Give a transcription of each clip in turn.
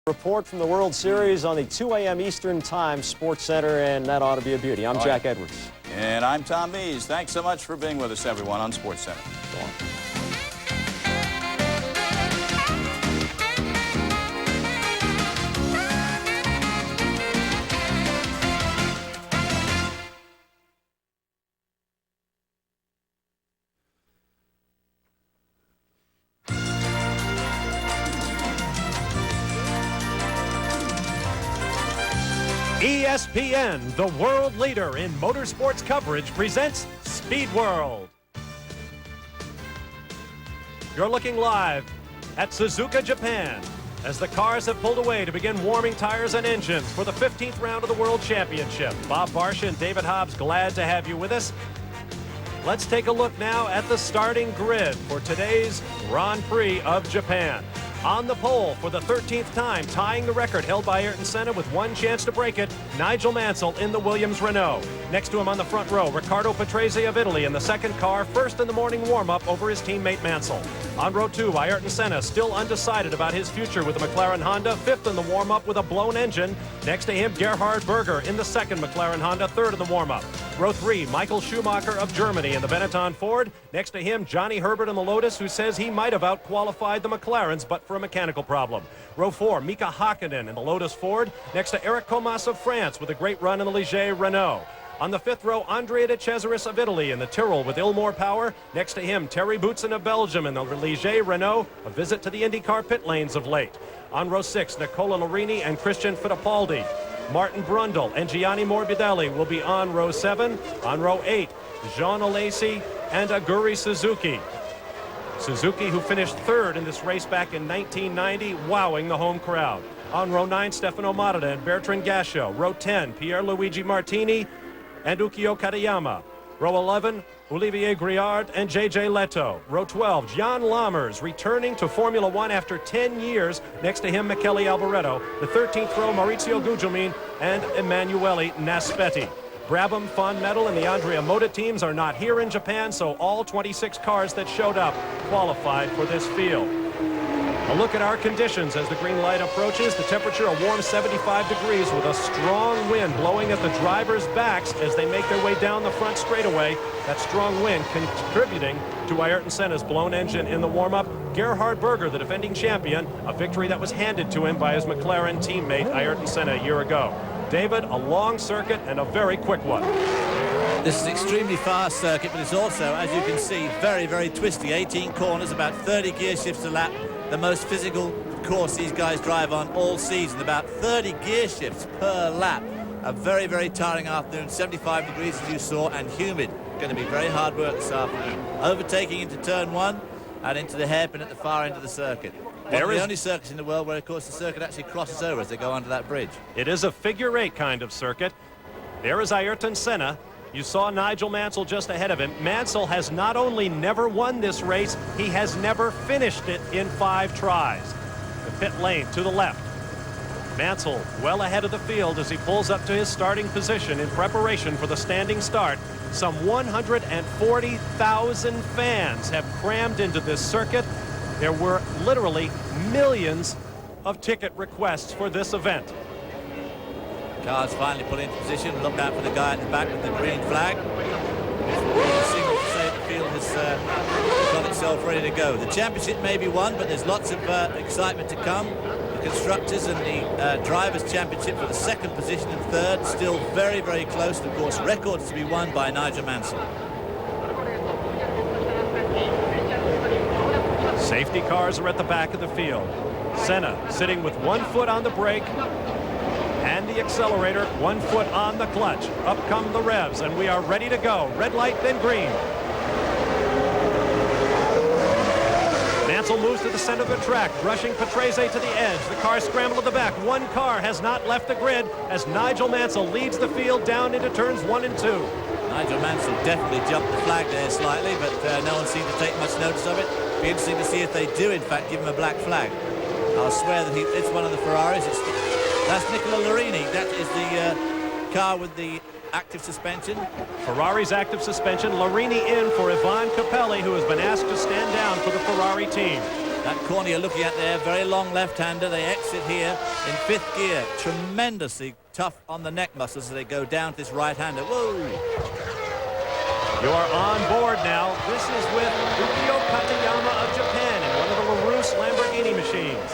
Report from the World Series on the 2 a.m. Eastern Time Sports Center, and that ought to be a beauty. I'm Jack Edwards. And I'm Tom Mees. Thanks so much for being with us, everyone, on Sports Center. Go on. ESPN, the world leader in motorsports coverage, presents Speed World. You're looking live at Suzuka, Japan, as the cars have pulled away to begin warming tires and engines for the 15th round of the World Championship. Bob Barsha and David Hobbs, glad to have you with us. Let's take a look now at the starting grid for today's Grand Prix of Japan. On the pole for the 13th time, tying the record held by Ayrton Senna with one chance to break it, Nigel Mansell in the Williams Renault. Next to him on the front row, Riccardo Patrese of Italy in the second car, first in the morning warm-up over his teammate Mansell. On row 2, Ayrton Senna, still undecided about his future with the McLaren Honda, fifth in the warm-up with a blown engine. Next to him, Gerhard Berger in the second McLaren Honda, third in the warm-up. Row 3, Michael Schumacher of Germany in the Benetton Ford. Next to him, Johnny Herbert in the Lotus, who says he might have outqualified the McLarens, but for a mechanical problem. Row 4, Mika Hakkinen in the Lotus Ford. Next to Eric Comas of France with a great run in the Ligier Renault. On the fifth row, Andrea de Cesaris of Italy in the Tyrrell with Ilmore Power. Next to him, Terry Boutsen of Belgium in the Ligier Renault, a visit to the IndyCar pit lanes of late. On row 6, Nicola Larini and Christian Fittipaldi. Martin Brundle and Gianni Morbidelli will be on row 7. On row 8, Jean Alesi and Aguri Suzuki. Suzuki, who finished third in this race back in 1990, wowing the home crowd. On row 9, Stefano Matta and Bertrand Gachot. Row 10, Pierluigi Martini and Ukio Katayama. Row 11, Olivier Griard and J.J. Leto. Row 12, Jan Lammers returning to Formula One after 10 years. Next to him, Michele Alboreto. The 13th row, Maurizio Gugelmin and Emanuele Naspetti. Brabham, Fondmetal, and the Andrea Moda teams are not here in Japan, so all 26 cars that showed up qualified for this field. A look at our conditions as the green light approaches. The temperature a warm 75 degrees with a strong wind blowing at the drivers' backs as they make their way down the front straightaway. That strong wind contributing to Ayrton Senna's blown engine in the warm-up. Gerhard Berger, the defending champion, a victory that was handed to him by his McLaren teammate Ayrton Senna a year ago. David, a long circuit and a very quick one. This is an extremely fast circuit, but it's also, as you can see, very, very twisty. 18 corners, about 30 gear shifts a lap. The most physical course these guys drive on all season. About 30 gear shifts per lap. A very, very tiring afternoon. 75 degrees, as you saw, and humid. Going to be very hard work this afternoon. Overtaking into turn 1 and into the hairpin at the far end of the circuit. One of the only circuits in the world where, of course, the circuit actually crosses over as they go under that bridge. It is a figure-8 kind of circuit. There is Ayrton Senna. You saw Nigel Mansell just ahead of him. Mansell has not only never won this race, he has never finished it in 5 tries. The pit lane to the left. Mansell well ahead of the field as he pulls up to his starting position in preparation for the standing start. Some 140,000 fans have crammed into this circuit. There were literally millions of ticket requests for this event. Cars finally put into position. Look out for the guy at the back with the green flag. It's a signal to say the field has got itself ready to go. The championship may be won, but there's lots of excitement to come. The Constructors and the Drivers' Championship for the second position and third, still very, very close. And of course, records to be won by Nigel Mansell. Safety cars are at the back of the field. Senna sitting with 1 foot on the brake and the accelerator, 1 foot on the clutch. Up come the revs, and we are ready to go. Red light, then green. Mansell moves to the center of the track, brushing Patrese to the edge. The cars scramble to the back. One car has not left the grid as Nigel Mansell leads the field down into turns 1 and 2. Nigel Mansell definitely jumped the flag there slightly, but no one seemed to take much notice of it. Be interesting to see if they do, in fact, give him a black flag. I'll swear that it's one of the Ferraris. That's Nicola Larini. That is the car with the active suspension. Ferrari's active suspension. Larini in for Ivan Capelli, who has been asked to stand down for the Ferrari team. That corner you're looking at there, very long left-hander. They exit here in 5th gear. Tremendously tough on the neck muscles as they go down to this right-hander. Whoa! You are on board now. This is with Ukio Katayama of Japan in one of the LaRousse Lamborghini machines.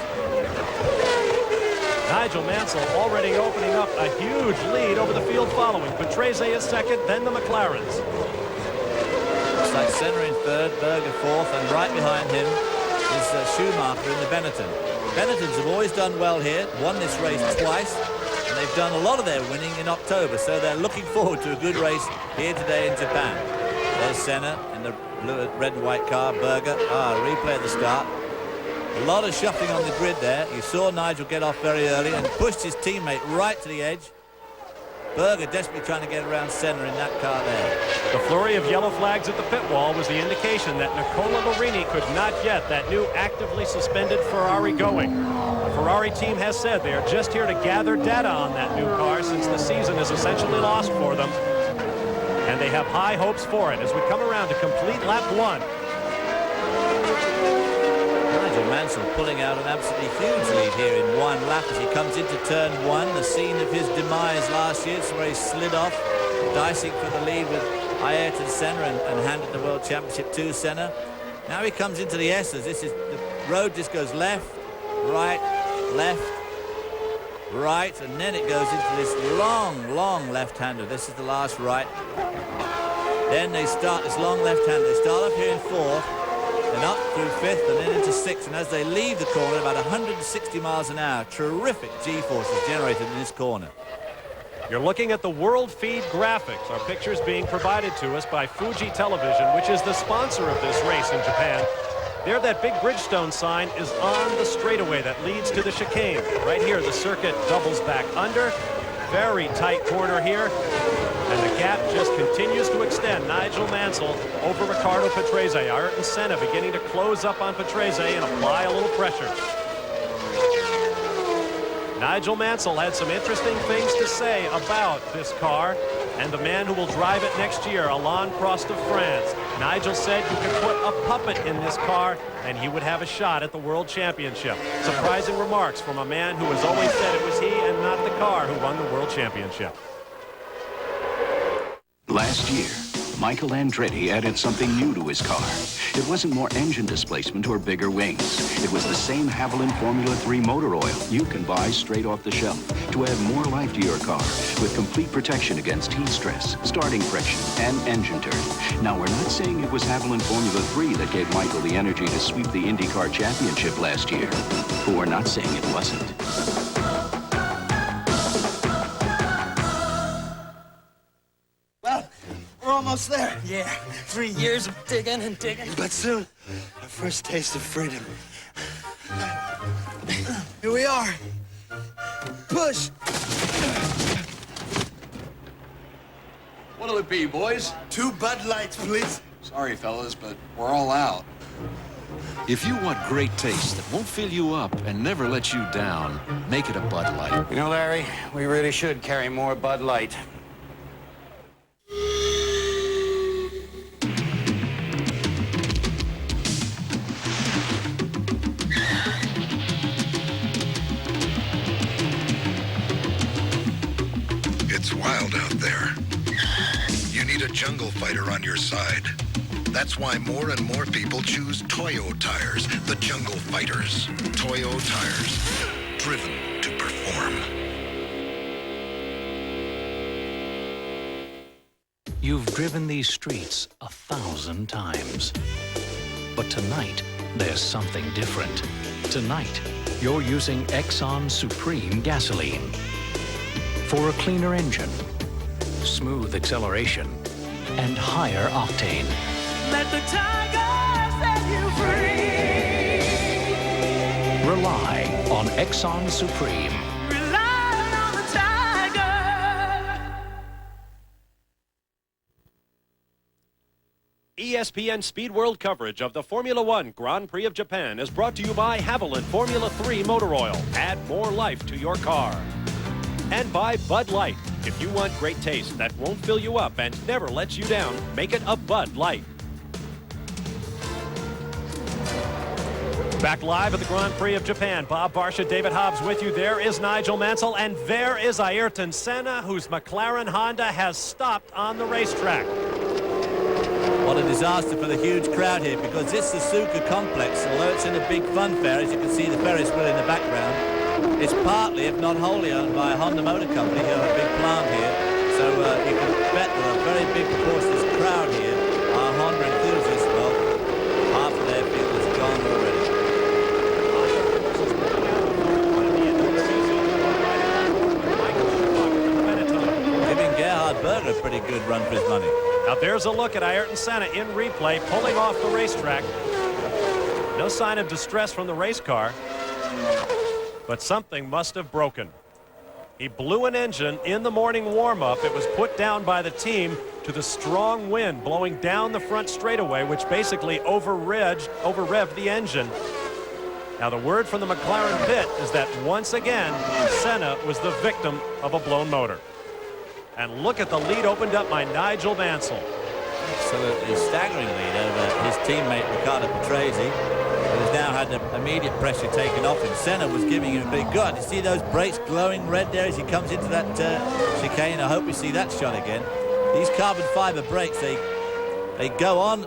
Nigel Mansell already opening up a huge lead over the field following. Patrese is second, then the McLarens. Looks like Senna in 3rd, Berger 4th, and right behind him is Schumacher in the Benetton. Benettons have always done well here, won this race twice, and they've done a lot of their winning in October, so they're looking forward to a good race here today in Japan. There's Senna in the blue, red and white car, Berger. Replay at the start. A lot of shuffling on the grid there. You saw Nigel get off very early and pushed his teammate right to the edge. Berger desperately trying to get around Senna in that car there. The flurry of yellow flags at the pit wall was the indication that Nicola Larini could not get that new actively suspended Ferrari going. The Ferrari team has said they are just here to gather data on that new car since the season is essentially lost for them. And they have high hopes for it as we come around to complete lap 1. Nigel Mansell pulling out an absolutely huge lead here in 1 lap as he comes into turn 1, the scene of his demise last year. It's where he slid off, dicing for the lead with Ayrton Senna and handed the World Championship to Senna. Now he comes into the S's. This is the road just goes left, right, and then it goes into this long left-hander. This is the last right. Then they start this long left-hander. They start up here in 4th, then up through 5th, and then into 6th. And as they leave the corner, about 160 miles an hour, terrific G-forces generated in this corner. You're looking at the World Feed graphics. Our pictures being provided to us by Fuji Television, which is the sponsor of this race in Japan. There, that big Bridgestone sign is on the straightaway that leads to the chicane. Right here, the circuit doubles back under. Very tight corner here. And the gap just continues to extend. Nigel Mansell over Riccardo Patrese. Ayrton Senna beginning to close up on Patrese and apply a little pressure. Nigel Mansell had some interesting things to say about this car and the man who will drive it next year, Alain Prost of France. Nigel said you could put a puppet in this car and he would have a shot at the World Championship. Surprising remarks from a man who has always said it was he and not the car who won the World Championship. Last year, Michael Andretti added something new to his car. It wasn't more engine displacement or bigger wings. It was the same Haviland Formula 3 motor oil you can buy straight off the shelf to add more life to your car with complete protection against heat stress, starting friction, and engine turn. Now, we're not saying it was Haviland Formula 3 that gave Michael the energy to sweep the IndyCar Championship last year. But we're not saying it wasn't. We're almost there. Yeah, 3 years of digging and digging. But soon, our first taste of freedom. Here we are. Push. What'll it be, boys? 2 Bud Lights, please. Sorry, fellas, but we're all out. If you want great taste that won't fill you up and never let you down, make it a Bud Light. You know, Larry, we really should carry more Bud Light. It's wild out there. You need a jungle fighter on your side. That's why more and more people choose Toyo tires, the jungle fighters. Toyo tires, driven to perform. You've driven these streets 1,000 times. But tonight, there's something different. Tonight, you're using Exxon Supreme gasoline. For a cleaner engine, smooth acceleration, and higher octane. Let the tiger set you free. Rely on Exxon Supreme. Rely on the tiger. ESPN Speed World coverage of the Formula One Grand Prix of Japan is brought to you by Haviland Formula 3 Motor Oil. Add more life to your car. And by Bud Light. If you want great taste that won't fill you up and never lets you down, make it a Bud Light. Back live at the Grand Prix of Japan. Bob Barsha, David Hobbs with you. There is Nigel Mansell, and there is Ayrton Senna, whose McLaren Honda has stopped on the racetrack. What a disaster for the huge crowd here, because this Suzuka complex, although it's in a big fun fair, as you can see the Ferris wheel in the background, it's partly, if not wholly, owned by a Honda Motor Company, who have a big plant here. So you can bet that a very big proportion of this crowd here are Honda enthusiasts. Well, half of their field is gone already. Giving Gerhard Berger a pretty good run for his money. Now there's a look at Ayrton Senna in replay, pulling off the racetrack. No sign of distress from the race car, but something must have broken. He blew an engine in the morning warm-up. It was put down by the team to the strong wind blowing down the front straightaway, which basically over-revved the engine. Now the word from the McLaren pit is that once again, Senna was the victim of a blown motor. And look at the lead opened up by Nigel Mansell. Absolutely staggering lead over his teammate Riccardo Patrese, who has now had the immediate pressure taken off him. Senna was giving him a big gut. You see those brakes glowing red there as he comes into that chicane. I hope we see that shot again. These carbon fiber brakes, they go on,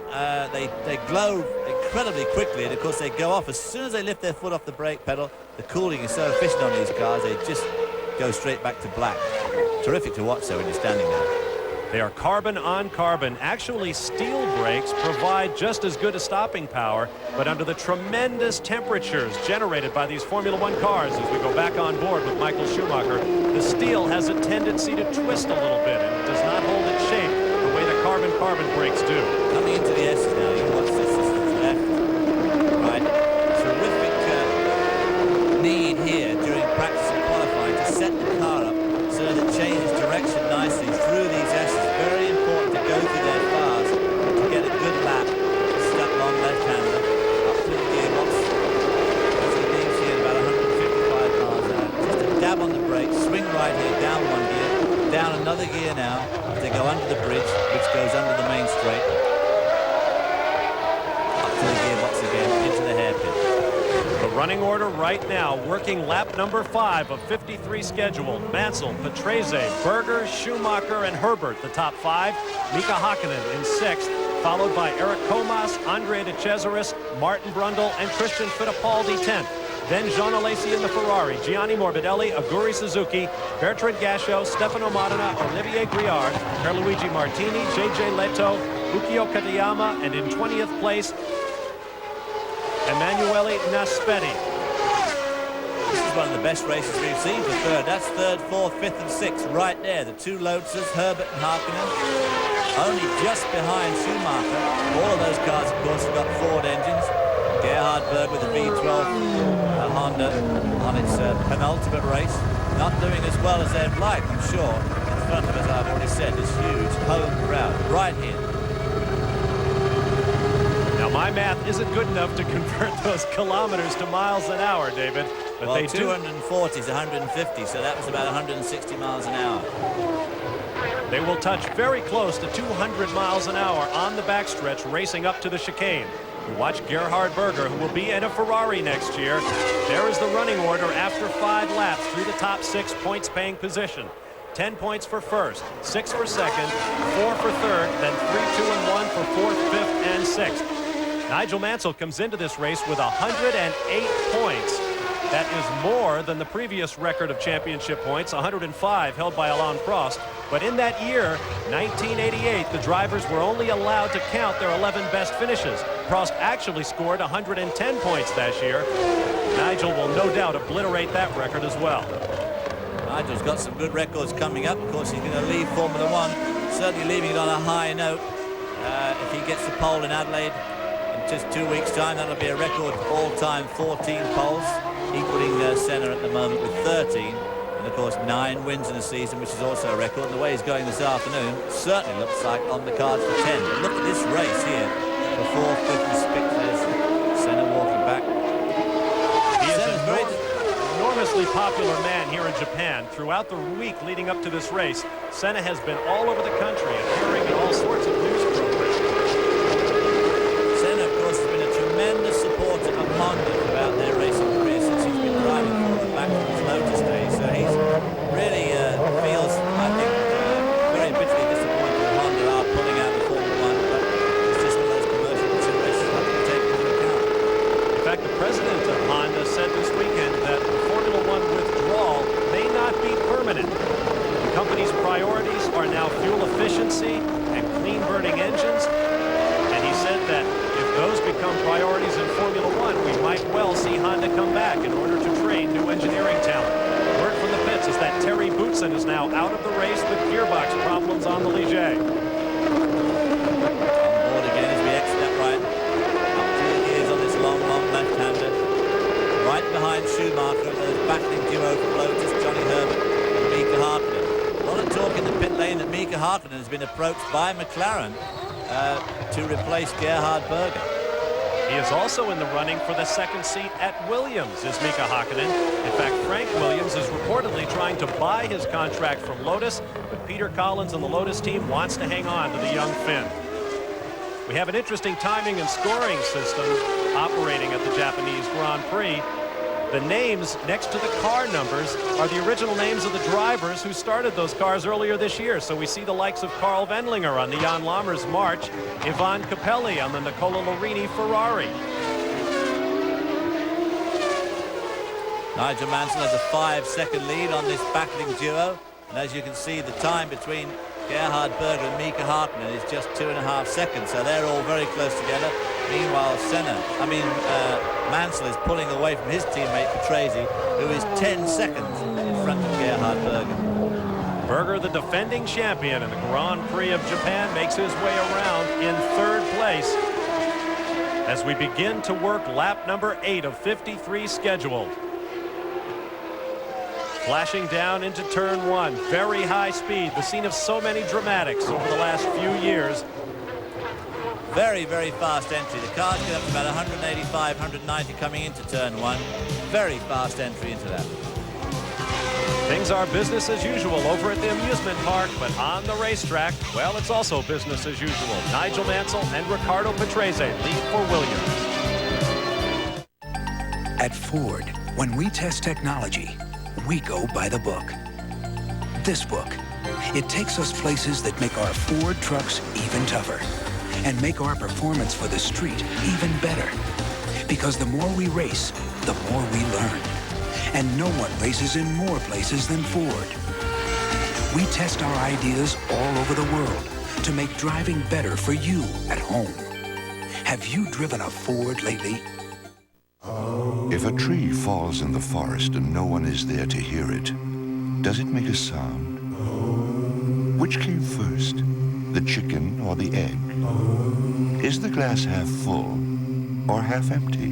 they glow incredibly quickly, and of course they go off as soon as they lift their foot off the brake pedal. The cooling is so efficient on these cars, they just go straight back to black. Terrific to watch, though, when you're standing there. They are carbon on carbon. Actually, steel brakes provide just as good a stopping power, but under the tremendous temperatures generated by these Formula One cars, as we go back on board with Michael Schumacher, the steel has a tendency to twist a little bit, and it does not hold its shape the way the carbon brakes do. Coming into the S's now, you watch this. This is left, right. Terrific need here during practice and qualifying to set the car up so that it changes direction nicely through these S's. Very important to go through their bars to get a good lap. Step long left-hander up to the gearbox. As he leaves here at about 155 miles an hour. Just a dab on the brakes, swing right here, down one gear, down another gear now as they go under the bridge, which goes under the main straight. Up to the gearbox again, into the hairpin. The running order right now, working lap number 5 of 53 scheduled. Mansell, Patrese, Berger, Schumacher, and Herbert, the top 5. Mika Hakkinen in 6th, followed by Eric Comas, Andre De Cesaris, Martin Brundle, and Christian Fittipaldi 10th. Then Jean Alesi in the Ferrari, Gianni Morbidelli, Aguri Suzuki, Bertrand Gachot, Stefano Modena, Olivier Griard, Pierluigi Martini, J.J. Leto, Ukio Katayama, and in 20th place, Emanuele Naspetti. This is one of the best races we've seen for third. That's third, fourth, fifth, and sixth right there. The two Lotuses, Herbert and Hakkinen, only just behind Schumacher. All of those cars, of course, have got Ford engines. Gerhard Berger with a V12 Honda on its penultimate race. Not doing as well as they'd like, I'm sure. In front of us, I've already said, this huge home crowd right here. Now, my math isn't good enough to convert those kilometers to miles an hour, David. But well, they 240 is 150, so that was about 160 miles an hour. They will touch very close to 200 miles an hour on the backstretch, racing up to the chicane. We watch Gerhard Berger, who will be in a Ferrari next year. There is the running order after 5 laps through the top 6 points-paying position. 10 points for first, 6 for second, 4 for third, then 3, 2, and 1 for fourth, fifth, and sixth. Nigel Mansell comes into this race with 108 points. That is more than the previous record of championship points, 105, held by Alain Prost. But in that year, 1988, the drivers were only allowed to count their 11 best finishes. Prost actually scored 110 points that year. Nigel will no doubt obliterate that record as well. Nigel's got some good records coming up. Of course, he's going to leave Formula One, certainly leaving it on a high note. If he gets the pole in Adelaide in just 2 weeks' time, that'll be a record all-time 14 poles, equaling Senna at the moment with 13. And, of course, 9 wins in the season, which is also a record. And the way he's going this afternoon certainly looks like on the cards for 10. But look at this race here. The 4th, 5th, and 6th. There's Senna walking back. He is an enormously popular man here in Japan. Throughout the week leading up to this race, Senna has been all over the country, appearing in all sorts of news programs. Senna, of course, has been a tremendous supporter of Honda throughout their racing career since he's been driving for them back from his Lotus days. So he's really feels, I think, very bitterly disappointed that Honda are pulling out of Formula 1, but it's just one of those commercial considerations that have to be taken into account. In fact, the president of Honda said this weekend that the Formula 1 withdrawal may not be permanent. The company's priorities are now fuel efficiency and clean-burning engines, and he said that if those become priorities in Formula 1, we might well see Honda come back in order to train new engineering talent. Word from the pits is that Terry Boutsen is now out of the race with gearbox problems on the Ligier. On board again as we exit that right. Up 2 gears on this long left-hander. Right behind Schumacher, the battling duo from Lotus, Johnny Herbert and Mika Hakkinen. A lot of talk in the pit lane that Mika Hakkinen has been approached by McLaren to replace Gerhard Berger. He is also in the running for the second seat at Williams, is Mika Hakkinen. In fact, Frank Williams is reportedly trying to buy his contract from Lotus, but Peter Collins and the Lotus team wants to hang on to the young Finn. We have an interesting timing and scoring system operating at the Japanese Grand Prix. The names next to the car numbers are the original names of the drivers who started those cars earlier this year. So we see the likes of Carl Wendlinger on the Jan Lammers March, Ivan Capelli on the Nicola Larini Ferrari. Nigel Mansell has a 5-second lead on this battling duo. And as you can see, the time between Gerhard Berger and Mika Hakkinen is just 2.5 seconds. So they're all very close together. Meanwhile, Mansell is pulling away from his teammate Patrese, who is 10 seconds in front of Gerhard Berger. Berger, the defending champion in the Grand Prix of Japan, makes his way around in 3rd place as we begin to work lap number 8 of 53 scheduled. Flashing down into turn 1, very high speed, the scene of so many dramatics over the last few years. Very, very fast entry. The cars get up to about 185, 190 coming into turn 1. Very fast entry into that. Things are business as usual over at the amusement park, but on the racetrack, well, it's also business as usual. Nigel Mansell and Riccardo Patrese lead for Williams. At Ford, when we test technology, we go by the book. This book, it takes us places that make our Ford trucks even tougher and make our performance for the street even better. Because the more we race, the more we learn. And no one races in more places than Ford. We test our ideas all over the world to make driving better for you at home. Have you driven a Ford lately? If a tree falls in the forest and no one is there to hear it, does it make a sound? Which came first, the chicken or the egg? Is the glass half full or half empty?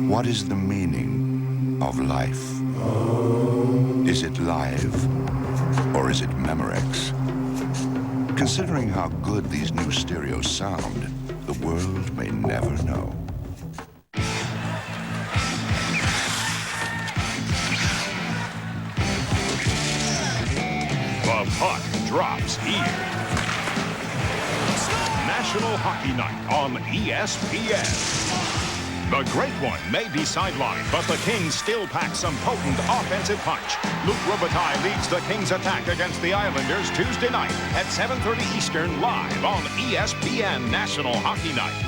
What is the meaning of life? Is it live or is it Memorex? Considering how good these new stereos sound, the world may never know. The puck drops here. National Hockey Night on ESPN. The Great One may be sidelined, but the Kings still pack some potent offensive punch. Luc Robitaille leads the Kings' attack against the Islanders Tuesday night at 7:30 Eastern, live on ESPN National Hockey Night.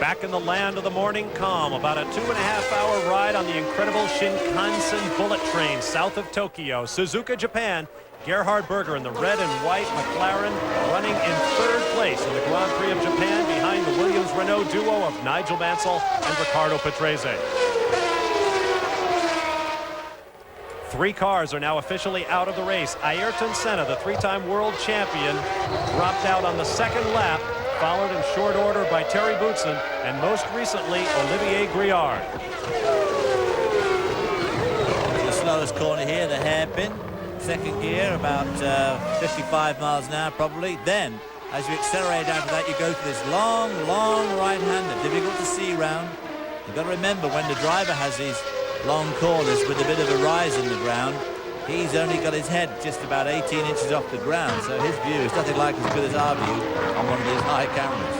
Back in the land of the morning calm, about a 2.5-hour ride on the incredible Shinkansen bullet train south of Tokyo. Suzuka, Japan. Gerhard Berger in the red and white McLaren running in 3rd place in the Grand Prix of Japan behind the Williams-Renault duo of Nigel Mansell and Riccardo Patrese. 3 cars are now officially out of the race. Ayrton Senna, the 3-time world champion, dropped out on the 2nd lap, followed in short order by Terry Boutsen and most recently Olivier Griard. The slowest corner here, the hairpin. 2nd gear, about 55 miles an hour probably. Then, as you accelerate down to that, you go to this long, long right-hander. Difficult to see round. You've got to remember when the driver has these long corners with a bit of a rise in the ground, He's only got his head just about 18 inches off the ground, so his view is nothing like as good as our view on one of these high cameras.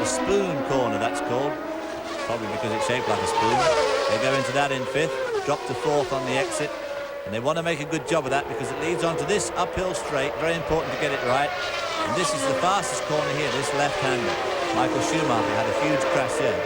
The spoon corner, that's called, probably because it's shaped like a spoon. They go into that in 5th, drop to 4th on the exit, and they want to make a good job of that because it leads on to this uphill straight. Very important to get it right. And this is the fastest corner here, this left-hander. Michael Schumacher had a huge crash there.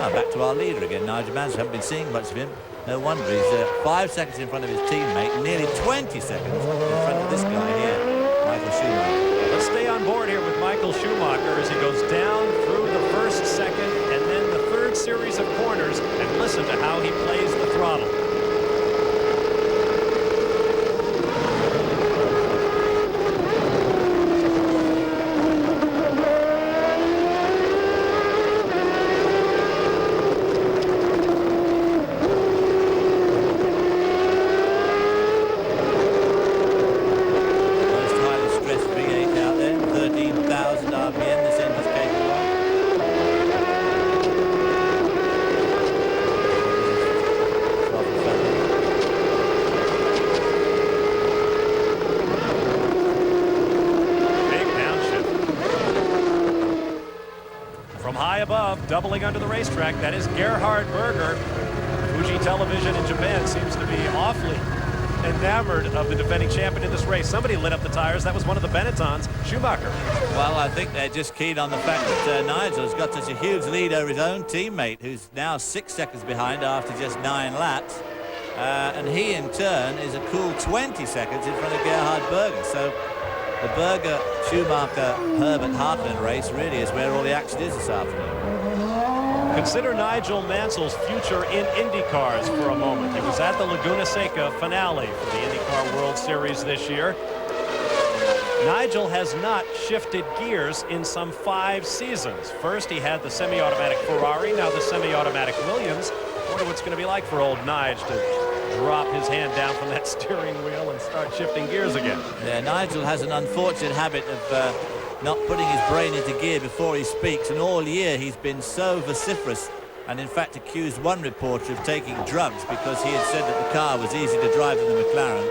Now back to our leader again, Nigel Mansell. Haven't been seeing much of him. No wonder he's 5 seconds in front of his teammate, nearly 20 seconds in front of this guy here, Michael Schumacher. Let's stay on board here with Michael Schumacher as he goes down through the first, second, and then the third series of corners, and listen to how he plays the throttle. Doubling under the racetrack, that is Gerhard Berger. Fuji Television in Japan seems to be awfully enamored of the defending champion in this race. Somebody lit up the tires. That was one of the Benettons, Schumacher. Well, I think they're just keen on the fact that Nigel's got such a huge lead over his own teammate, who's now 6 seconds behind after just 9 laps. And he, in turn, is a cool 20 seconds in front of Gerhard Berger. So the Berger, Schumacher, Herbert Hartland race really is where all the action is this afternoon. Consider Nigel Mansell's future in IndyCars for a moment. He was at the Laguna Seca finale for the IndyCar World Series this year. Nigel has not shifted gears in some 5 seasons. First, he had the semi-automatic Ferrari, now the semi-automatic Williams. I wonder what's going to be like for old Nige to drop his hand down from that steering wheel and start shifting gears again. Yeah, Nigel has an unfortunate habit of not putting his brain into gear before he speaks, and all year he's been so vociferous and in fact accused one reporter of taking drugs because he had said that the car was easy to drive in the McLaren.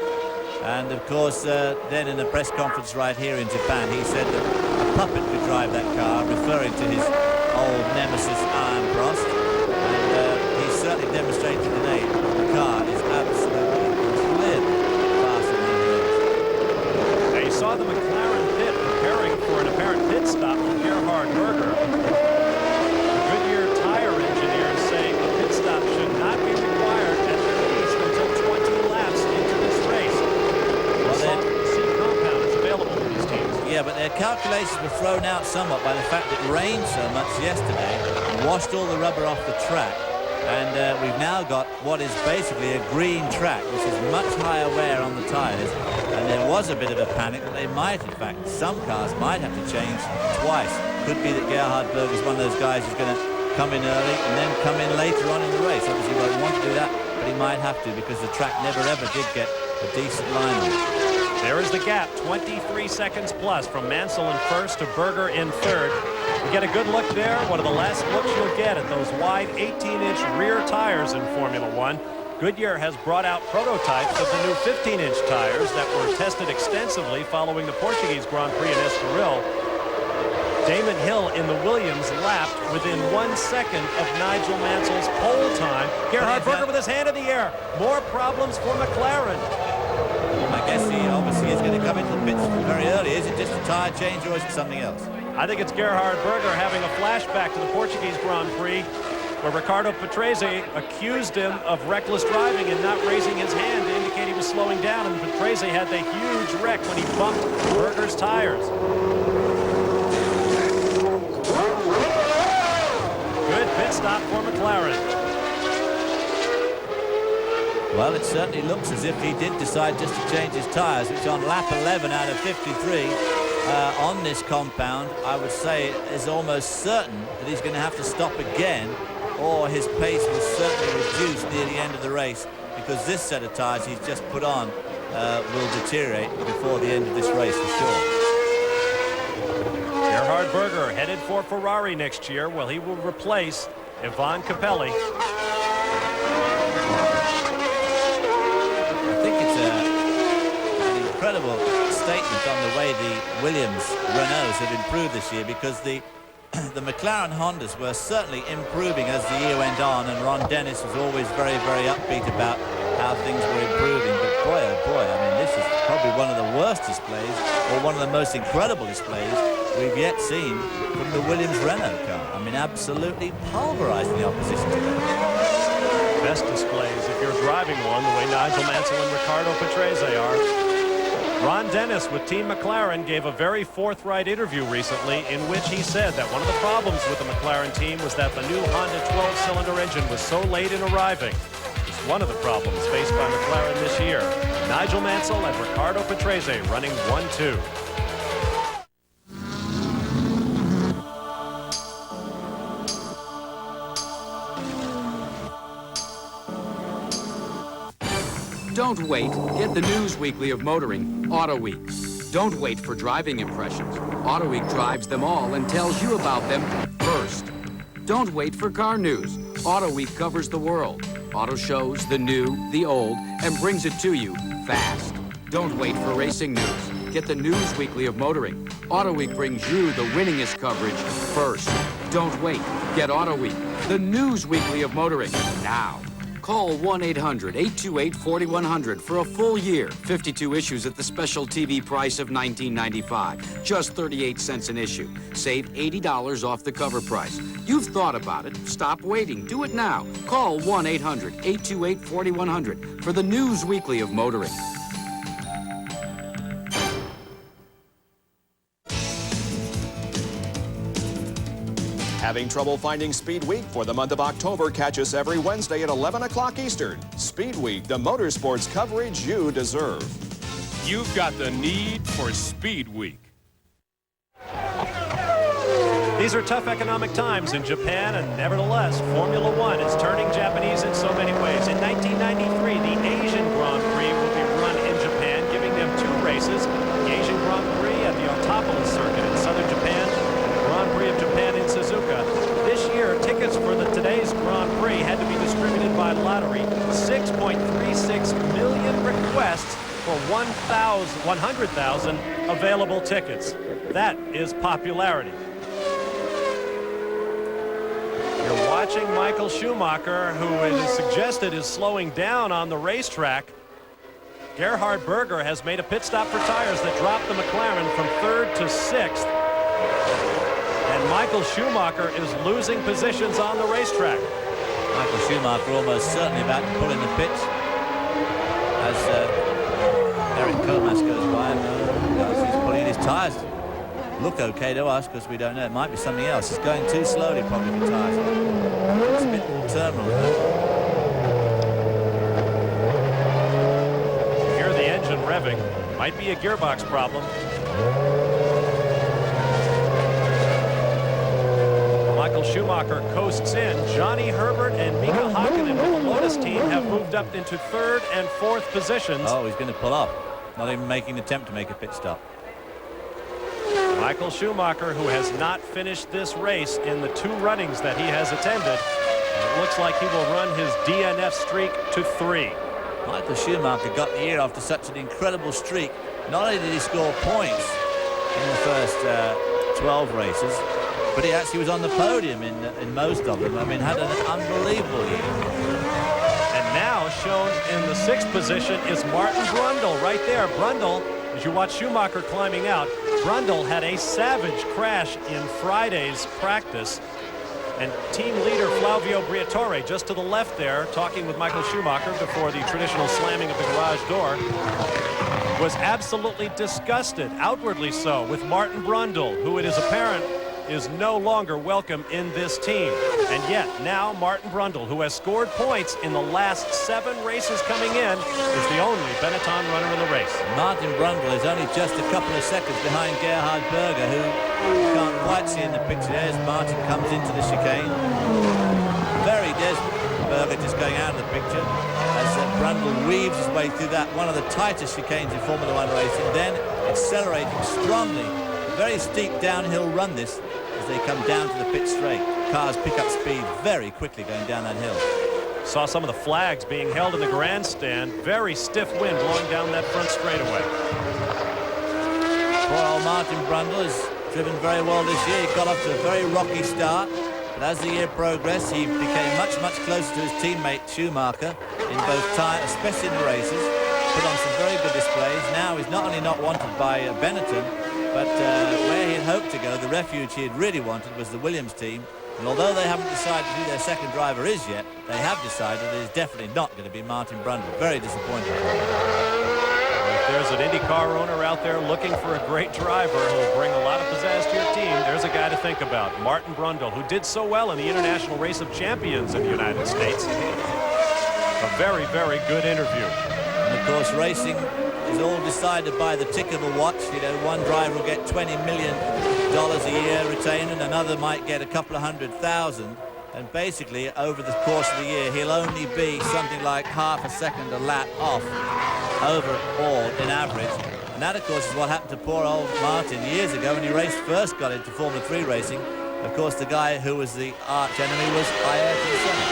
And of course then in a press conference right here in Japan he said that a puppet could drive that car, referring to his old nemesis Alain Prost. And he's certainly demonstrated today that the car is absolutely clearly faster than he is. Now you saw the McLaren pit preparing for an apparent pit stop for Gerhard Berger. The Goodyear tire engineers saying the pit stop should not be required at least until 20 laps into this race. The soft C compound is available to these teams. Yeah, but their calculations were thrown out somewhat by the fact that it rained so much yesterday and washed all the rubber off the track. And we've now got what is basically a green track, which is much higher wear on the tyres. And there was a bit of a panic that they might, in fact, some cars might have to change twice. Could be that Gerhard Berger is one of those guys who's going to come in early and then come in later on in the race. Obviously, he won't want to do that, but he might have to because the track never ever did get a decent line on it. There is the gap, 23 seconds plus from Mansell in first to Berger in third. We get a good look there. One of the last looks you'll get at those wide 18-inch rear tires in Formula One. Goodyear has brought out prototypes of the new 15-inch tires that were tested extensively following the Portuguese Grand Prix in Estoril. Damon Hill in the Williams lapped within 1 second of Nigel Mansell's pole time. Gerhard Berger with his hand in the air. More problems for McLaren. I guess he obviously is going to come into the pits very early. Is it just a tyre change or is it something else? I think it's Gerhard Berger having a flashback to the Portuguese Grand Prix where Ricardo Patrese accused him of reckless driving and not raising his hand to indicate he was slowing down, and Patrese had the huge wreck when he bumped Berger's tires. Good pit stop for McLaren. Well, it certainly looks as if he did decide just to change his tyres, which on lap 11 out of 53 on this compound, I would say is almost certain that he's going to have to stop again, or his pace will certainly reduce near the end of the race, because this set of tyres he's just put on will deteriorate before the end of this race for sure. Gerhard Berger headed for Ferrari next year. Well, he will replace Ivan Capelli. I think it's incredible statement on the way the Williams Renaults have improved this year, because the McLaren Hondas were certainly improving as the year went on, and Ron Dennis was always very, very upbeat about how things were improving. But boy, oh boy, I mean, this is probably one of the worst displays, or one of the most incredible displays we've yet seen from the Williams Renault car. I mean, absolutely pulverizing the opposition today. Best displays if you're driving one, the way Nigel Mansell and Riccardo Patrese are. Ron Dennis with Team McLaren gave a very forthright interview recently in which he said that one of the problems with the McLaren team was that the new Honda 12-cylinder engine was so late in arriving. It's one of the problems faced by McLaren this year. Nigel Mansell and Riccardo Patrese running 1-2. Don't wait. Get the news weekly of motoring, Auto Week. Don't wait for driving impressions. Auto Week drives them all and tells you about them first. Don't wait for car news. Auto Week covers the world. Auto shows, the new, the old, and brings it to you fast. Don't wait for racing news. Get the news weekly of motoring. Auto Week brings you the winningest coverage first. Don't wait. Get Auto Week, the news weekly of motoring, now. Call 1-800-828-4100 for a full year. 52 issues at the special TV price of $19.95. Just 38 cents an issue. Save $80 off the cover price. You've thought about it. Stop waiting. Do it now. Call 1-800-828-4100 for the news weekly of motoring. Having trouble finding Speed Week for the month of October? Catch us every Wednesday at 11 o'clock Eastern. Speed Week, the motorsports coverage you deserve. You've got the need for Speed Week. These are tough economic times in Japan, and nevertheless, Formula One is turning Japanese in so many ways. In 1993, the Asian Grand Prix will be run in Japan, giving them 2 races. The Asian Grand Prix at the Automotive Circuit in southern Japan, Grand Prix of Japan in Suzuka. This year, tickets for today's Grand Prix had to be distributed by lottery. 6.36 million requests for 100,000 available tickets. That is popularity. You're watching Michael Schumacher, who it is suggested is slowing down on the racetrack. Gerhard Berger has made a pit stop for tires that dropped the McLaren from 3rd to 6th. And Michael Schumacher is losing positions on the racetrack. Michael Schumacher almost certainly about to pull in the pits as Eric Comas goes by. He's pulling in his tires. Look okay to us, because we don't know. It might be something else. He's going too slowly probably for tires. It's a bit terminal. You hear the engine revving. Might be a gearbox problem. Michael Schumacher coasts in. Johnny Herbert and Mika Hakkinen of the Lotus team have moved up into 3rd and 4th positions. Oh, he's going to pull up. Not even making an attempt to make a pit stop. Michael Schumacher, who has not finished this race in the 2 runnings that he has attended, it looks like he will run his DNF streak to 3. Michael Schumacher got the year after such an incredible streak. Not only did he score points in the first 12 races, but he actually was on the podium in most of them. I mean, had an unbelievable year. And now shown in the 6th position is Martin Brundle right there. Brundle, as you watch Schumacher climbing out, Brundle had a savage crash in Friday's practice. And team leader Flavio Briatore, just to the left there, talking with Michael Schumacher before the traditional slamming of the garage door, was absolutely disgusted, outwardly so, with Martin Brundle, who it is apparent is no longer welcome in this team. And yet, now Martin Brundle, who has scored points in the last 7 races coming in, is the only Benetton runner in the race. Martin Brundle is only just a couple of seconds behind Gerhard Berger, who you can't quite see in the picture there as Martin comes into the chicane. Very desperate. Berger just going out of the picture as Brundle weaves his way through that, one of the tightest chicanes in Formula One racing, then accelerating strongly. A very steep downhill run this as they come down to the pit straight. Cars pick up speed very quickly going down that hill. Saw some of the flags being held in the grandstand. Very stiff wind blowing down that front straightaway. Poor old Martin Brundle has driven very well this year. He got off to a very rocky start, but as the year progressed, he became much closer to his teammate Schumacher in both time, especially in the races. Put on some very good displays. Now he's not only not wanted by Benetton, but where he had hoped to go, the refuge he had really wanted was the Williams team. And although they haven't decided who their second driver is yet, they have decided it is definitely not going to be Martin Brundle. Very disappointing. If there's an IndyCar owner out there looking for a great driver who will bring a lot of pizzazz to your team, there's a guy to think about. Martin Brundle, who did so well in the International Race of Champions in the United States. A very, very good interview. And of course, racing is all decided by the tick of a watch. You know, one driver will get $20 million a year retained, and another might get a couple of $100,000. And basically, over the course of the year, he'll only be something like half a second a lap off overall in average. And that, of course, is what happened to poor old Martin years ago when he first got into Formula 3 racing. Of course, the guy who was the arch enemy was Ayrton Senna.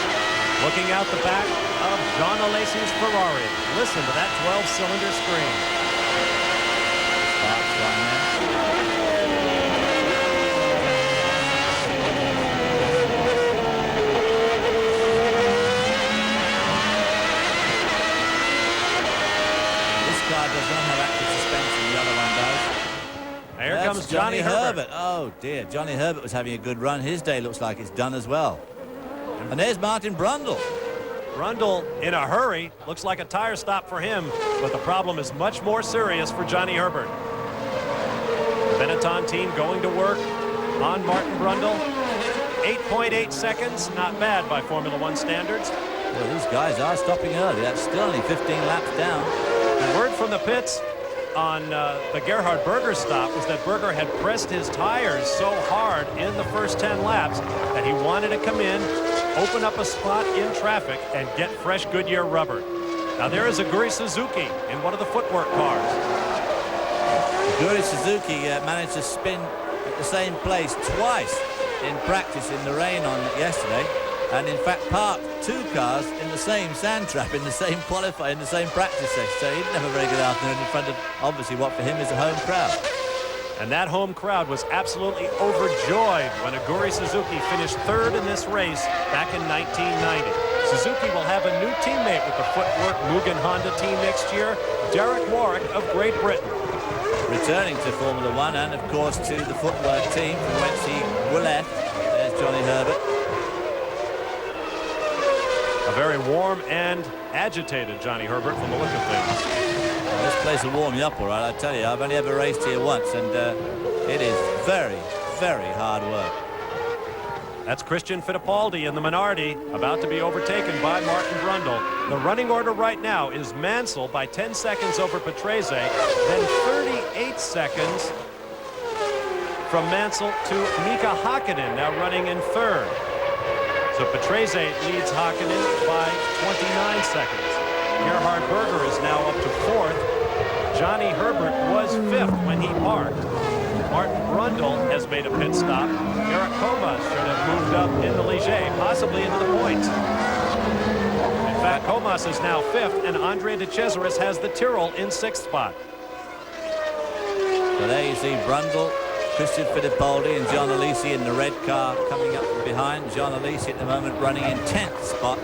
Looking out the back of John Alesi's Ferrari. Listen to that 12-cylinder scream. Starts right now. This car does not have active suspension, the other one does. Here comes Johnny Herbert. Oh dear, Johnny Herbert was having a good run. His day looks like it's done as well. And there's Martin Brundle. Brundle in a hurry. Looks like a tire stop for him, but the problem is much more serious for Johnny Herbert. The Benetton team going to work on Martin Brundle. 8.8 seconds, not bad by Formula One standards. Well, these guys are stopping early. That's still only 15 laps down. The word from the pits on the Gerhard Berger stop was that Berger had pressed his tires so hard in the first 10 laps that he wanted to come in, open up a spot in traffic, and get fresh Goodyear rubber. Now there is Aguri Suzuki in one of the footwork cars. Aguri Suzuki managed to spin at the same place twice in practice in the rain on yesterday, and in fact parked two cars in the same sand trap in the same qualify in the same practice session. So he didn't have a very good afternoon in front of obviously what for him is a home crowd. And that home crowd was absolutely overjoyed when Aguri Suzuki finished third in this race back in 1990. Suzuki will have a new teammate with the footwork Mugen Honda team next year, Derek Warwick of Great Britain. Returning to Formula One and of course to the footwork team from whence he left. There's Johnny Herbert. A very warm and agitated Johnny Herbert from the look of things. Well, this place will warm you up all right, I tell you. I've only ever raced here once, and it is very, very hard work. That's Christian Fittipaldi in the Minardi, about to be overtaken by Martin Brundle. The running order right now is Mansell by 10 seconds over Patrese, then 38 seconds from Mansell to Mika Hakkinen, now running in third. So Patrese leads Hakkinen by 29 seconds. Gerhard Berger is now up to fourth. Johnny Herbert was fifth when he parked. Martin Brundle has made a pit stop. Eric Comas should have moved up in the Ligier, possibly into the points. In fact, Comas is now fifth, and Andre De Cesaris has the Tyrrell in sixth spot. So there you see Brundle, Christian Fittipaldi and John Alesi in the red car coming up from behind. John Alesi at the moment running in 10th spot.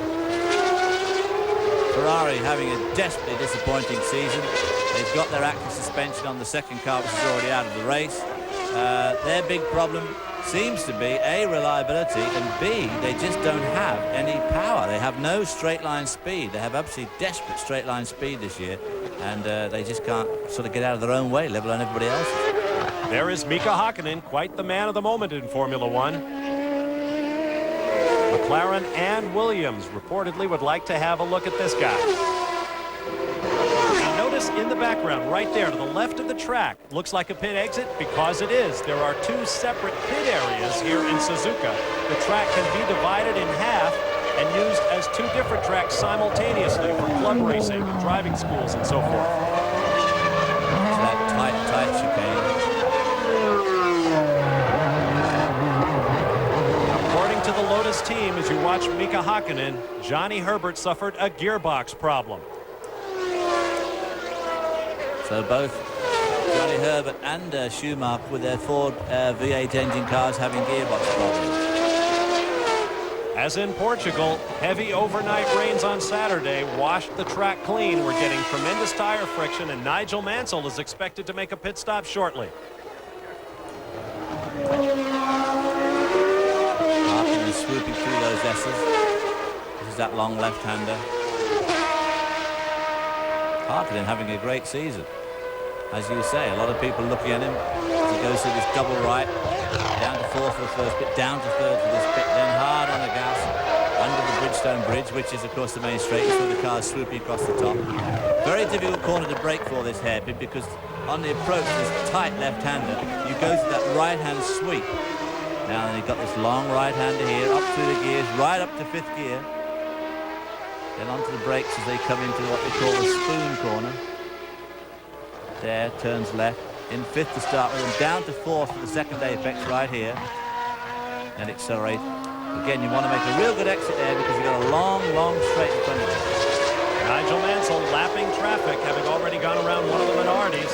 Ferrari having a desperately disappointing season. They've got their active suspension on the second car, which is already out of the race. Their big problem seems to be A, reliability, and B, they just don't have any power. They have no straight line speed. They have absolutely desperate straight line speed this year, and they just can't sort of get out of their own way, let alone everybody else. There is Mika Hakkinen, quite the man of the moment in Formula One. McLaren and Williams reportedly would like to have a look at this guy. Now notice in the background, right there to the left of the track, looks like a pit exit because it is. There are two separate pit areas here in Suzuka. The track can be divided in half and used as two different tracks simultaneously for club racing, driving schools, and so forth. It's that tight chicane. According to the Lotus team as you watch Mika Hakkinen. Johnny Herbert suffered a gearbox problem. So both Johnny Herbert and Schumacher with their Ford V8 engine cars having gearbox problems. As in Portugal, heavy overnight rains on Saturday washed the track clean. We're getting tremendous tire friction, and Nigel Mansell is expected to make a pit stop shortly. Hakkinen is swooping through those S's. This is that long left-hander. Hakkinen having a great season. As you say, a lot of people looking at him as he goes through this double right, down to fourth for the first bit, down to third for this bit, then hard on the gas, under the Bridgestone Bridge, which is, of course, the main straight. You saw the cars swooping across the top. Very difficult corner to brake for this hairpin because on the approach, this tight left-hander, you go through that right-hand sweep. Now then you've got this long right-hander here, up through the gears, right up to fifth gear. Then onto the brakes as they come into what they call the spoon corner. There, turns left, in fifth to start with, and down to fourth for the second apex right here. And accelerate. Again, you want to make a real good exit there because you've got a long, long straight in front of you. Nigel Mansell lapping traffic, having already gone around one of the minorities.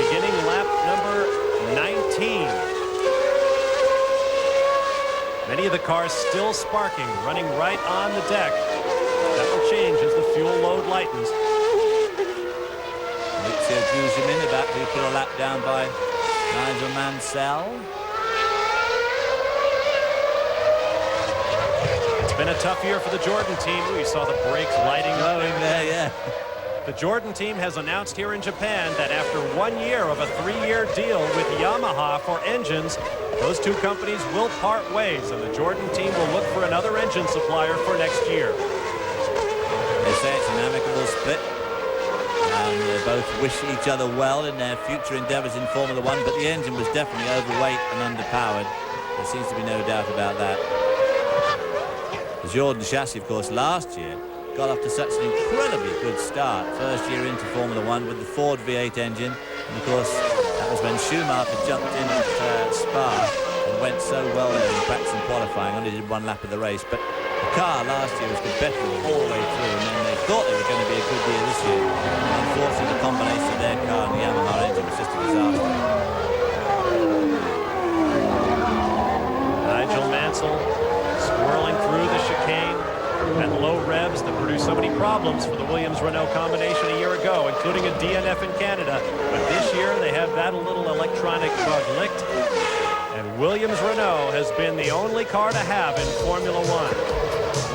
Beginning lap number 19. Many of the cars still sparking, running right on the deck. That will change as the fuel load lightens. Jimin about to put a lap down by Nigel Mansell. It's been a tough year for the Jordan team. We saw the brakes lighting up there, yeah. The Jordan team has announced here in Japan that after 1 year of a 3-year deal with Yamaha for engines, those two companies will part ways, and the Jordan team will look for another engine supplier for next year. They say it's an amicable split. And they both wish each other well in their future endeavours in Formula One, but the engine was definitely overweight and underpowered. There seems to be no doubt about that. The Jordan chassis, of course, last year got off to such an incredibly good start. First year into Formula One with the Ford V8 engine. And, of course, that was when Schumacher jumped in at Spa and went so well there in practice and qualifying, only did one lap of the race. But the car last year was competitive all the way through, and then they thought they were going to be a good year this year. And unfortunately, the combination of their car and the Yamaha engine was just a disaster. Nigel Mansell swirling through the chicane at low revs that produced so many problems for the Williams-Renault combination a year ago, including a DNF in Canada. But this year, they have that little electronic bug licked. And Williams-Renault has been the only car to have in Formula One.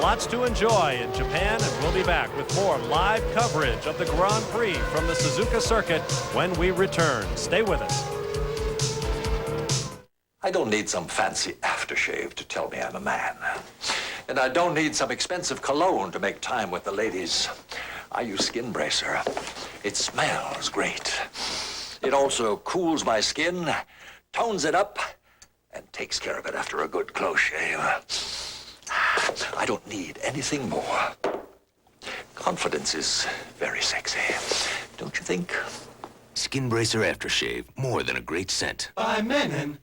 Lots to enjoy in Japan, and we'll be back with more live coverage of the Grand Prix from the Suzuka Circuit when we return. Stay with us. I don't need some fancy aftershave to tell me I'm a man. And I don't need some expensive cologne to make time with the ladies. I use Skin Bracer. It smells great. It also cools my skin, tones it up, and takes care of it after a good close shave. I don't need anything more. Confidence is very sexy, don't you think? Skin Bracer Aftershave, more than a great scent. By Menon.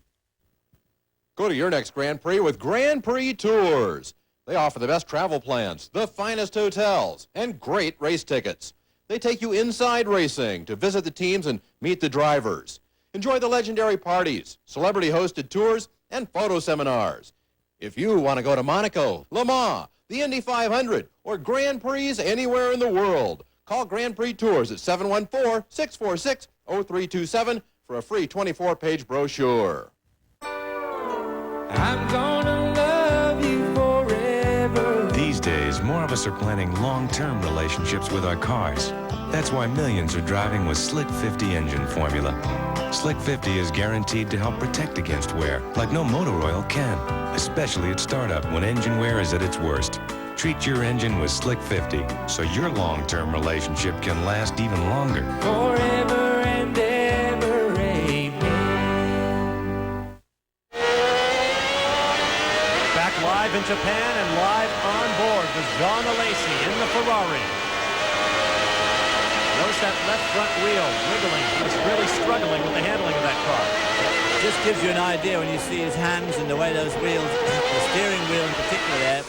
Go to your next Grand Prix with Grand Prix Tours. They offer the best travel plans, the finest hotels, and great race tickets. They take you inside racing to visit the teams and meet the drivers. Enjoy the legendary parties, celebrity-hosted tours, and photo seminars. If you want to go to Monaco, Le Mans, the Indy 500, or Grand Prix anywhere in the world, call Grand Prix Tours at 714-646-0327 for a free 24-page brochure. I'm gonna love you forever. These days, more of us are planning long-term relationships with our cars. That's why millions are driving with Slick 50 engine formula. Slick 50 is guaranteed to help protect against wear, like no motor oil can, especially at startup when engine wear is at its worst. Treat your engine with Slick 50 so your long-term relationship can last even longer. Forever and ever, amen. Back live in Japan and live on board with Jean Alesi in the Ferrari. Notice that left front wheel wiggling. He's really struggling with the handling of that car. Just gives you an idea when you see his hands and the way those wheels, the steering wheel in particular there,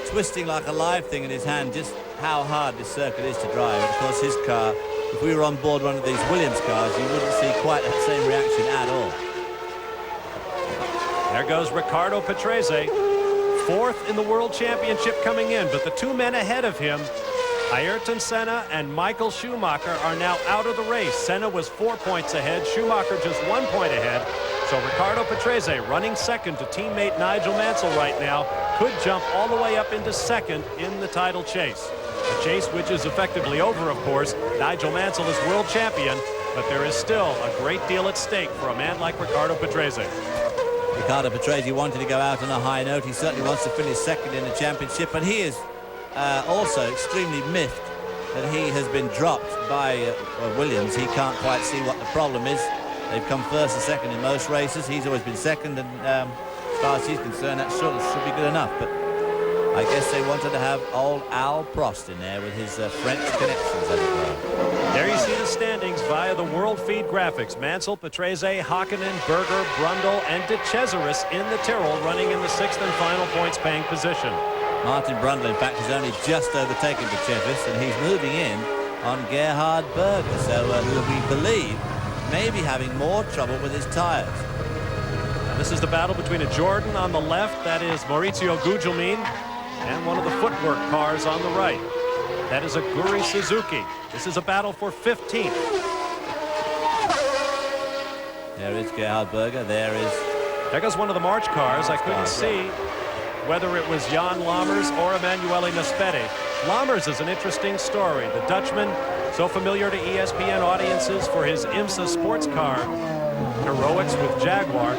twisting like a live thing in his hand, just how hard this circuit is to drive. And of course, his car, if we were on board one of these Williams cars, you wouldn't see quite that same reaction at all. There goes Riccardo Patrese, 4th in the World Championship coming in, but the 2 men ahead of him, Ayrton Senna and Michael Schumacher, are now out of the race. Senna was 4 points ahead, Schumacher just 1 point ahead. So Riccardo Patrese running second to teammate Nigel Mansell right now, could jump all the way up into second in the title chase. A chase which is effectively over, of course. Nigel Mansell is world champion, but there is still a great deal at stake for a man like Riccardo Patrese. Riccardo Patrese wanted to go out on a high note. He certainly wants to finish second in the championship, but he is also extremely miffed that he has been dropped by Williams. He can't quite see what the problem is. They've come first and second in most races. He's always been second, and as far as he's concerned, that should be good enough. But I guess they wanted to have old Alain Prost in there with his French connections, as it were. There you see the standings via the World Feed graphics. Mansell, Patrese, Hakkinen, Berger, Brundle, and De Cesaris in the Tyrrell, running in the 6th and final points-paying position. Martin Brundle, in fact, has only just overtaken De Cesaris, and he's moving in on Gerhard Berger, so who we believe may be having more trouble with his tires. Now, this is the battle between a Jordan on the left, that is Maurizio Gugelmin, and one of the footwork cars on the right. That is a Guri Suzuki. This is a battle for 15th. There is Gerhard Berger. There goes one of the March cars. I couldn't see whether it was Jan Lammers or Emanuele Naspetti. Lammers is an interesting story. The Dutchman, so familiar to ESPN audiences for his IMSA sports car heroics with Jaguar,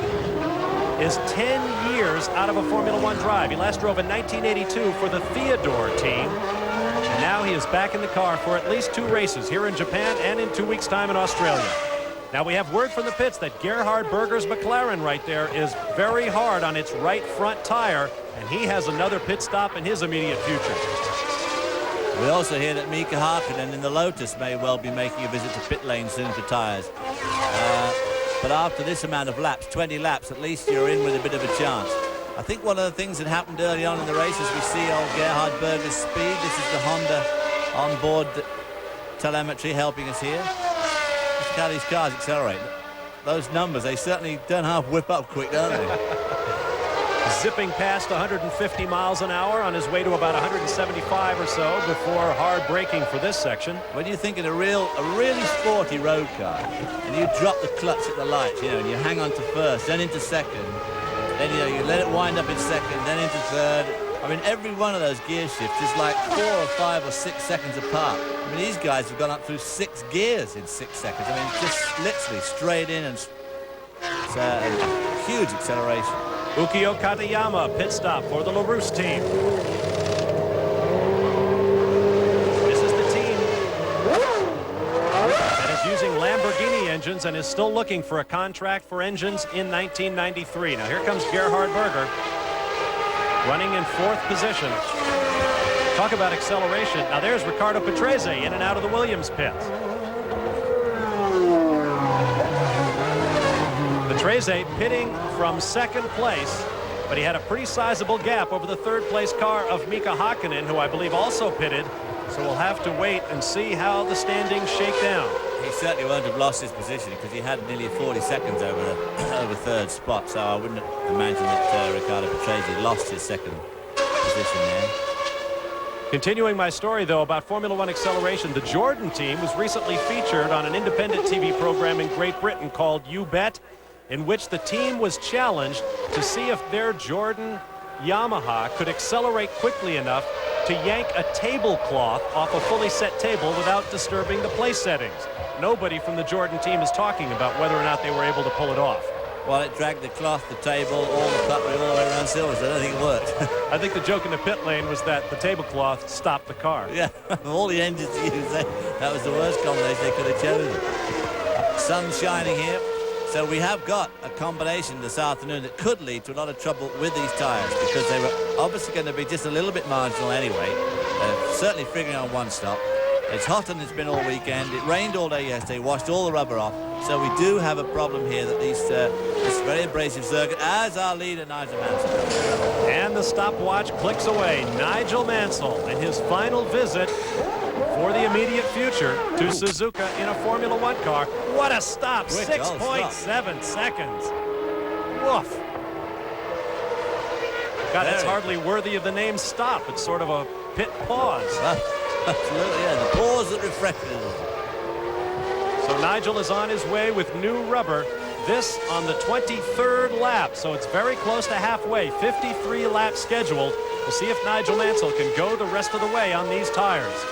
is 10 years out of a Formula One drive. He last drove in 1982 for the Theodore team. And now he is back in the car for at least 2 races here in Japan and in 2 weeks' time in Australia. Now we have word from the pits that Gerhard Berger's McLaren right there is very hard on its right front tire, and he has another pit stop in his immediate future. We also hear that Mika Hakkinen in the Lotus may well be making a visit to pit lane soon for tires. But after this amount of laps, 20 laps, at least you're in with a bit of a chance. I think one of the things that happened early on in the race is we see old Gerhard Berger's speed. This is the Honda onboard telemetry helping us here. Look how these cars accelerate. Those numbers, they certainly don't half whip up quick, don't they? Zipping past 150 miles an hour on his way to about 175 or so before hard braking for this section. When you think of a really sporty road car, and you drop the clutch at the lights, and you hang on to first, then into second, then you let it wind up in second, then into third. I mean, every one of those gear shifts is like 4 or 5 or 6 seconds apart. I mean, these guys have gone up through 6 gears in 6 seconds. I mean, just literally straight in, and it's a huge acceleration. Ukio Katayama, pit stop for the LaRousse team. This is the team that is using Lamborghini engines and is still looking for a contract for engines in 1993. Now here comes Gerhard Berger, running in 4th position. Talk about acceleration. Now there's Riccardo Patrese in and out of the Williams pits. Patrese pitting from 2nd place, but he had a pretty sizable gap over the 3rd place car of Mika Hakkinen, who I believe also pitted. So we'll have to wait and see how the standings shake down. He certainly won't have lost his position because he had nearly 40 seconds over the over 3rd spot. So I wouldn't imagine that Riccardo Patrese lost his 2nd position there. Continuing my story, though, about Formula One acceleration, the Jordan team was recently featured on an independent TV program in Great Britain called You Bet, in which the team was challenged to see if their Jordan Yamaha could accelerate quickly enough to yank a tablecloth off a fully set table without disturbing the place settings. Nobody from the Jordan team is talking about whether or not they were able to pull it off. Well, it dragged the cloth, the table, all the cutlery all the way around Silverstone. I don't think it worked. I think the joke in the pit lane was that the tablecloth stopped the car. Yeah, all the engines used, that was the worst combination they could have chosen. Sun shining here. So we have got a combination this afternoon that could lead to a lot of trouble with these tyres because they were obviously going to be just a little bit marginal anyway. Certainly figuring on one stop. It's hotter than it's been all weekend. It rained all day yesterday, washed all the rubber off. So we do have a problem here that this very abrasive circuit, as our leader, Nigel Mansell. And the stopwatch clicks away. Nigel Mansell and his final visit for the immediate future to Suzuka in a Formula One car. What a stop! 6.7 seconds. Woof. God, that's hardly worthy of the name stop. It's sort of a pit pause. Absolutely, yeah. The pause that refreshes. So Nigel is on his way with new rubber. This on the 23rd lap, so it's very close to halfway. 53 laps scheduled. We'll see if Nigel Mansell can go the rest of the way on these tires.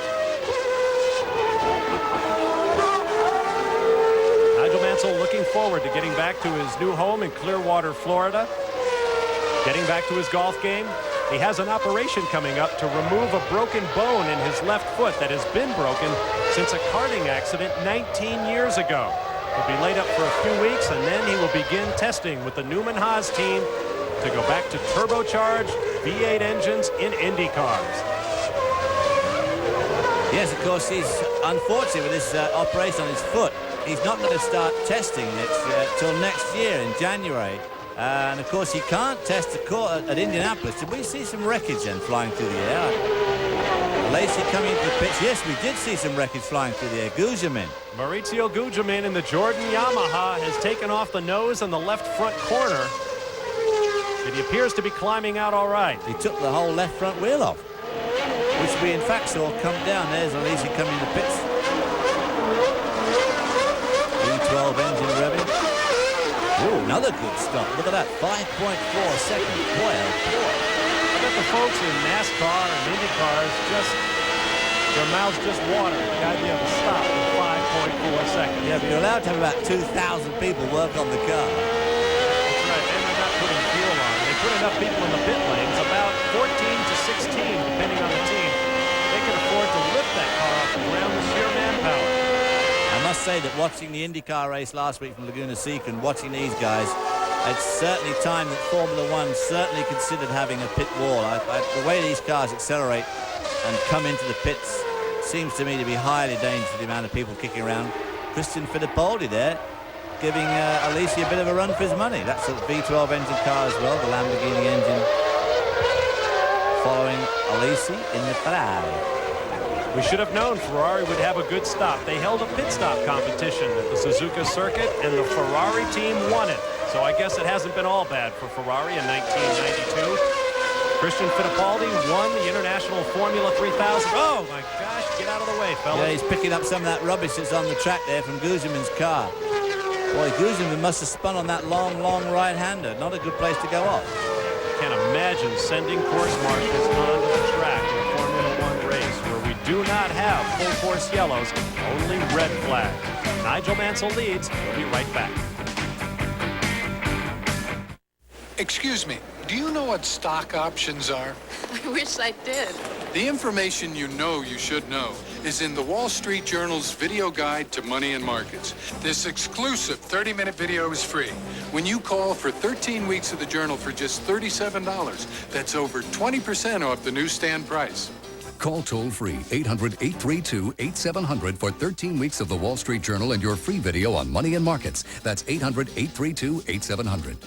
Nigel Mansell looking forward to getting back to his new home in Clearwater, Florida. Getting back to his golf game. He has an operation coming up to remove a broken bone in his left foot that has been broken since a karting accident 19 years ago. He'll be laid up for a few weeks, and then he will begin testing with the Newman Haas team to go back to turbocharged V8 engines in Indy cars. Yes, of course, he's unfortunate with this operation on his foot. He's not going to start testing till next year in January. And, of course, he can't test at Indianapolis. Did we see some wreckage then flying through the air? Alesi coming into the pitch. Yes, we did see some wreckage flying through the air. Gujamin. Maurizio Gujamin in the Jordan Yamaha has taken off the nose and the left front corner. And he appears to be climbing out all right. He took the whole left front wheel off, which we, in fact, saw come down. There's Alesi coming in the pits. V12 engine revving. Ooh, another good stop. Look at that, 5.4 seconds. Boy, oh boy. I bet the folks in NASCAR and Indy cars their mouths just water. The idea of a stop in 5.4 seconds. Yeah, but you're allowed to have about 2,000 people work on the car. That's right, and they're not putting fuel on. They put enough people in the pit lanes, about 14 to 16, depending on the team. They can afford to lift that car off the ground with sheer manpower. I must say that watching the IndyCar race last week from Laguna Seca and watching these guys, it's certainly time that Formula One certainly considered having a pit wall. The way these cars accelerate and come into the pits seems to me to be highly dangerous, the amount of people kicking around. Christian Fittipaldi there giving Alesi a bit of a run for his money. That's a V12 engine car as well, the Lamborghini engine following Alesi in the Ferrari. We should have known Ferrari would have a good stop. They held a pit stop competition at the Suzuka Circuit, and the Ferrari team won it. So I guess it hasn't been all bad for Ferrari in 1992. Christian Fittipaldi won the International Formula 3000. Oh, my gosh, get out of the way, fellas. Yeah, he's picking up some of that rubbish that's on the track there from Gujamin's car. Boy, Gujamin must have spun on that long right-hander. Not a good place to go off. I can't imagine sending course marshals onto the track in a Formula One race where we do not have full course yellows, only red flags. Nigel Mansell leads. We'll be right back. Excuse me, do you know what stock options are? I wish I did. The information you know you should know is in the Wall Street Journal's video guide to money and markets. This exclusive 30-minute video is free. When you call for 13 weeks of the journal for just $37, that's over 20% off the newsstand price. Call toll-free 800-832-8700 for 13 weeks of the Wall Street Journal and your free video on money and markets. That's 800-832-8700.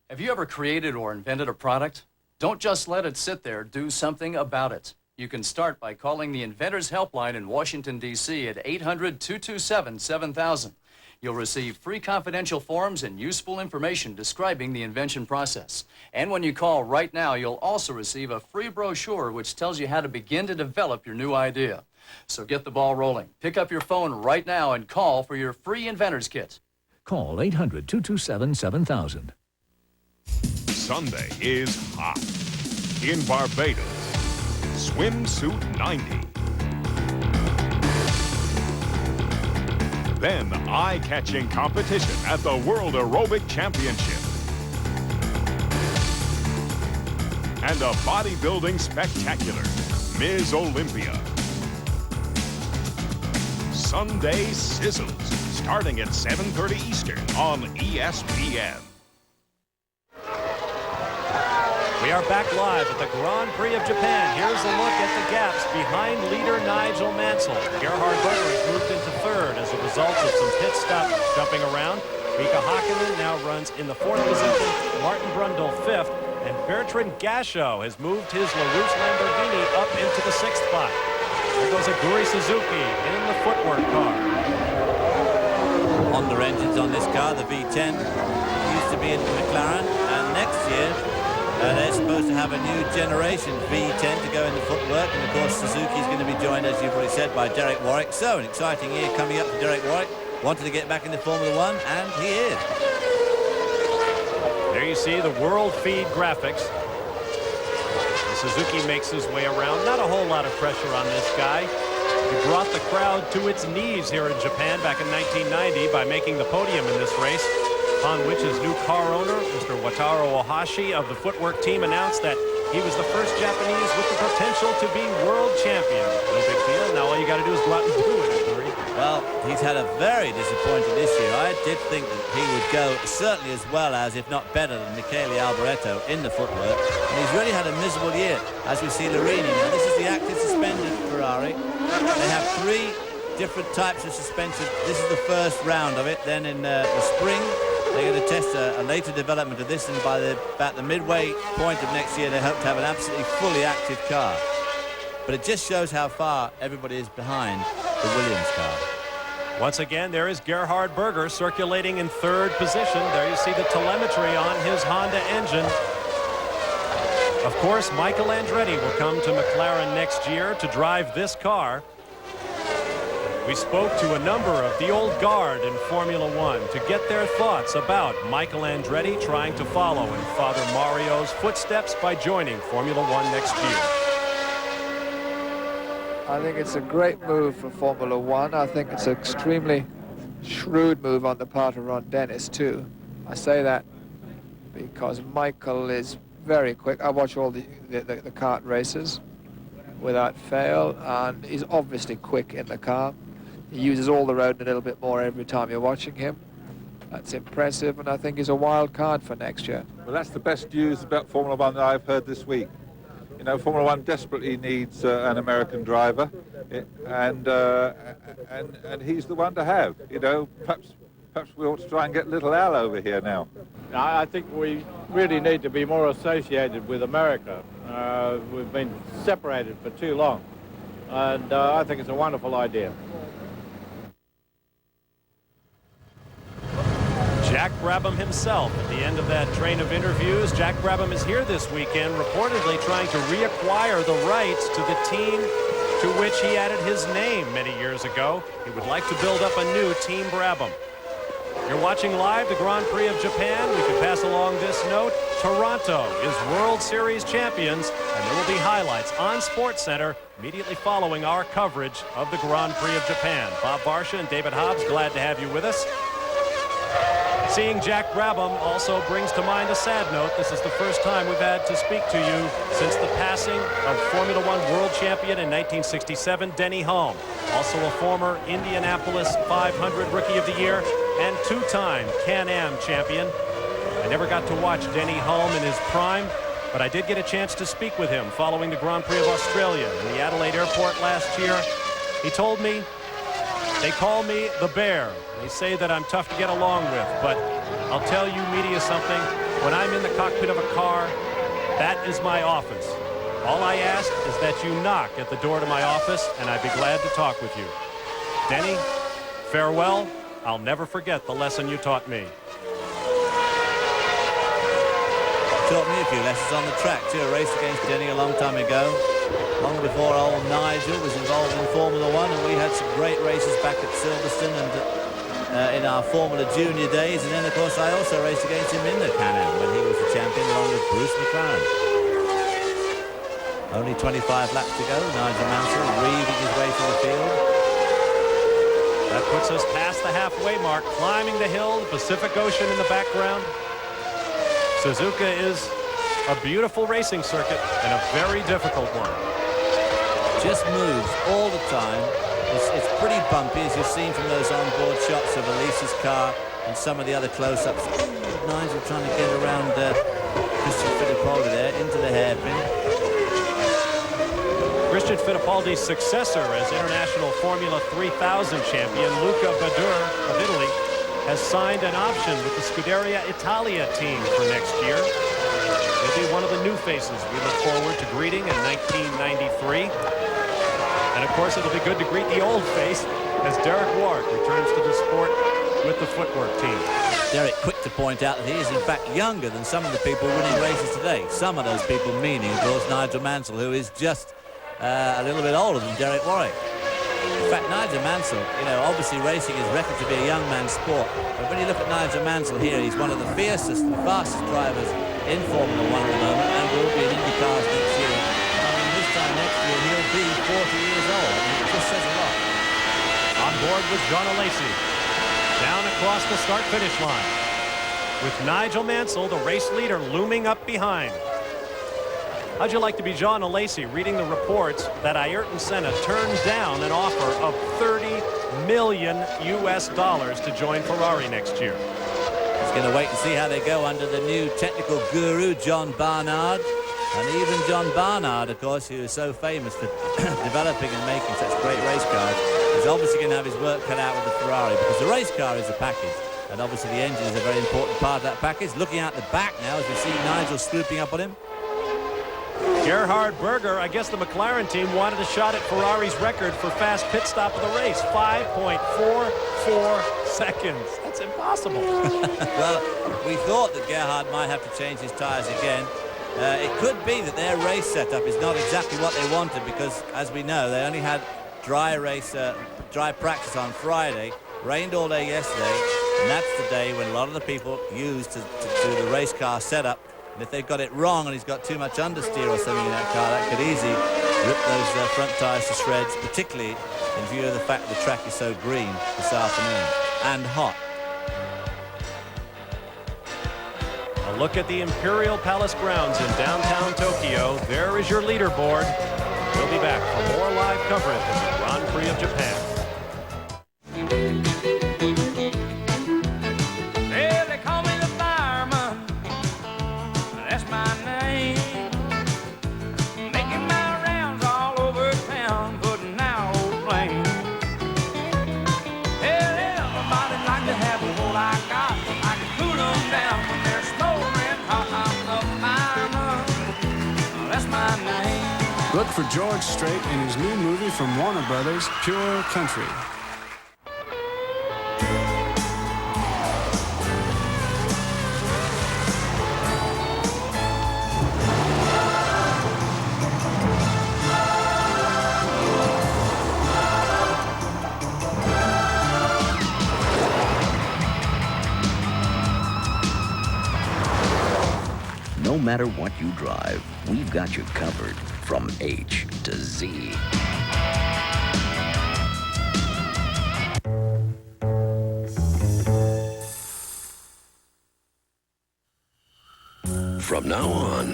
Have you ever created or invented a product? Don't just let it sit there. Do something about it. You can start by calling the Inventors Helpline in Washington, D.C. at 800-227-7000. You'll receive free confidential forms and useful information describing the invention process. And when you call right now, you'll also receive a free brochure which tells you how to begin to develop your new idea. So get the ball rolling. Pick up your phone right now and call for your free Inventor's Kit. Call 800-227-7000. Sunday is hot. In Barbados, Swimsuit 90. Then eye-catching competition at the World Aerobic Championship. And a bodybuilding spectacular, Ms. Olympia. Sunday sizzles, starting at 7:30 Eastern on ESPN. We are back live at the Grand Prix of Japan. Here's a look at the gaps behind leader Nigel Mansell. Gerhard Berger has moved into third as a result of some pit stop jumping around. Mika Hakkinen now runs in the fourth position. Martin Brundle fifth. And Bertrand Gachot has moved his LaRousse Lamborghini up into the sixth spot. There goes Aguri Suzuki in the footwork car. Honda engines on this car, the V10. Used to be in McLaren, and next year they're supposed to have a new generation V10 to go in the footwork, and of course Suzuki is going to be joined, as you've already said, by Derek Warwick. So an exciting year coming up for Derek Warwick. Wanted to get back into Formula One, and he is. There you see the world feed graphics. Suzuki makes his way around. Not a whole lot of pressure on this guy. He brought the crowd to its knees here in Japan back in 1990 by making the podium in this race, upon which his new car owner, Mr. Wataru Ohashi of the footwork team, announced that he was the first Japanese with the potential to be world champion. No big deal. Now all you got to do is go out and do it. Well, he's had a very disappointing this year. I did think that he would go certainly as well as, if not better than, Michele Alboreto in the footwork. And he's really had a miserable year, as we see Larini now. This is the active suspended Ferrari. They have 3 different types of suspension. This is the first round of it. Then in the spring, they're going to test a later development of this, and by about the midway point of next year, they hope to have an absolutely fully active car. But it just shows how far everybody is behind the Williams car. Once again, there is Gerhard Berger circulating in third position. There you see the telemetry on his Honda engine. Of course, Michael Andretti will come to McLaren next year to drive this car. We spoke to a number of the old guard in Formula One to get their thoughts about Michael Andretti trying to follow in Father Mario's footsteps by joining Formula One next year. I think it's a great move for Formula One. I think it's an extremely shrewd move on the part of Ron Dennis, too. I say that because Michael is very quick. I watch all the kart races without fail, and he's obviously quick in the car. He uses all the road a little bit more every time you're watching him. That's impressive, and I think he's a wild card for next year. Well, that's the best news about Formula One that I've heard this week. You know, Formula One desperately needs an American driver, and he's the one to have. You know, perhaps we ought to try and get little Al over here now. I think we really need to be more associated with America. We've been separated for too long, and I think it's a wonderful idea. Jack Brabham himself at the end of that train of interviews. Jack Brabham is here this weekend reportedly trying to reacquire the rights to the team to which he added his name many years ago. He would like to build up a new Team Brabham. You're watching live the Grand Prix of Japan. We could pass along this note. Toronto is World Series champions, and there will be highlights on SportsCenter immediately following our coverage of the Grand Prix of Japan. Bob Barsha and David Hobbs, glad to have you with us. Seeing Jack Brabham also brings to mind a sad note. This is the first time we've had to speak to you since the passing of Formula One world champion in 1967, Denny Hulme. Also a former Indianapolis 500 Rookie of the Year and 2-time Can-Am champion. I never got to watch Denny Hulme in his prime, but I did get a chance to speak with him following the Grand Prix of Australia in the Adelaide airport last year. He told me, they call me the Bear. They say that I'm tough to get along with, but I'll tell you, media, something. When I'm in the cockpit of a car, that is my office. All I ask is that you knock at the door to my office, and I'd be glad to talk with you. Denny, farewell. I'll never forget the lesson you taught me. Taught me a few lessons on the track, too. A race against Denny a long time ago. Long before old Nigel was involved in Formula One, and we had some great races back at Silverstone and in our Formula Junior days. And then, of course, I also raced against him in the Can-Am when he was the champion along with Bruce McLaren. Only 25 laps to go. Nigel Mansell weaving his way through the field. That puts us past the halfway mark, climbing the hill, the Pacific Ocean in the background. Suzuka is a beautiful racing circuit and a very difficult one. Just moves all the time. It's pretty bumpy, as you've seen from those onboard shots of Alesi's car and some of the other close-ups. Nigel trying to get around Christian Fittipaldi there into the hairpin. Christian Fittipaldi's successor as International Formula 3000 champion, Luca Badoer of Italy, has signed an option with the Scuderia Italia team for next year. He'll be one of the new faces we look forward to greeting in 1993. And of course, it'll be good to greet the old face as Derek Warwick returns to the sport with the footwork team. Derek, quick to point out that he is in fact younger than some of the people winning races today. Some of those people meaning, of course, Nigel Mansell, who is just a little bit older than Derek Warwick. In fact, Nigel Mansell, you know, obviously racing is reckoned to be a young man's sport. But when you look at Nigel Mansell here, he's one of the fiercest and fastest drivers in Formula 1 at the moment and will be in IndyCars next year. I mean, this time next year, he'll be 40 years old. I mean, it just says a lot. On board with John Alesi. Down across the start-finish line. With Nigel Mansell, the race leader, looming up behind. How'd you like to be John Alesi reading the reports that Ayrton Senna turned down an offer of $30 million to join Ferrari next year? He's going to wait and see how they go under the new technical guru, John Barnard. And even John Barnard, of course, who is so famous for developing and making such great race cars, is obviously going to have his work cut out with the Ferrari, because the race car is a package. And obviously the engine is a very important part of that package. Looking out the back now as we see Nigel swooping up on him. Gerhard Berger, I guess the McLaren team wanted a shot at Ferrari's record for fast pit stop of the race. 5.44 seconds. That's impossible. Well, we thought that Gerhard might have to change his tyres again. It could be that their race setup is not exactly what they wanted, because, as we know, they only had dry practice on Friday. Rained all day yesterday, and that's the day when a lot of the people used to do the race car setup. And if they've got it wrong and he's got too much understeer or something in that car, that could easily rip those front tyres to shreds, particularly in view of the fact that the track is so green this afternoon and hot. A look at the Imperial Palace grounds in downtown Tokyo. There is your leaderboard. We'll be back for more live coverage of the Grand Prix of Japan. Look for George Strait in his new movie from Warner Brothers, Pure Country. No matter what you drive, we've got you covered from H to Z. From now on,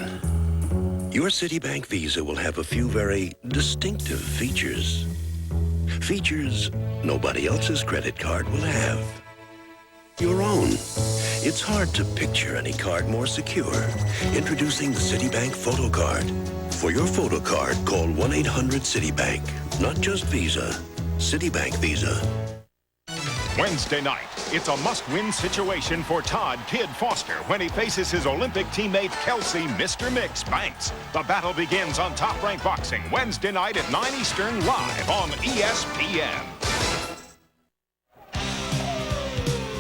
your Citibank Visa will have a few very distinctive features. Features nobody else's credit card will have. Your own. It's hard to picture any card more secure. Introducing the Citibank Photo Card. For your photo card, call 1-800-CITIBANK. Not just Visa, Citibank Visa. Wednesday night, it's a must-win situation for Todd Kid Foster when he faces his Olympic teammate Kelsey Mr. Mix Banks. The battle begins on Top Rank Boxing Wednesday night at 9 Eastern live on ESPN.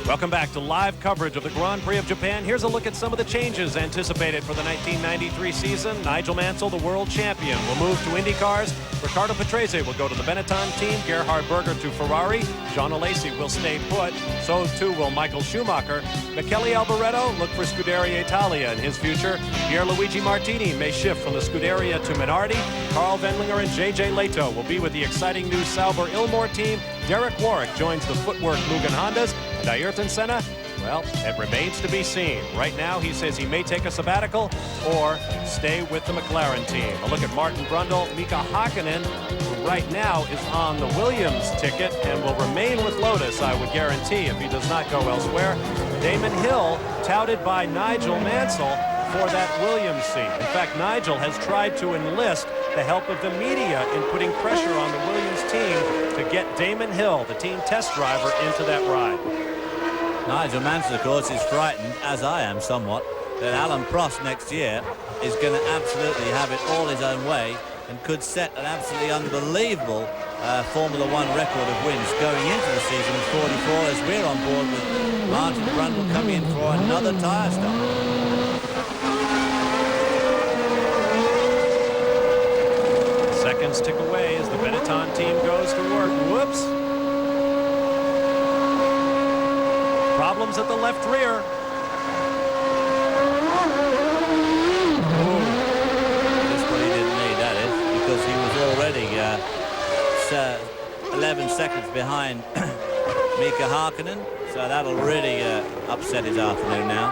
Welcome back to live coverage of the Grand Prix of Japan. Here's a look at some of the changes anticipated for the 1993 season. Nigel Mansell, the world champion, will move to IndyCars. Riccardo Patrese will go to the Benetton team. Gerhard Berger to Ferrari. John Alesi will stay put. So too will Michael Schumacher. Michele Alboreto, look for Scuderia Italia in his future. Pierluigi Martini may shift from the Scuderia to Minardi. Carl Wendlinger and J.J. Leto will be with the exciting new Sauber-Ilmor team. Derek Warwick joins the Footwork Mugen Hondas. And Ayrton Senna, well, it remains to be seen. Right now, he says he may take a sabbatical or stay with the McLaren team. A look at Martin Brundle, Mika Hakkinen, who right now is on the Williams ticket and will remain with Lotus, I would guarantee, if he does not go elsewhere. Damon Hill, touted by Nigel Mansell, for that Williams seat. In fact, Nigel has tried to enlist the help of the media in putting pressure on the Williams team to get Damon Hill, the team test driver, into that ride. Nigel Mansell, of course, is frightened, as I am somewhat, that Alain Prost next year is going to absolutely have it all his own way and could set an absolutely unbelievable Formula One record of wins going into the season with 44, as we're on board with Martin Brundle coming in for another tyre stop. Seconds tick away as the Benetton team goes to work. Whoops. Problems at the left rear. That's what he didn't need, that is, because he was already 11 seconds behind Mika Hakkinen, so that'll really upset his afternoon now.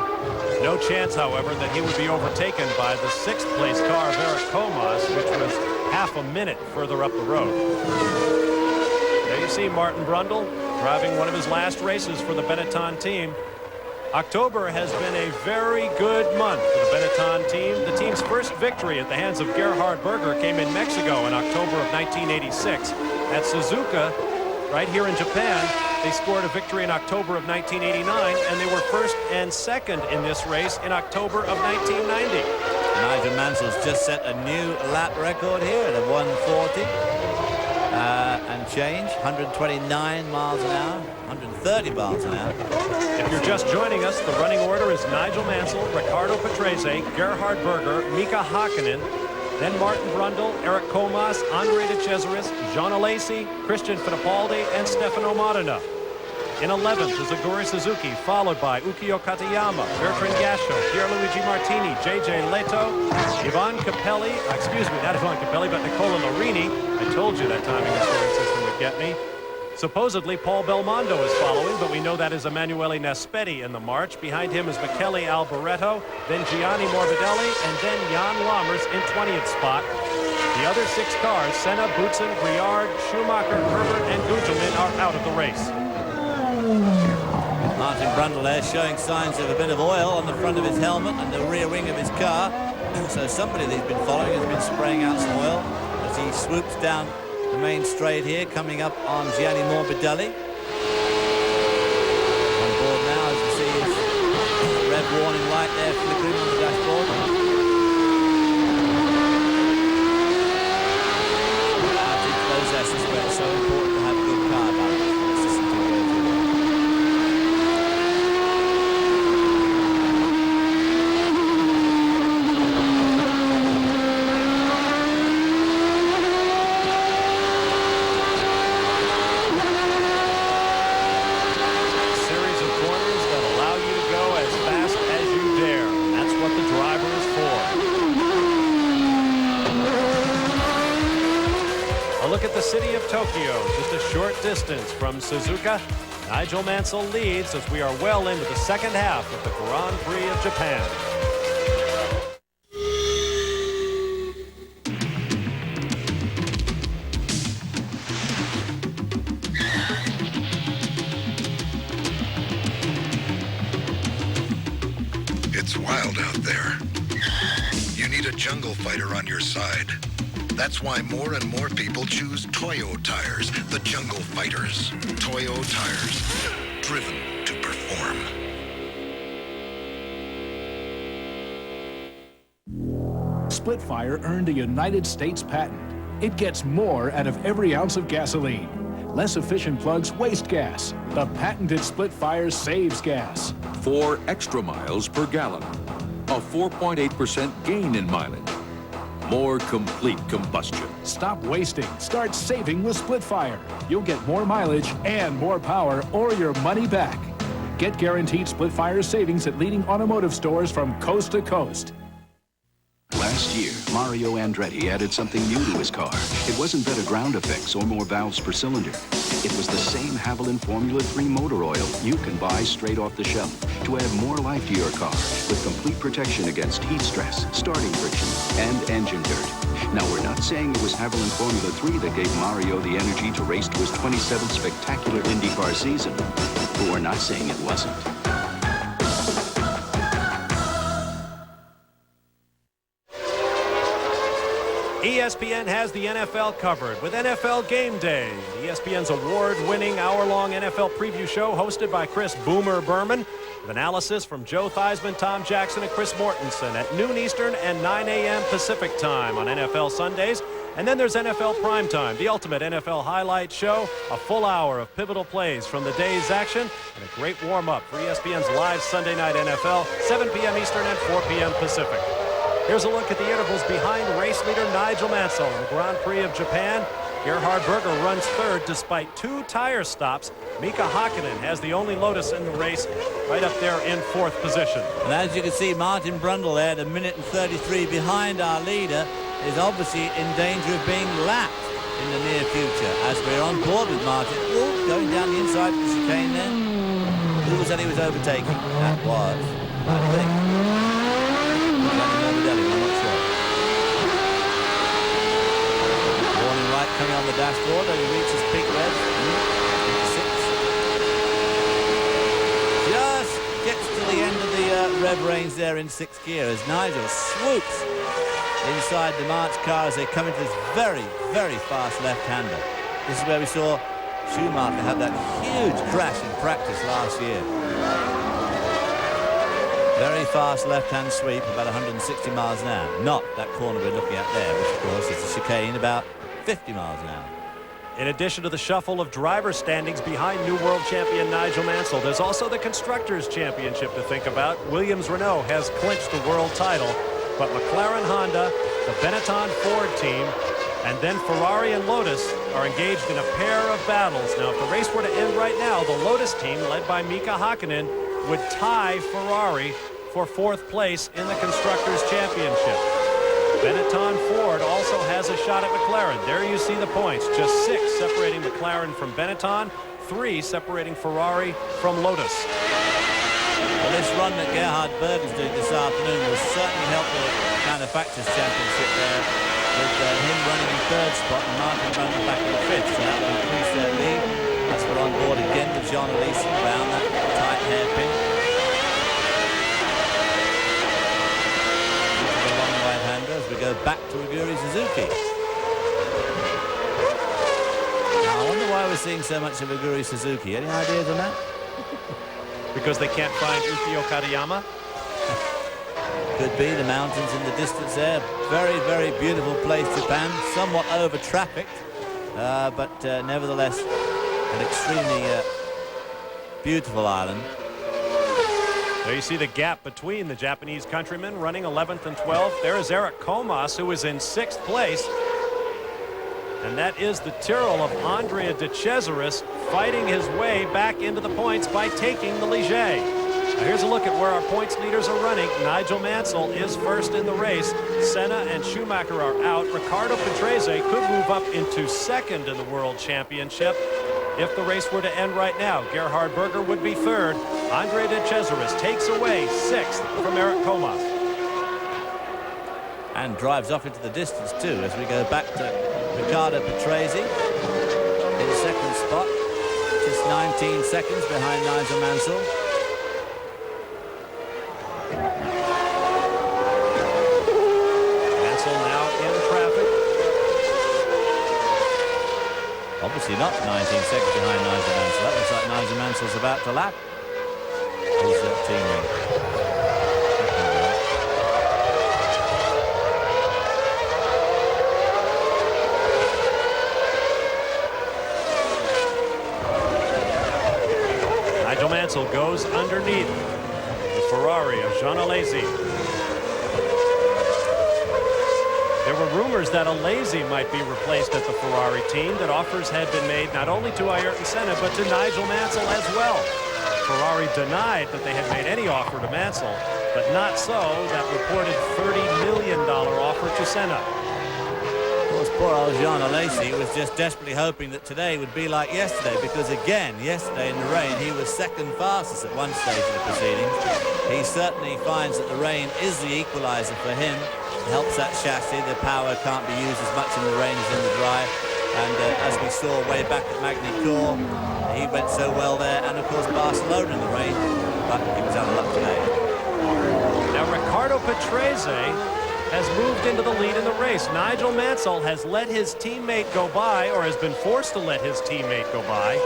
No chance, however, that he would be overtaken by the 6th place car of Eric Comas, which was half a minute further up the road. There you see Martin Brundle driving one of his last races for the Benetton team. October has been a very good month for the Benetton team. The team's first victory at the hands of Gerhard Berger came in Mexico in October of 1986. At Suzuka, right here in Japan, they scored a victory in October of 1989, and they were first and second in this race in October of 1990. Nigel Mansell's just set a new lap record here at a 140 and change, 129 miles an hour, 130 miles an hour. If you're just joining us, the running order is Nigel Mansell, Riccardo Patrese, Gerhard Berger, Mika Hakkinen, then Martin Brundle, Eric Comas, Andre De Cesaris, Jean Alesi, Christian Fittipaldi, and Stefano Modena. In 11th is Aguri Suzuki, followed by Ukio Katayama, Bertrand Gachot, Pierluigi Martini, J.J. Leto, Ivan Capelli, excuse me, not Ivan Capelli, but Nicola Larini. I told you that timing and scoring system would get me. Supposedly, Paul Belmondo is following, but we know that is Emanuele Naspetti in the march. Behind him is Michele Alboreto, then Gianni Morbidelli, and then Jan Lammers in 20th spot. The other 6 cars, Senna, Boutsen, Briard, Schumacher, Herbert, and Gugelmin, are out of the race. Martin Brundle there showing signs of a bit of oil on the front of his helmet and the rear wing of his car. So somebody that he's been following has been spraying out some oil as he swoops down the main straight here, coming up on Gianni Morbidelli. On board now, as you see his red warning light there flickering on the dashboard. Process is where it's so important to have good car balance. Look at the city of Tokyo, just a short distance from Suzuka. Nigel Mansell leads as we are well into the second half of the Grand Prix of Japan. It's wild out there. You need a jungle fighter on your side. That's why more and more people choose Toyo tires, the jungle fighters. Toyo tires, driven to perform. Splitfire earned a United States patent. It gets more out of every ounce of gasoline. Less efficient plugs waste gas. The patented Splitfire saves gas. 4 extra miles per gallon. A 4.8% gain in mileage. More complete combustion. Stop wasting. Start saving with Splitfire. You'll get more mileage and more power or your money back. Get guaranteed Splitfire savings at leading automotive stores from coast to coast. Last year, Mario Andretti added something new to his car. It wasn't better ground effects or more valves per cylinder. It was the same Haviland Formula 3 motor oil you can buy straight off the shelf to add more life to your car with complete protection against heat stress, starting friction, and engine dirt. Now, we're not saying it was Haviland Formula 3 that gave Mario the energy to race to his 27th spectacular IndyCar season, but we're not saying it wasn't. ESPN has the NFL covered with NFL Game Day, ESPN's award-winning hour-long NFL preview show hosted by Chris Boomer Berman, with analysis from Joe Theismann, Tom Jackson, and Chris Mortensen at noon Eastern and 9 a.m. Pacific time on NFL Sundays. And then there's NFL Primetime, the ultimate NFL highlight show, a full hour of pivotal plays from the day's action, and a great warm-up for ESPN's live Sunday night NFL, 7 p.m. Eastern and 4 p.m. Pacific. Here's a look at the intervals behind race leader Nigel Mansell in the Grand Prix of Japan. Gerhard Berger runs third despite 2 tire stops. Mika Hakkinen has the only Lotus in the race, right up there in 4th position. And as you can see, Martin Brundle there, at 1:33 behind our leader, is obviously in danger of being lapped in the near future as we're on board with Martin. Oh, going down the inside of the chicane there. Who was that he was overtaking? That was, I think, Morbidelli, I'm not sure. Warning light coming on the dashboard and he reaches peak red. Just gets to the end of the rev range there in 6th gear as Nigel swoops inside the March car as they come into this very, very fast left-hander. This is where we saw Schumacher have that huge crash in practice last year. Very fast left-hand sweep, about 160 miles an hour. Not that corner we're looking at there, which of course is the chicane, about 50 miles an hour. In addition to the shuffle of driver standings behind new world champion Nigel Mansell, there's also the Constructors' Championship to think about. Williams-Renault has clinched the world title, but McLaren Honda, the Benetton Ford team, and then Ferrari and Lotus are engaged in a pair of battles. Now, if the race were to end right now, the Lotus team, led by Mika Hakkinen, would tie Ferrari for 4th place in the Constructors' Championship. Benetton Ford also has a shot at McLaren. There you see the points. Just 6 separating McLaren from Benetton, 3 separating Ferrari from Lotus. Well, this run that Gerhard Berger is doing this afternoon will certainly help the Manufacturers' Championship there, with him running in 3rd spot and Martin running back in 5th, so that will increase their lead. As we're on board again with John Alesi around that tight hairpin. Into the long right-hander as we go back to Aguri Suzuki. Now, I wonder why we're seeing so much of Aguri Suzuki. Any ideas on that? Because they can't find Ukio Katayama? Could be the mountains in the distance there. Very, very beautiful place, Japan. Somewhat over-trafficked, but nevertheless, an extremely beautiful island. There you see the gap between the Japanese countrymen running 11th and 12th. There is Eric Comas, who is in 6th place. And that is the Tyrrell of Andrea De Cesaris fighting his way back into the points by taking the Ligier. Now here's a look at where our points leaders are running. Nigel Mansell is first in the race. Senna and Schumacher are out. Riccardo Patrese could move up into 2nd in the World Championship. If the race were to end right now, Gerhard Berger would be 3rd. Andrea De Cesaris takes away 6th from Eric Comas. And drives off into the distance too as we go back to Riccardo Patrese in 2nd spot, just 19 seconds behind Nigel Mansell. Mansell now in traffic. Obviously not 19 seconds behind Nigel Mansell. That looks like Nigel Mansell's about to lap his teammate. Nigel Mansell goes underneath the Ferrari of Jean Alesi. There were rumors that Alesi might be replaced at the Ferrari team, that offers had been made not only to Ayrton Senna but to Nigel Mansell as well. Ferrari denied that they had made any offer to Mansell, but not so that reported $30 million offer to Senna. Of course, poor old Jean Alesi was just desperately hoping that today would be like yesterday, because again, yesterday in the rain, he was 2nd fastest at one stage of the proceedings. He certainly finds that the rain is the equalizer for him. It helps that chassis. The power can't be used as much in the rain as in the dry. And as we saw way back at Magny-Cours, he went so well there. And of course, Barcelona in the rain, but he was out of luck today. Now, Riccardo Patrese has moved into the lead in the race. Nigel Mansell has let his teammate go by, or has been forced to let his teammate go by.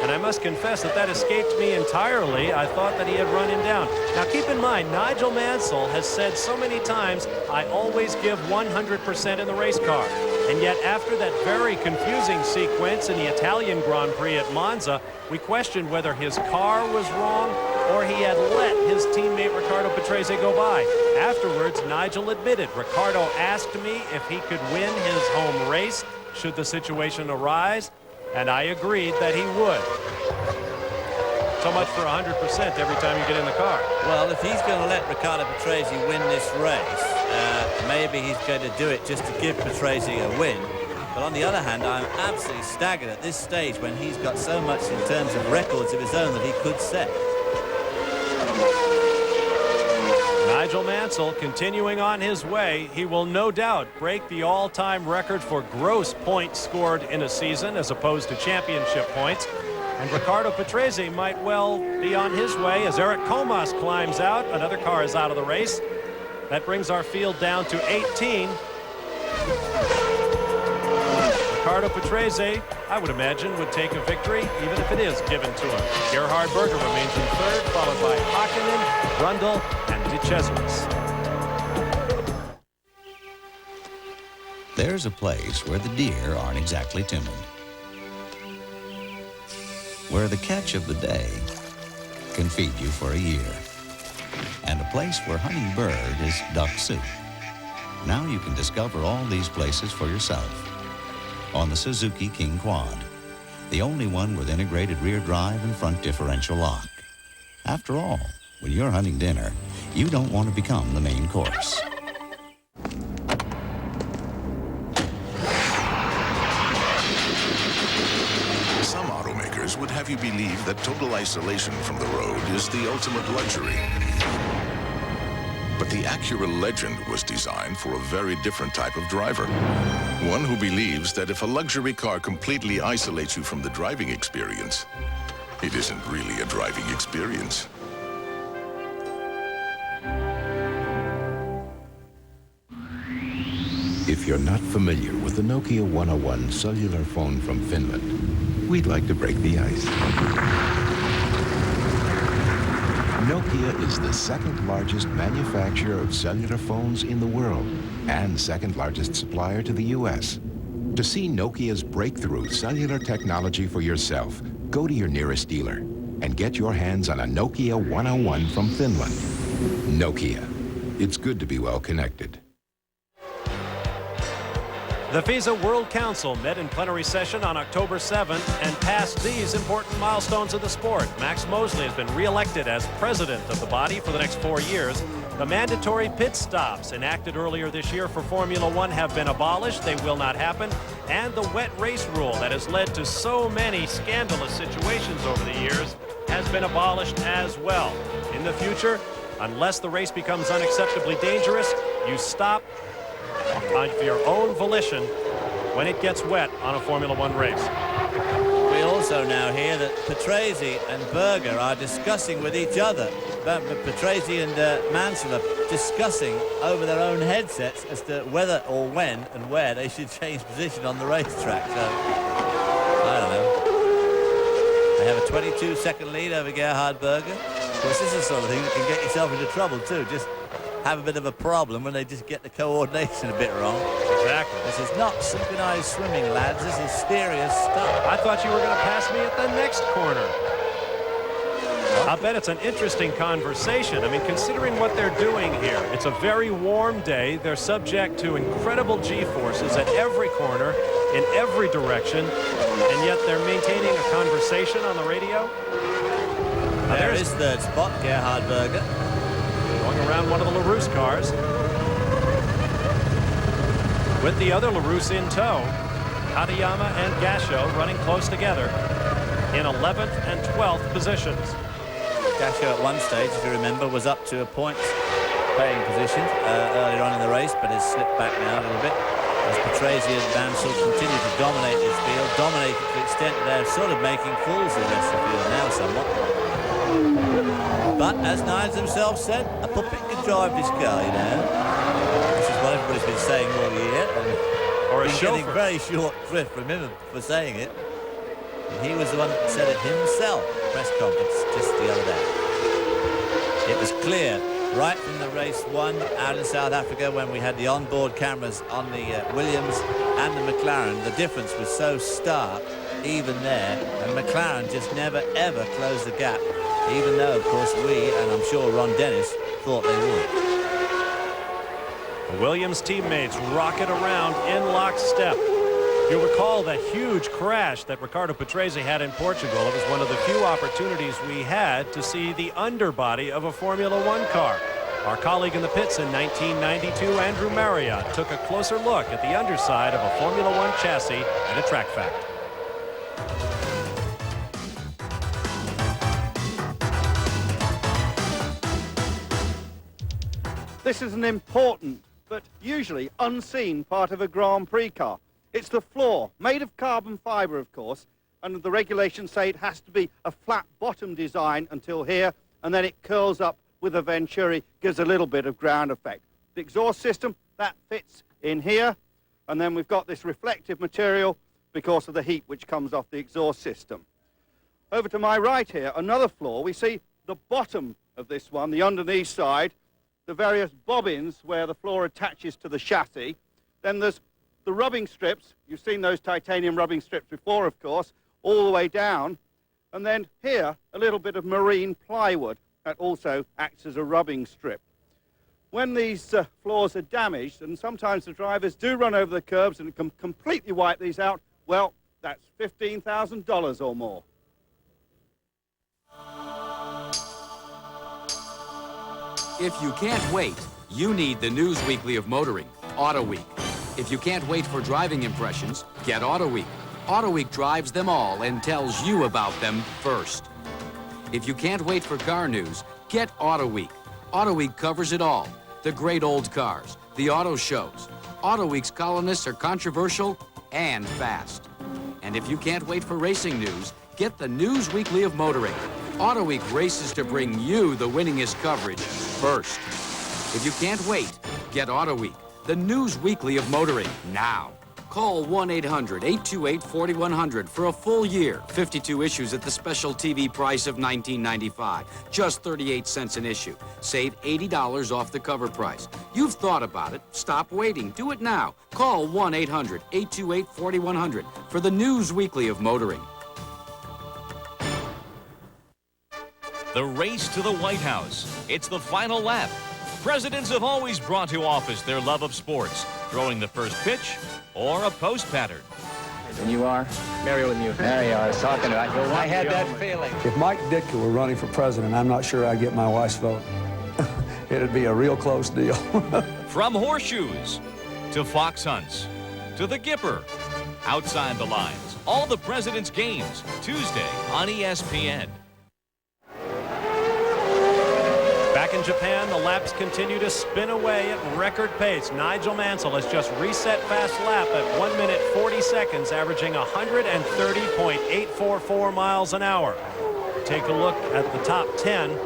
And I must confess that escaped me entirely. I thought that he had run him down. Now keep in mind, Nigel Mansell has said so many times, I always give 100% in the race car. And yet after that very confusing sequence in the Italian Grand Prix at Monza, we questioned whether his car was wrong or he had let his teammate Riccardo Patrese go by. Afterwards, Nigel admitted, Riccardo asked me if he could win his home race should the situation arise, and I agreed that he would. So much for 100% every time you get in the car. Well, if he's going to let Riccardo Patrese win this race, maybe he's going to do it just to give Patrese a win. But on the other hand, I'm absolutely staggered at this stage when he's got so much in terms of records of his own that he could set. Nigel Mansell continuing on his way. He will no doubt break the all-time record for gross points scored in a season as opposed to championship points. And Riccardo Patrese might well be on his way as Eric Comas climbs out. Another car is out of the race. That brings our field down to 18. Riccardo Patrese, I would imagine, would take a victory, even if it is given to him. Gerhard Berger remains in third, followed by Hakkinen, Brundle, and De Cesaris. There's a place where the deer aren't exactly timid, where the catch of the day can feed you for a year, and a place where hunting bird is duck soup. Now you can discover all these places for yourself on the Suzuki King Quad, the only one with integrated rear drive and front differential lock. After all, when you're hunting dinner, you don't want to become the main course. Some automakers would have you believe that total isolation from the road is the ultimate luxury. But the Acura Legend was designed for a very different type of driver. One who believes that if a luxury car completely isolates you from the driving experience, it isn't really a driving experience. If you're not familiar with the Nokia 101 cellular phone from Finland, we'd like to break the ice. Nokia is the second largest manufacturer of cellular phones in the world and second largest supplier to the U.S. To see Nokia's breakthrough cellular technology for yourself, go to your nearest dealer and get your hands on a Nokia 101 from Finland. Nokia. It's good to be well connected. The FISA World Council met in plenary session on October 7th and passed these important milestones of the sport. Max Mosley has been re-elected as president of the body for the next 4 years. The mandatory pit stops enacted earlier this year for Formula One have been abolished. They will not happen. And the wet race rule that has led to so many scandalous situations over the years has been abolished as well. In the future, unless the race becomes unacceptably dangerous, you stop of your own volition when it gets wet on a Formula One race. We also now hear that Patrese and Berger are discussing with each other. Patrese and Mansell are discussing over their own headsets as to whether or when and where they should change position on the racetrack. So, I don't know. They have a 22-second lead over Gerhard Berger. Of course, this is the sort of thing that can get yourself into trouble too. Just have a bit of a problem when they just get the coordination a bit wrong. Exactly. This is not synchronized swimming, lads. This is serious stuff. I thought you were going to pass me at the next corner. I'll bet it's an interesting conversation. I mean, considering what they're doing here, it's a very warm day. They're subject to incredible G-forces at every corner, in every direction, and yet they're maintaining a conversation on the radio. There is third spot, Gerhard Berger. Going around one of the LaRousse cars. With the other LaRousse in tow, Katayama and Gasho running close together in 11th and 12th positions. Gasho at one stage, if you remember, was up to a points-paying position earlier on in the race, but has slipped back now a little bit as Patrese and Mansell continue to dominate this field, dominate to the extent that they're sort of making fools of the rest of the field now somewhat. But as Niles himself said, a puppet can drive this car, you know. This is what everybody's been saying all year. Or a chauffeur. Getting very short shrift from him for saying it. And he was the one that said it himself at the press conference just the other day. It was clear right from the race one out in South Africa when we had the onboard cameras on the Williams and the McLaren. The difference was so stark even there, and McLaren just never ever closed the gap, even though of course we, and I'm sure Ron Dennis, thought they would. The Williams teammates rocket around in lockstep. You'll recall the huge crash that Ricardo Patrese had in Portugal. It was one of the few opportunities we had to see the underbody of a Formula One car. Our colleague in the pits in 1992, Andrew Marriott, took a closer look at the underside of a Formula One chassis at a Track Fact. This is an important but usually unseen part of a Grand Prix car. It's the floor, made of carbon fibre, of course, and the regulations say it has to be a flat bottom design until here, and then it curls up with a venturi, gives a little bit of ground effect. The exhaust system, that fits in here, and then we've got this reflective material because of the heat which comes off the exhaust system. Over to my right here, another floor, we see the bottom of this one, the underneath side, the various bobbins where the floor attaches to the chassis. Then there's the rubbing strips. You've seen those titanium rubbing strips before, of course, all the way down. And then here, a little bit of marine plywood that also acts as a rubbing strip. When these floors are damaged, and sometimes the drivers do run over the curbs and can completely wipe these out, well, that's $15,000 or more. If you can't wait, you need the News Weekly of Motoring, Auto Week. If you can't wait for driving impressions, get Auto Week. Auto Week drives them all and tells you about them first. If you can't wait for car news, get Auto Week. Auto Week covers it all. The great old cars, the auto shows. Auto Week's columnists are controversial and fast. And if you can't wait for racing news, get the News Weekly of Motoring. Auto Week races to bring you the winningest coverage first. If you can't wait, get Auto Week, the News Weekly of Motoring, now. Call 1-800-828-4100 for a full year. 52 issues at the special TV price of $19.95. Just 38 cents an issue. Save $80 off the cover price. You've thought about it. Stop waiting. Do it now. Call 1-800-828-4100 for the News Weekly of Motoring. The race to the White House. It's the final lap. Presidents have always brought to office their love of sports, throwing the first pitch or a post pattern. And you are? Mario Lemieux. There you are. I was talking to you. I had that feeling. If Mike Ditka were running for president, I'm not sure I'd get my wife's vote. It'd be a real close deal. From horseshoes to fox hunts to the Gipper. Outside the lines, all the president's games, Tuesday on ESPN. Back in Japan, the laps continue to spin away at record pace. Nigel Mansell has just reset fast lap at 1 minute 40 seconds, averaging 130.844 miles an hour. Take a look at the top 10.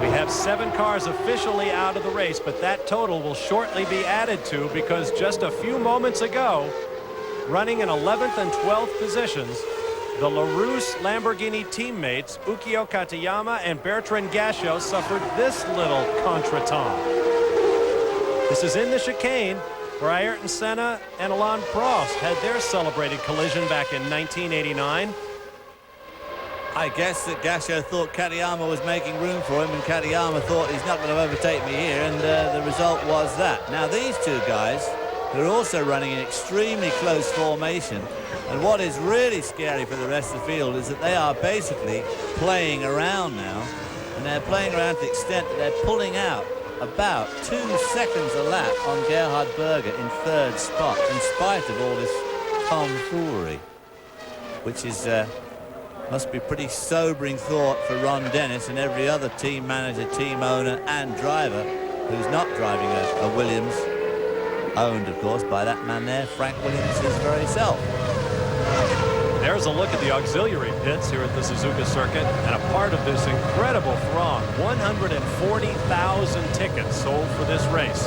We have 7 cars officially out of the race, but that total will shortly be added to because just a few moments ago, running in 11th and 12th positions, the LaRousse Lamborghini teammates Ukio Katayama and Bertrand Gachot suffered this little contretemps. This is in the chicane where Ayrton Senna and Alain Prost had their celebrated collision back in 1989. I guess that Gachot thought Katayama was making room for him, and Katayama thought he's not going to overtake me here, and the result was that. Now these two guys, who are also running in extremely close formation, and what is really scary for the rest of the field is that they are basically playing around now, and they're playing around to the extent that they're pulling out about 2 seconds a lap on Gerhard Berger in 3rd spot, in spite of all this tomfoolery, which is must be pretty sobering thought for Ron Dennis and every other team manager, team owner and driver who's not driving a Williams, owned of course by that man there, Frank Williams' very self. There's a look at the auxiliary pits here at the Suzuka Circuit, and a part of this incredible throng. 140,000 tickets sold for this race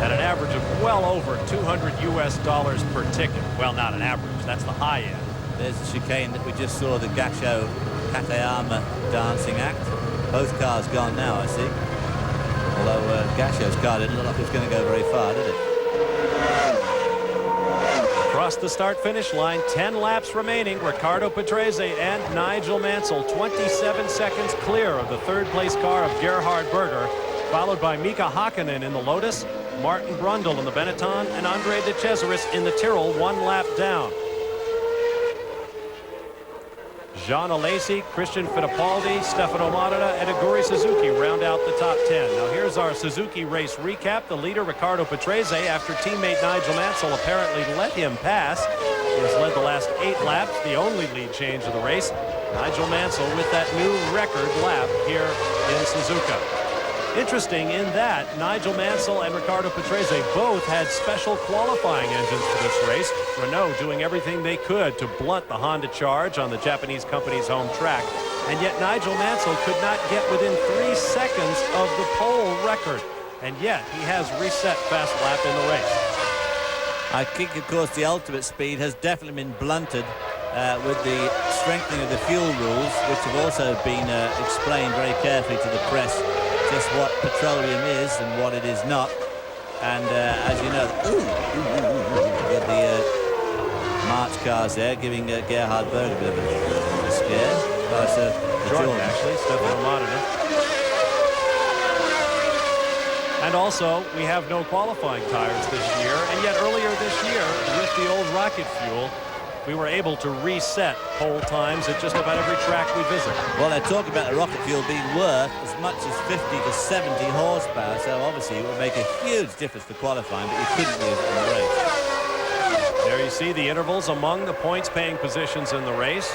at an average of well over $200 US per ticket. Well, not an average, that's the high end. There's the chicane that we just saw, the Gasho Katayama dancing act. Both cars gone now, I see. Although Gasho's car didn't look like it was going to go very far, did it? Across the start-finish line, 10 laps remaining. Riccardo Patrese and Nigel Mansell 27 seconds clear of the third-place car of Gerhard Berger, followed by Mika Hakkinen in the Lotus, Martin Brundle in the Benetton, and Andre De Cesaris in the Tyrrell, 1 lap down. Jean Alesi, Christian Fittipaldi, Stefano Matta, and Aguri Suzuki round out the top 10. Now here's our Suzuki race recap. The leader, Riccardo Patrese, after teammate Nigel Mansell apparently let him pass. He has led the last 8 laps, the only lead change of the race. Nigel Mansell with that new record lap here in Suzuka. Interesting in that Nigel Mansell and Riccardo Patrese both had special qualifying engines for this race. Renault doing everything they could to blunt the Honda charge on the Japanese company's home track. And yet Nigel Mansell could not get within 3 seconds of the pole record. And yet he has reset fast lap in the race. I think, of course, the ultimate speed has definitely been blunted with the strengthening of the fuel rules, which have also been explained very carefully to the press, just what petroleum is and what it is not. And as you know, with the March cars there giving Gerhard Berger a bit of a scare. Jordan, actually, Stefano Matta. And also, we have no qualifying tires this year, and yet earlier this year, with the old rocket fuel, we were able to reset pole times at just about every track we visit. Well, they're talking about the rocket fuel being worth as much as 50 to 70 horsepower, so obviously it would make a huge difference for qualifying, but you couldn't use it in the race. There you see the intervals among the points-paying positions in the race.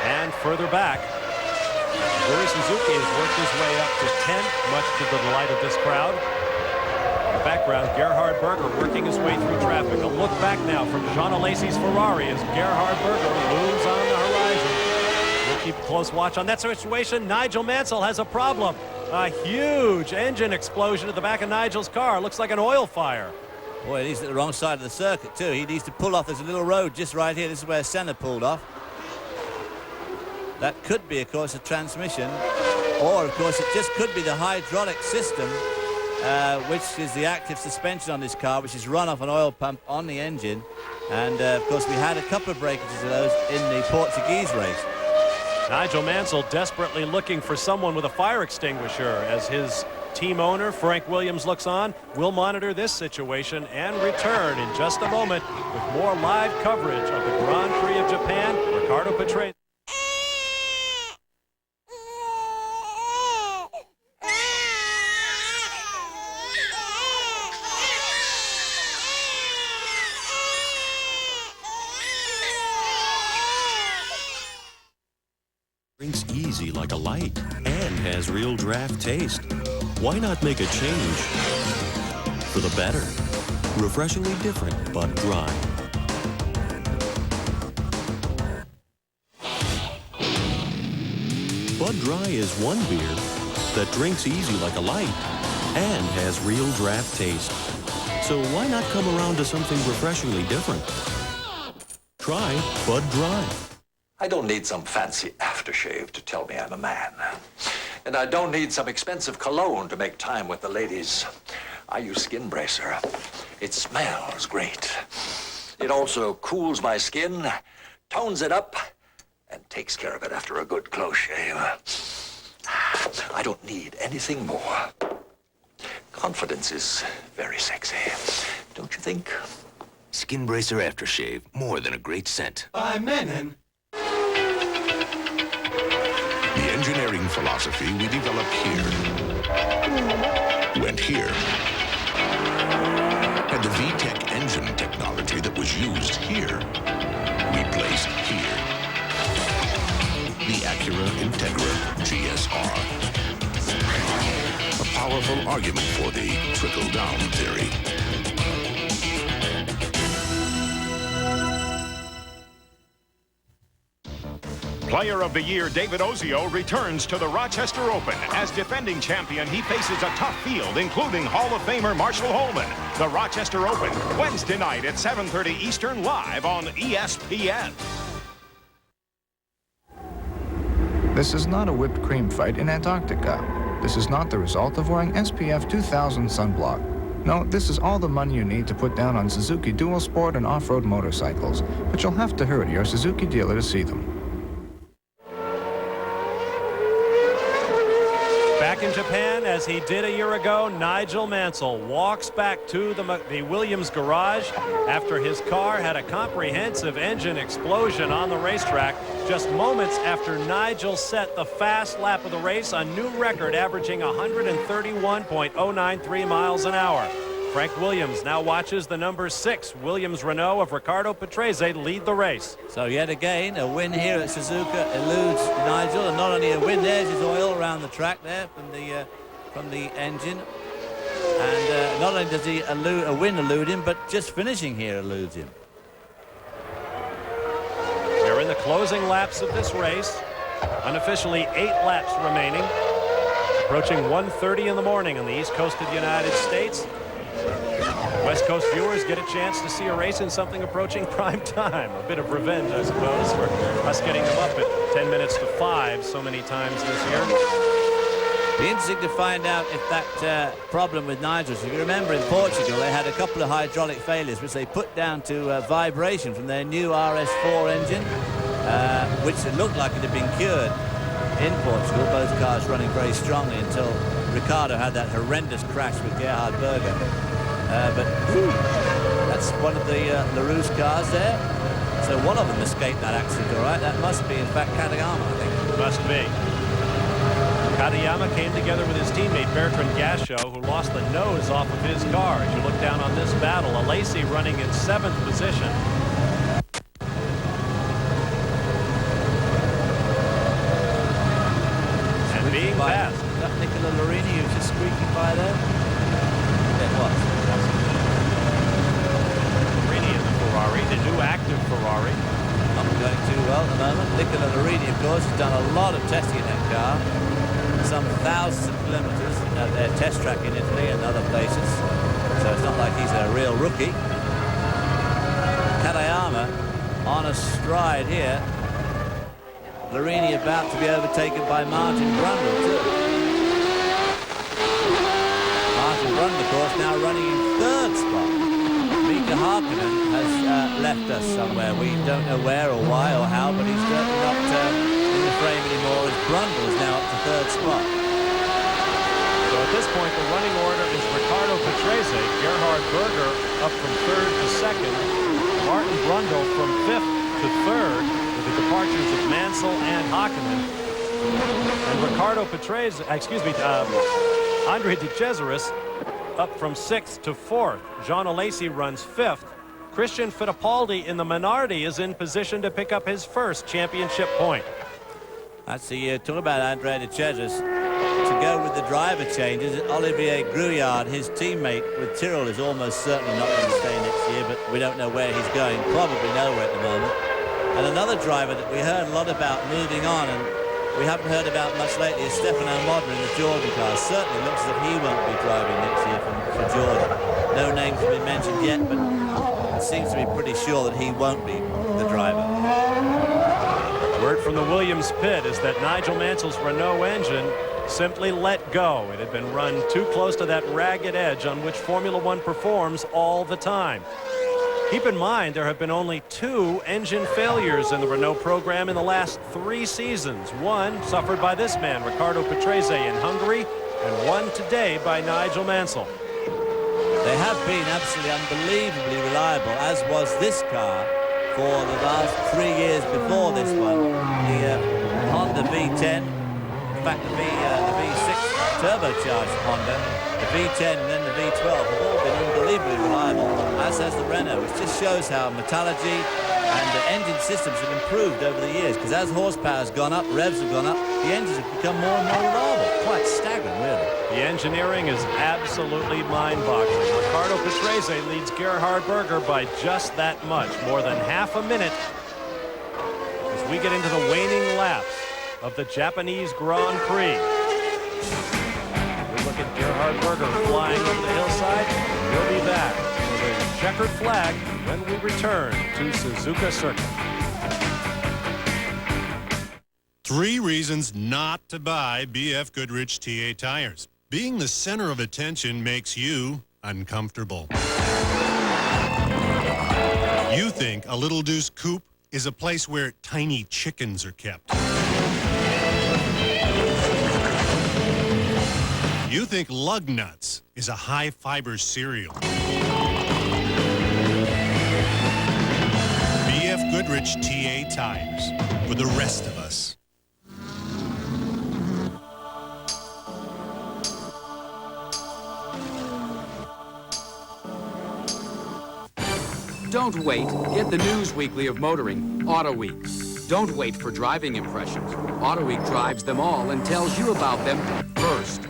And further back, Aguri Suzuki has worked his way up to 10th, much to the delight of this crowd. In the background, Gerhard Berger working his way through traffic. A look back now from Jean Alesi's Ferrari as Gerhard Berger looms on the horizon. We'll keep a close watch on that situation. Nigel Mansell has a problem. A huge engine explosion at the back of Nigel's car. Looks like an oil fire. Boy, he's at the wrong side of the circuit, too. He needs to pull off. There's a little road just right here. This is where Senna pulled off. That could be, of course, a transmission. Or, of course, it just could be the hydraulic system, which is the active suspension on this car, which is run off an oil pump on the engine. And, of course, we had a couple of breakages of those in the Portuguese race. Nigel Mansell desperately looking for someone with a fire extinguisher as his team owner, Frank Williams, looks on. We'll monitor this situation and return in just a moment with more live coverage of the Grand Prix of Japan. Riccardo Patrese. Drinks easy like a light and has real draft taste. Why not make a change for the better? Refreshingly different, but dry. Bud Dry is one beer that drinks easy like a light and has real draft taste. So why not come around to something refreshingly different? Try Bud Dry. I don't need some fancy aftershave to tell me I'm a man. And I don't need some expensive cologne to make time with the ladies. I use Skin Bracer. It smells great. It also cools my skin, tones it up, and takes care of it after a good close shave. I don't need anything more. Confidence is very sexy, don't you think? Skin Bracer Aftershave, more than a great scent. By Menon. The engineering philosophy we developed here went here. And the VTEC engine technology that was used here, we placed here. The Acura Integra GSR. A powerful argument for the trickle-down theory. Player of the Year David Ozio returns to the Rochester Open. As defending champion, he faces a tough field, including Hall of Famer Marshall Holman. The Rochester Open, Wednesday night at 7:30 Eastern, live on ESPN. This is not a whipped cream fight in Antarctica. This is not the result of wearing SPF 2000 sunblock. No, this is all the money you need to put down on Suzuki dual sport and off-road motorcycles, but you'll have to hurry to your Suzuki dealer to see them. Back in Japan, as he did a year ago, Nigel Mansell walks back to the Williams garage after his car had a comprehensive engine explosion on the racetrack. Just moments after Nigel set the fast lap of the race, a new record averaging 131.093 miles an hour. Frank Williams now watches the number 6 Williams Renault of Riccardo Patrese lead the race. So yet again, a win here at Suzuka eludes Nigel, and not only a win, there's his oil around the track there from the engine. And not only does a win elude him, but just finishing here eludes him. We're in the closing laps of this race. Unofficially 8 laps remaining. Approaching 1:30 in the morning on the east coast of the United States. West Coast viewers get a chance to see a race in something approaching prime time. A bit of revenge, I suppose, for us getting them up at 10 minutes to 5 so many times this year. Be interesting to find out if that problem with Nigel, if you remember in Portugal, they had a couple of hydraulic failures which they put down to vibration from their new RS4 engine, which it looked like it had been cured in Portugal, both cars running very strongly until Riccardo had that horrendous crash with Gerhard Berger. But that's one of the LaRousse cars there. So one of them escaped that accident, all right? That must be, in fact, Katayama, I think. Must be. Katayama came together with his teammate Bertrand Gachot, who lost the nose off of his car. As you look down on this battle, Alesi running in 7th position. And being passed. Is that Nicola Larini who's just squeaking by there? It was. Larini in the Ferrari, the new active Ferrari. Not going too well at the moment. Nicola Larini, of course, has done a lot of testing in that car. Some thousands of kilometers at their test track in Italy and other places. So it's not like he's a real rookie. Katayama on a stride here. Larini about to be overtaken by Martin Brundle too. Martin Brundle, of course, now running in 3rd spot. Mika Hakkinen has left us somewhere. We don't know where or why or how, but he's certainly not in the frame anymore, as Brundle is now up to 3rd spot. So at this point, the running order is Riccardo Patrese, Gerhard Berger up from 3rd to 2nd, Martin Brundle from 5th to 3rd, with the departures of Mansell and Hakkinen. And Riccardo Patrese, Andre De Cesaris up from 6th to 4th. John Alesi runs 5th. Christian Fittipaldi in the Minardi is in position to pick up his first championship point. That's the talk about Andre De Cesaris. To go with the driver changes, Olivier Grouillard, his teammate with Tyrrell, is almost certainly not going to stay next year, but we don't know where he's going. Probably nowhere at the moment. And another driver that we heard a lot about moving on, and we haven't heard about much lately, is Stefano Modena in the Jordan car. Certainly looks as if he won't be driving next year for Jordan. No names have been mentioned yet, but it seems to be pretty sure that he won't be the driver. Word from the Williams pit is that Nigel Mansell's Renault engine simply let go. It had been run too close to that ragged edge on which Formula One performs all the time. Keep in mind, there have been only 2 engine failures in the Renault program in the last 3 seasons. One suffered by this man, Riccardo Patrese, in Hungary, and one today by Nigel Mansell. They have been absolutely unbelievably reliable, as was this car for the last 3 years before this one. The Honda V10, in fact the V6 turbocharged Honda, the V10 and then the V12 have all been unbelievably reliable, as has the Renault, which just shows how metallurgy and the engine systems have improved over the years, because as horsepower has gone up, revs have gone up, the engines have become more and more reliable. Quite staggering, really. The engineering is absolutely mind-boggling. Riccardo Patrese leads Gerhard Berger by just that much, more than half a minute. As we get into the waning laps of the Japanese Grand Prix. Good look at Gerhard Berger flying over the hillside. We'll be back with a checkered flag when we return to Suzuka Circuit. 3 reasons not to buy BF Goodrich TA tires. Being the center of attention makes you uncomfortable. You think a Little Deuce Coupe is a place where tiny chickens are kept. You think Lug Nuts is a high-fiber cereal. BF Goodrich TA tires for the rest of us. Don't wait. Get the news weekly of motoring, Auto Week. Don't wait for driving impressions. Auto Week drives them all and tells you about them first.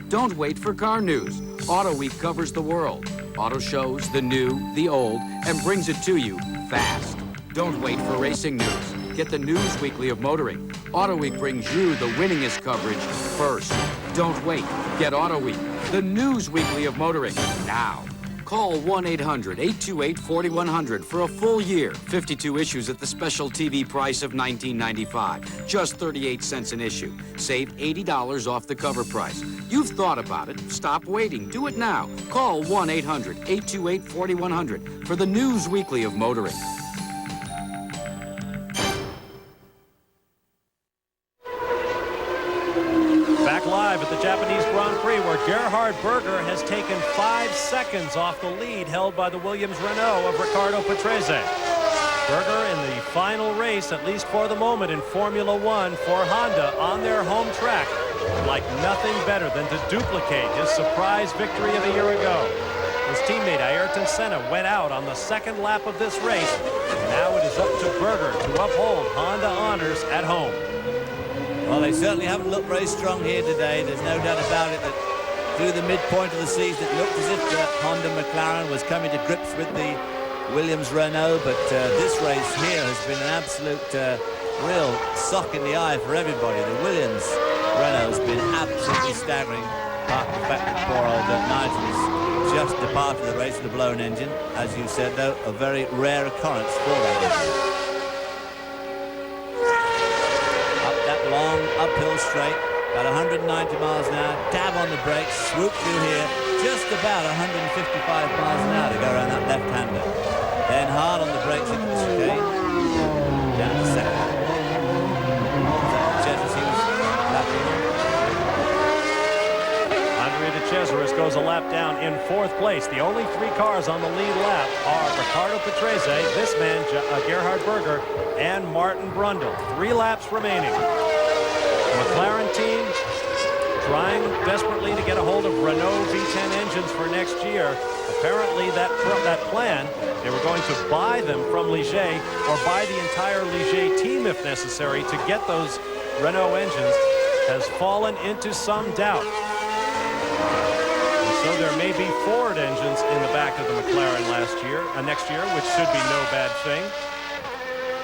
Don't wait for car news. Auto Week covers the world. Auto shows, the new, the old, and brings it to you fast. Don't wait for racing news. Get the news weekly of motoring. Auto Week brings you the winningest coverage first. Don't wait. Get Auto Week, the news weekly of motoring, now. Call 1-800-828-4100 for a full year. 52 issues at the special TV price of $19.95. Just 38 cents an issue. Save $80 off the cover price. You've thought about it. Stop waiting. Do it now. Call 1-800-828-4100 for the news weekly of motoring. Back live at the Japanese Grand Prix, where Gerhard Berger has taken 5 seconds off the lead held by the Williams-Renault of Riccardo Patrese. Berger in the final race, at least for the moment, in Formula One for Honda on their home track, would like nothing better than to duplicate his surprise victory of a year ago. His teammate Ayrton Senna went out on the second lap of this race, and now it is up to Berger to uphold Honda honors at home. Well, they certainly haven't looked very strong here today. There's no doubt about it that through the midpoint of the season, it looked as if Honda McLaren was coming to grips with the Williams-Renault, but this race here has been an absolute real sock in the eye for everybody. The Williams-Renault has been absolutely staggering, apart from the fact that poor old Nigel has just departed the race with a blown engine. As you said, though, a very rare occurrence for that engine. Long uphill straight, about 190 miles an hour, dab on the brakes, swoop through here, just about 155 miles an hour to go around that left-hander. Then hard on the brakes into the chicane, down to second. Andrea De Cesaris goes a lap down in 4th place. The only 3 cars on the lead lap are Riccardo Patrese, this man, Gerhard Berger, and Martin Brundle. 3 laps remaining. McLaren team trying desperately to get a hold of Renault V10 engines for next year. Apparently that plan, they were going to buy them from Ligier or buy the entire Ligier team if necessary to get those Renault engines, has fallen into some doubt. And so there may be Ford engines in the back of the McLaren next year, which should be no bad thing.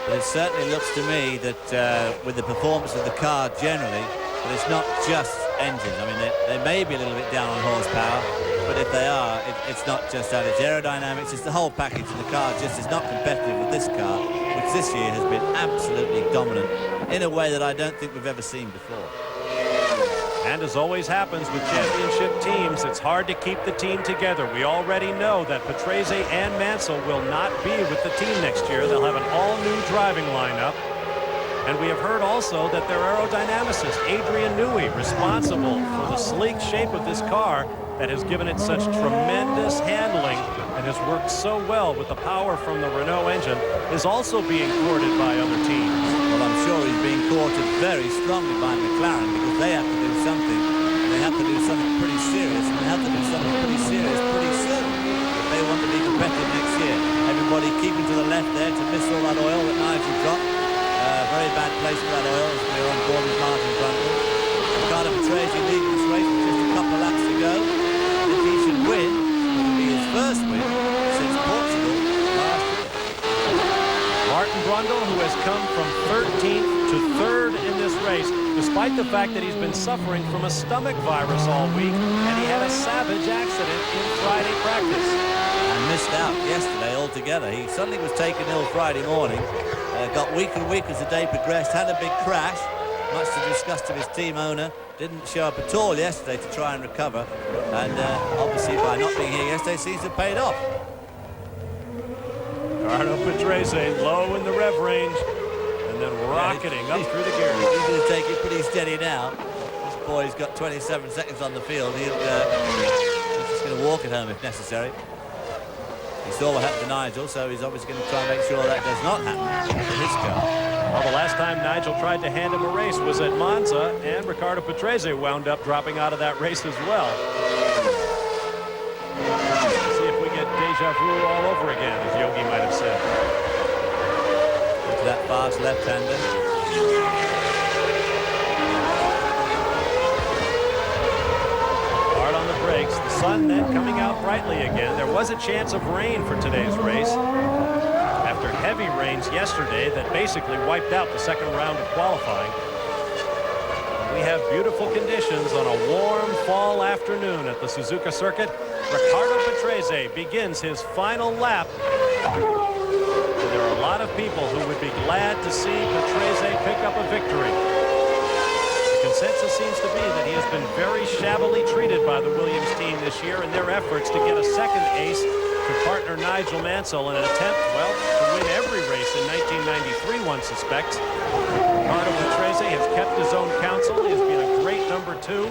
But it certainly looks to me that with the performance of the car generally, that it's not just engines. I mean, they may be a little bit down on horsepower, but if they are, it's not just that. It's aerodynamics, it's the whole package, and the car just is not competitive with this car, which this year has been absolutely dominant in a way that I don't think we've ever seen before. And as always happens with championship teams, it's hard to keep the team together. We already know that Patrese and Mansell will not be with the team next year. They'll have an all-new driving lineup. And we have heard also that their aerodynamicist, Adrian Newey, responsible for the sleek shape of this car that has given it such tremendous handling and has worked so well with the power from the Renault engine, is also being courted by other teams. Well, I'm sure he's being courted very strongly by McLaren, because they have to do something. They have to do something pretty serious, and they have to do something pretty serious pretty soon if they want to be competitive next year. Everybody keeping to the left there to miss all that oil that Nigel dropped. Very bad place for that oil as we were on board with Martin Brundle. Riccardo Patrese leading this race with just a couple of laps to go. And if he should win, it will be his first win since Portugal last year. Martin Brundle, who has come from 13 15th to 3rd in this race, despite the fact that he's been suffering from a stomach virus all week, and he had a savage accident in Friday practice. And missed out yesterday altogether. He suddenly was taken ill Friday morning, got weaker and weaker as the day progressed, had a big crash, much to the disgust of his team owner. Didn't show up at all yesterday to try and recover, and obviously by not being here yesterday seems to have paid off. Gerhard Berger low in the rev range, and then rocketing up through the gears. He's going to take it pretty steady now. This boy's got 27 seconds on the field. He's just going to walk it home if necessary. He saw what happened to Nigel, so he's obviously going to try and make sure that does not happen to his car. Well, the last time Nigel tried to hand him a race was at Monza, and Gerhard Berger wound up dropping out of that race as well. Let's see if we get deja vu all over again, as Yogi might have said. Into that fast left-hander. Hard on the brakes. The sun then coming out brightly again. There was a chance of rain for today's race after heavy rains yesterday that basically wiped out the second round of qualifying. We have beautiful conditions on a warm fall afternoon at the Suzuka Circuit. Gerhard Berger begins his final lap. And there are a lot of people who would be glad to see Berger pick up a victory. The consensus seems to be that he has been very shabbily treated by the Williams team this year in their efforts to get a second ace to partner Nigel Mansell in an attempt, well, to win every race in 1993, one suspects. Gerhard Berger has kept his own counsel. He has been a great number 2,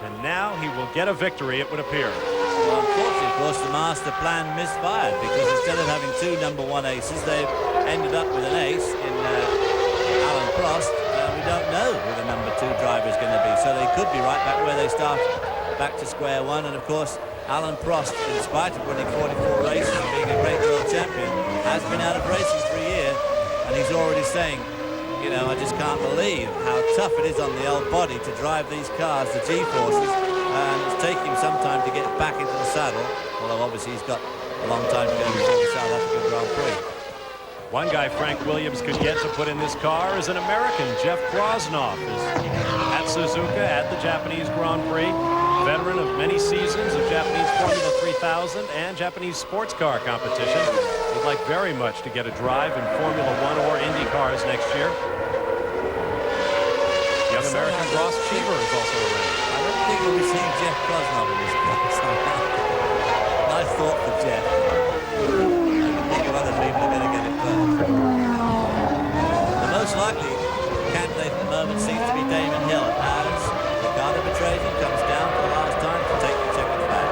and now he will get a victory, it would appear. Well, unfortunately, of course, the master plan misfired, because instead of having 2 number 1 aces, they've ended up with an ace in Alain Prost. We don't know who the number 2 driver is going to be, so they could be right back where they started, back to square one. And of course, Alain Prost, in spite of winning 44 races and being a great world champion, has been out of racing for a year, and he's already saying, you know, I just can't believe how tough it is on the old body to drive these cars, the G-forces, and it's taking him some time to get back into the saddle, although obviously he's got a long time to go before the South African Grand Prix. One guy Frank Williams could get to put in this car is an American. Jeff Krosnoff is at Suzuka at the Japanese Grand Prix. Veteran of many seasons of Japanese Formula 3000 and Japanese sports car competition. He'd like very much to get a drive in Formula 1 or Indy cars next year. Young American Ross Cheever is also around. I don't think we'll be seeing Jeff Krosnoff in this car. Nice thought for Jeff. I think of other people are going to get it first. The most likely candidate at the moment seems to be Damon Hill. As Gerhard Berger comes down for the last time to take the checkered flag.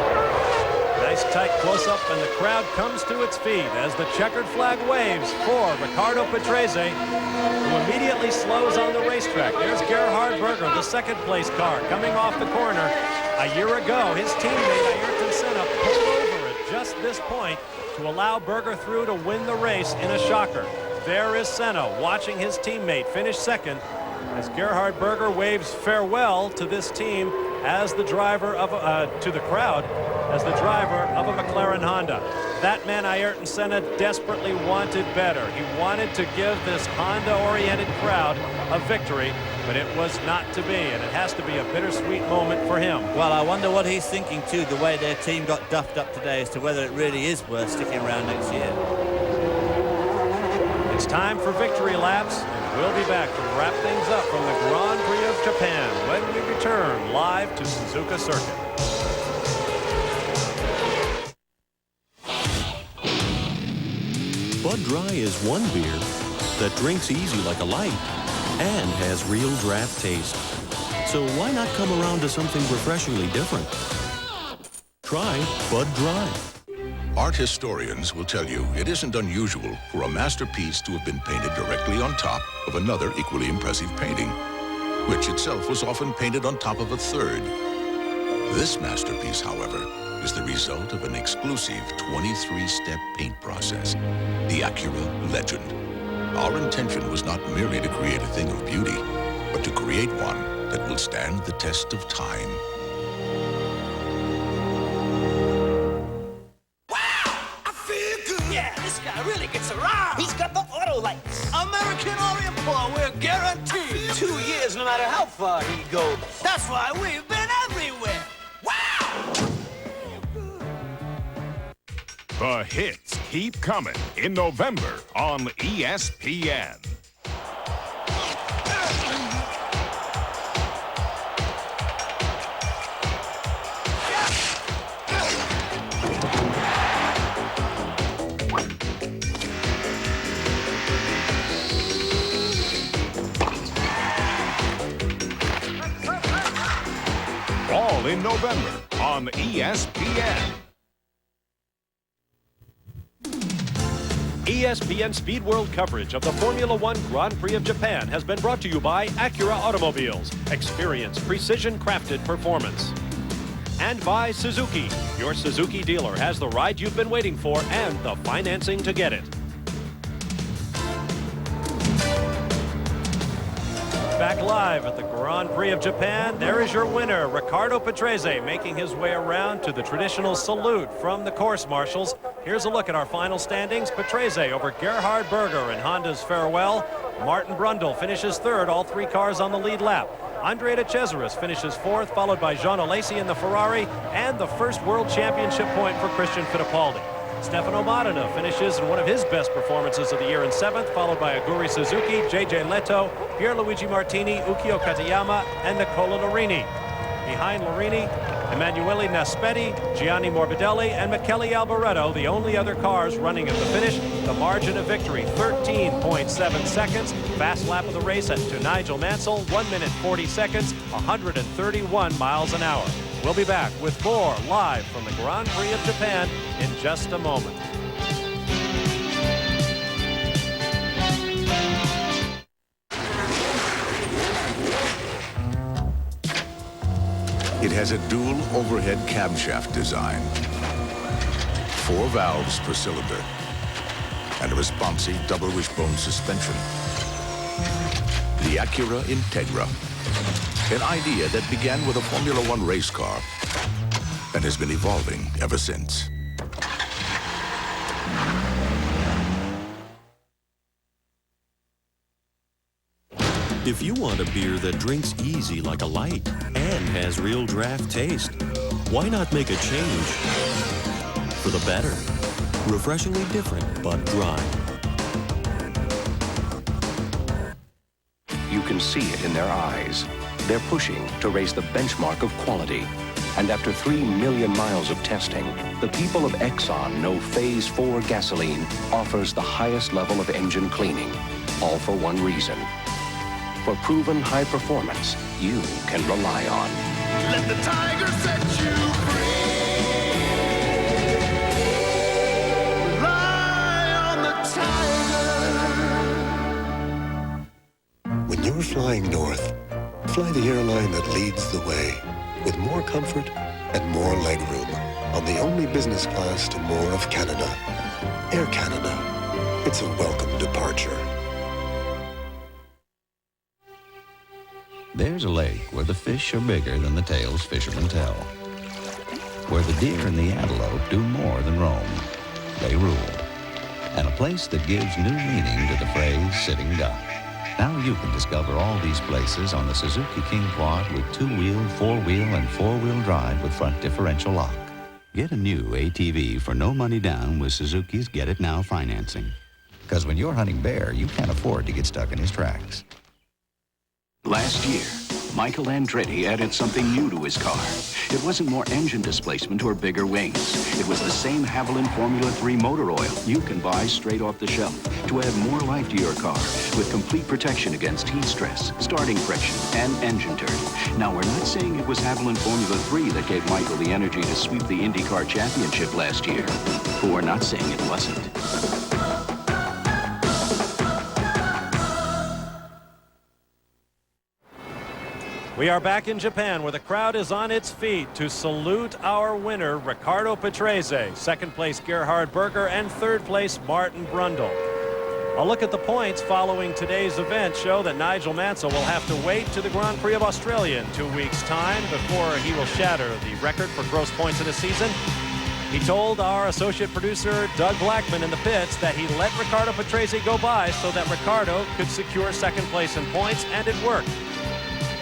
Nice tight close-up, and the crowd comes to its feet as the checkered flag waves for Gerhard Berger, who immediately slows on the racetrack. There's Gerhard Berger, the second-place car, coming off the corner. A year ago, his teammate Ayrton Senna pulled over at just this point to allow Berger through to win the race in a shocker. There is Senna watching his teammate finish second as Gerhard Berger waves farewell to this team as the driver of to the crowd as the driver of a McLaren Honda. That man Ayrton Senna desperately wanted better. He wanted to give this Honda-oriented crowd a victory, but it was not to be, and it has to be a bittersweet moment for him. Well, I wonder what he's thinking too, the way their team got duffed up today, as to whether it really is worth sticking around next year. It's time for victory laps, and we'll be back to wrap things up from the Grand Prix of Japan when we return live to Suzuka Circuit. Bud Dry is one beer that drinks easy like a light and has real draft taste. So why not come around to something refreshingly different? Try Bud Dry. Art historians will tell you it isn't unusual for a masterpiece to have been painted directly on top of another equally impressive painting, which itself was often painted on top of a third. This masterpiece, however, is the result of an exclusive 23-step paint process, the Acura Legend. Our intention was not merely to create a thing of beauty, but to create one that will stand the test of time. Yeah, this guy really gets around. He's got the auto lights. American Orient, boy, we're far he goes. That's why we've been everywhere. The hits keep coming in November on ESPN. All in November on ESPN. ESPN Speed World coverage of the Formula One Grand Prix of Japan has been brought to you by Acura Automobiles. Experience precision-crafted performance. And by Suzuki. Your Suzuki dealer has the ride you've been waiting for and the financing to get it. Back live at the Grand Prix of Japan, there is your winner, Riccardo Patrese, making his way around to the traditional salute from the course marshals. Here's a look at our final standings. Patrese over Gerhard Berger in Honda's Farewell. Martin Brundle finishes third, all three cars on the lead lap. Andre de Cesaris finishes fourth, followed by Jean Alesi in the Ferrari, and the first World Championship point for Christian Fittipaldi. Stefano Modena finishes in one of his best performances of the year in seventh, followed by Aguri Suzuki, J.J. Leto, Pierluigi Martini, Ukio Katayama, and Nicola Larini. Behind Larini, Emanuele Naspetti, Gianni Morbidelli, and Michele Alboreto, the only other cars running at the finish. The margin of victory, 13.7 seconds. Fast lap of the race to Nigel Mansell, 1 minute 40 seconds, 131 miles an hour. We'll be back with more live from the Grand Prix of Japan in just a moment. It has a dual overhead camshaft design, 4 valves per cylinder, and a responsive double wishbone suspension. The Acura Integra, an idea that began with a Formula One race car and has been evolving ever since. If you want a beer that drinks easy like a light and has real draft taste, why not make a change for the better? Refreshingly different, but dry. You can see it in their eyes. They're pushing to raise the benchmark of quality. And after 3 million miles of testing, the people of Exxon know Phase 4 gasoline offers the highest level of engine cleaning, all for one reason. For proven high performance you can rely on. Let the tiger set you free. Rely on the tiger. When you're flying north, fly the airline that leads the way with more comfort and more legroom on the only business class to more of Canada. Air Canada. It's a welcome departure. There's a lake where the fish are bigger than the tales fishermen tell, where the deer and the antelope do more than roam. They rule. And a place that gives new meaning to the phrase sitting duck. Now you can discover all these places on the Suzuki King Quad with 2-wheel, 4-wheel, and 4-wheel drive with front differential lock. Get a new ATV for no money down with Suzuki's Get It Now financing. Because when you're hunting bear, you can't afford to get stuck in his tracks. Last year, Michael Andretti added something new to his car. It wasn't more engine displacement or bigger wings. It was the same Haviland Formula 3 motor oil you can buy straight off the shelf to add more life to your car with complete protection against heat stress, starting friction, and engine dirty. Now, we're not saying it was Haviland Formula 3 that gave Michael the energy to sweep the IndyCar Championship last year. But we're not saying it wasn't. We are back in Japan where the crowd is on its feet to salute our winner, Riccardo Patrese. Second place, Gerhard Berger, and third place, Martin Brundle. A look at the points following today's event show that Nigel Mansell will have to wait to the Grand Prix of Australia in 2 weeks' time before he will shatter the record for gross points in a season. He told our associate producer, Doug Blackman, in the pits that he let Riccardo Patrese go by so that Riccardo could secure second place in points, and it worked.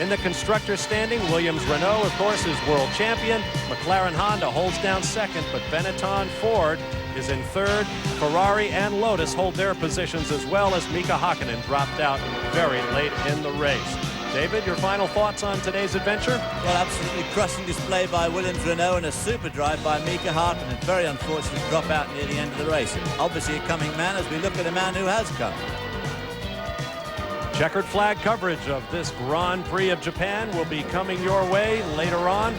In the constructor standing, Williams-Renault, of course, is world champion. McLaren-Honda holds down second, but Benetton-Ford is in third. Ferrari and Lotus hold their positions as well, as Mika Hakkinen dropped out very late in the race. David, your final thoughts on today's adventure? Well, absolutely crushing display by Williams-Renault and a super drive by Mika Hakkinen. Very unfortunate drop out near the end of the race. Obviously a coming man as we look at a man who has come. Checkered flag coverage of this Grand Prix of Japan will be coming your way later on.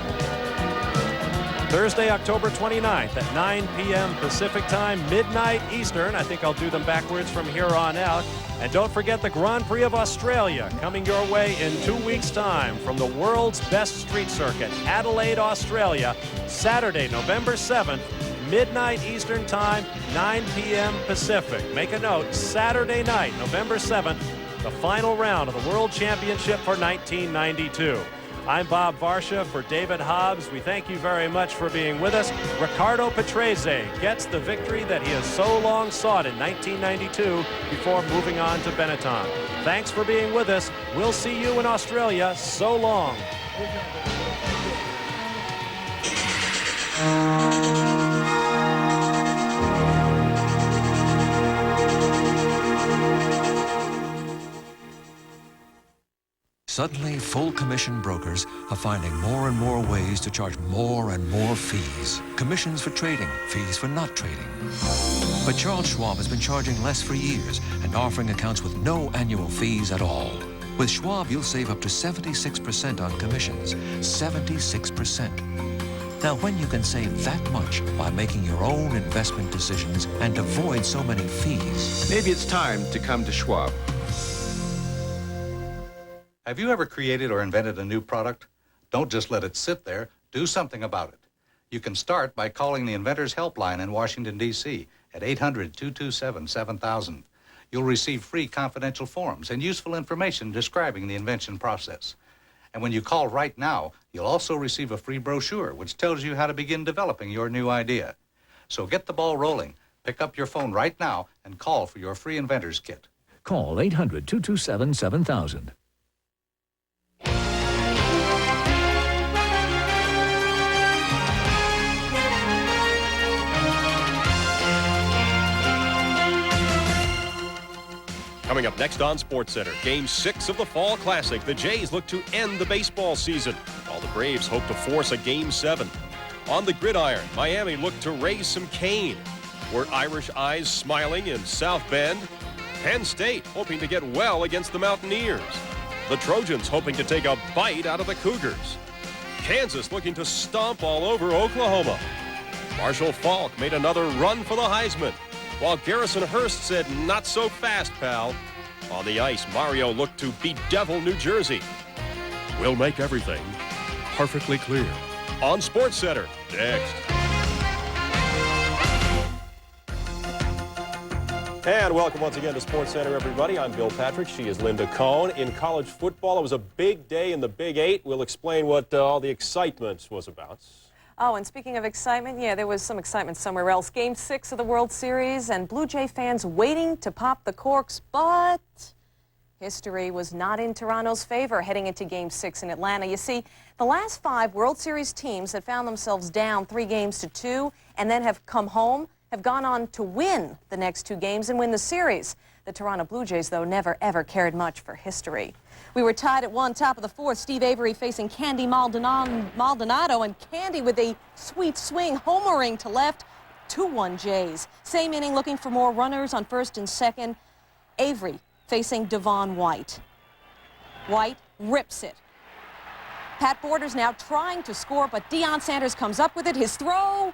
Thursday, October 29th at 9 p.m. Pacific time, midnight Eastern. I think I'll do them backwards from here on out. And don't forget the Grand Prix of Australia coming your way in 2 weeks' time from the world's best street circuit, Adelaide, Australia, Saturday, November 7th, midnight Eastern time, 9 p.m. Pacific. Make a note, Saturday night, November 7th, the final round of the World Championship for 1992. I'm Bob Varsha for David Hobbs. We thank you very much for being with us. Riccardo Patrese gets the victory that he has so long sought in 1992 before moving on to Benetton. Thanks for being with us. We'll see you in Australia. So long. Suddenly, full commission brokers are finding more and more ways to charge more and more fees. Commissions for trading, fees for not trading. But Charles Schwab has been charging less for years and offering accounts with no annual fees at all. With Schwab, you'll save up to 76% on commissions. 76%. Now, when you can save that much by making your own investment decisions and avoid so many fees. Maybe it's time to come to Schwab. Have you ever created or invented a new product? Don't just let it sit there. Do something about it. You can start by calling the Inventors Helpline in Washington, D.C. at 800-227-7000. You'll receive free confidential forms and useful information describing the invention process. And when you call right now, you'll also receive a free brochure which tells you how to begin developing your new idea. So get the ball rolling. Pick up your phone right now and call for your free Inventor's Kit. Call 800-227-7000. Coming up next on SportsCenter, Game 6 of the Fall Classic. The Jays look to end the baseball season, while the Braves hope to force a Game 7. On the gridiron, Miami looked to raise some cane. Were Irish eyes smiling in South Bend? Penn State hoping to get well against the Mountaineers. The Trojans hoping to take a bite out of the Cougars. Kansas looking to stomp all over Oklahoma. Marshall Faulk made another run for the Heisman, while Garrison Hurst said, "Not so fast, pal." On the ice, Mario looked to bedevil New Jersey. We'll make everything perfectly clear. On SportsCenter, next. And welcome once again to SportsCenter, everybody. I'm Bill Patrick. She is Linda Cohn. In college football, it was a big day in the Big 8. We'll explain what all the excitement was about. Oh, and speaking of excitement, yeah, there was some excitement somewhere else. Game 6 of the World Series, and Blue Jay fans waiting to pop the corks, but history was not in Toronto's favor heading into Game 6 in Atlanta. You see, the last 5 World Series teams that found themselves down 3-2 and then have come home have gone on to win the next 2 games and win the series. The Toronto Blue Jays, though, never, ever cared much for history. We were tied at 1, top of the 4th. Steve Avery facing Candy Maldonado, and Candy with a sweet swing, homering to left, 2-1 Jays. Same inning, looking for more runners on first and second. Avery facing Devon White. White rips it. Pat Borders now trying to score, but Deion Sanders comes up with it. His throw,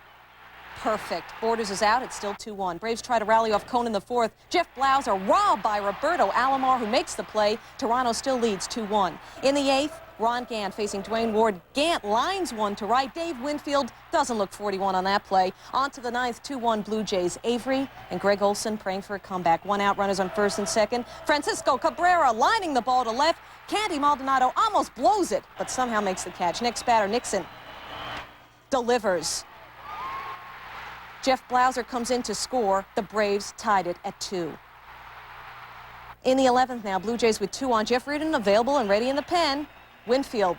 perfect. Borders is out. It's still 2-1. Braves try to rally off Cone in the 4th. Jeff Blauser robbed by Roberto Alomar, who makes the play. Toronto still leads 2-1. In the 8th, Ron Gant facing Dwayne Ward. Gant lines one to right. Dave Winfield doesn't look 41 on that play. On to the 9th, 2-1 Blue Jays. Avery and Greg Olson praying for a comeback. 1 out, runners on first and second. Francisco Cabrera lining the ball to left. Candy Maldonado almost blows it, but somehow makes the catch. Next batter, Nixon, delivers. Jeff Blauser comes in to score. The Braves tied it at 2. In the 11th now, Blue Jays with 2 on. Jeff Reardon available and ready in the pen. Winfield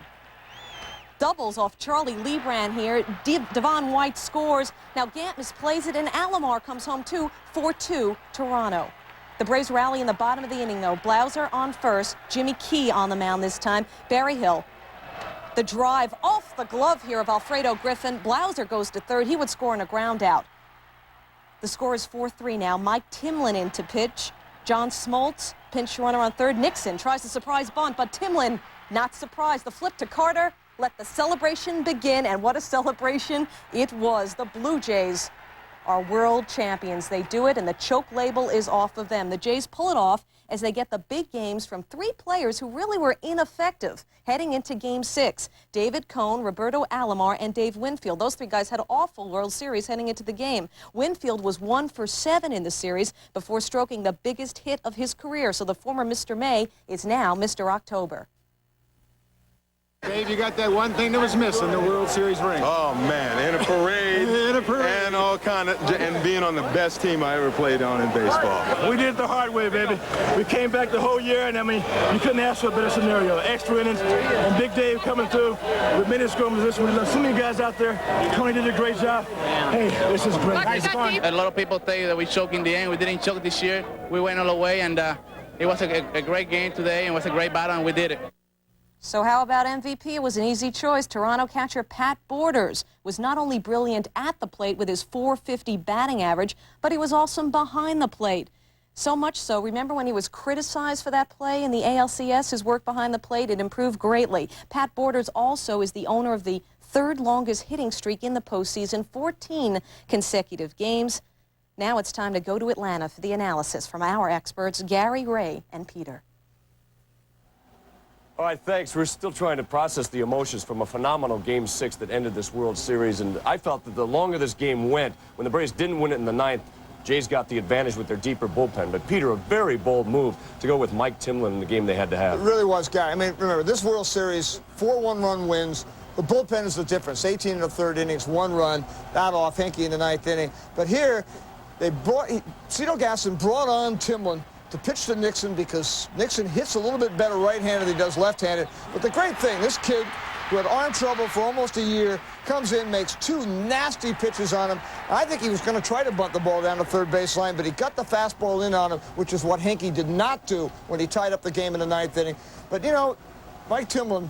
doubles off Charlie Lebrand here. Devon White scores. Now Gant misplays it, and Alomar comes home too. 4-2 Toronto. The Braves rally in the bottom of the inning, though. Blauser on first. Jimmy Key on the mound this time. Berryhill. The drive off the glove here of Alfredo Griffin. Blauser goes to third. He would score on a ground out. The score is 4-3 now. Mike Timlin in to pitch. John Smoltz, pinch runner on third. Nixon tries to surprise bunt, but Timlin not surprised. The flip to Carter. Let the celebration begin, and what a celebration it was. The Blue Jays are world champions. They do it, and the choke label is off of them. The Jays pull it off as they get the big games from three players who really were ineffective heading into Game 6. David Cone, Roberto Alomar, and Dave Winfield. Those three guys had an awful World Series heading into the game. Winfield was 1 for 7 in the series before stroking the biggest hit of his career. So the former Mr. May is now Mr. October. Dave, you got that one thing that was missing, the World Series ring. Oh, man, and a parade. And a parade. And all kind of, and being on the best team I ever played on in baseball. We did it the hard way, baby. We came back the whole year, and I mean, you couldn't ask for a better scenario. Extra innings, and Big Dave coming through with many scrums. This we love so many guys out there. Tony did a great job. Hey, this is great. Nice fun. A lot of people think that we choke in the end. We didn't choke this year. We went all the way, and it was a great game today, and it was a great battle, and we did it. So how about MVP? It was an easy choice. Toronto catcher Pat Borders was not only brilliant at the plate with his .450 batting average, but he was awesome behind the plate. So much so, remember when he was criticized for that play in the ALCS, his work behind the plate, it improved greatly. Pat Borders also is the owner of the third longest hitting streak in the postseason, 14 consecutive games. Now it's time to go to Atlanta for the analysis from our experts, Gary, Ray, and Peter. All right, thanks. We're still trying to process the emotions from a phenomenal Game 6 that ended this World Series, and I felt that the longer this game went, when the Braves didn't win it in the ninth, Jays got the advantage with their deeper bullpen. But, Peter, a very bold move to go with Mike Timlin in the game they had to have. It really was, Gary. I mean, remember, this World Series, 4 one-run wins. The bullpen is the difference. 18 in the third innings, 1 run, that off Henke in the ninth inning. But here, Cito Gaston brought on Timlin to pitch to Nixon because Nixon hits a little bit better right-handed than he does left-handed. But the great thing, this kid who had arm trouble for almost a year comes in, makes 2 nasty pitches on him. I think he was going to try to bunt the ball down the third baseline, but he got the fastball in on him, which is what Henke did not do when he tied up the game in the ninth inning. But, you know, Mike Timlin,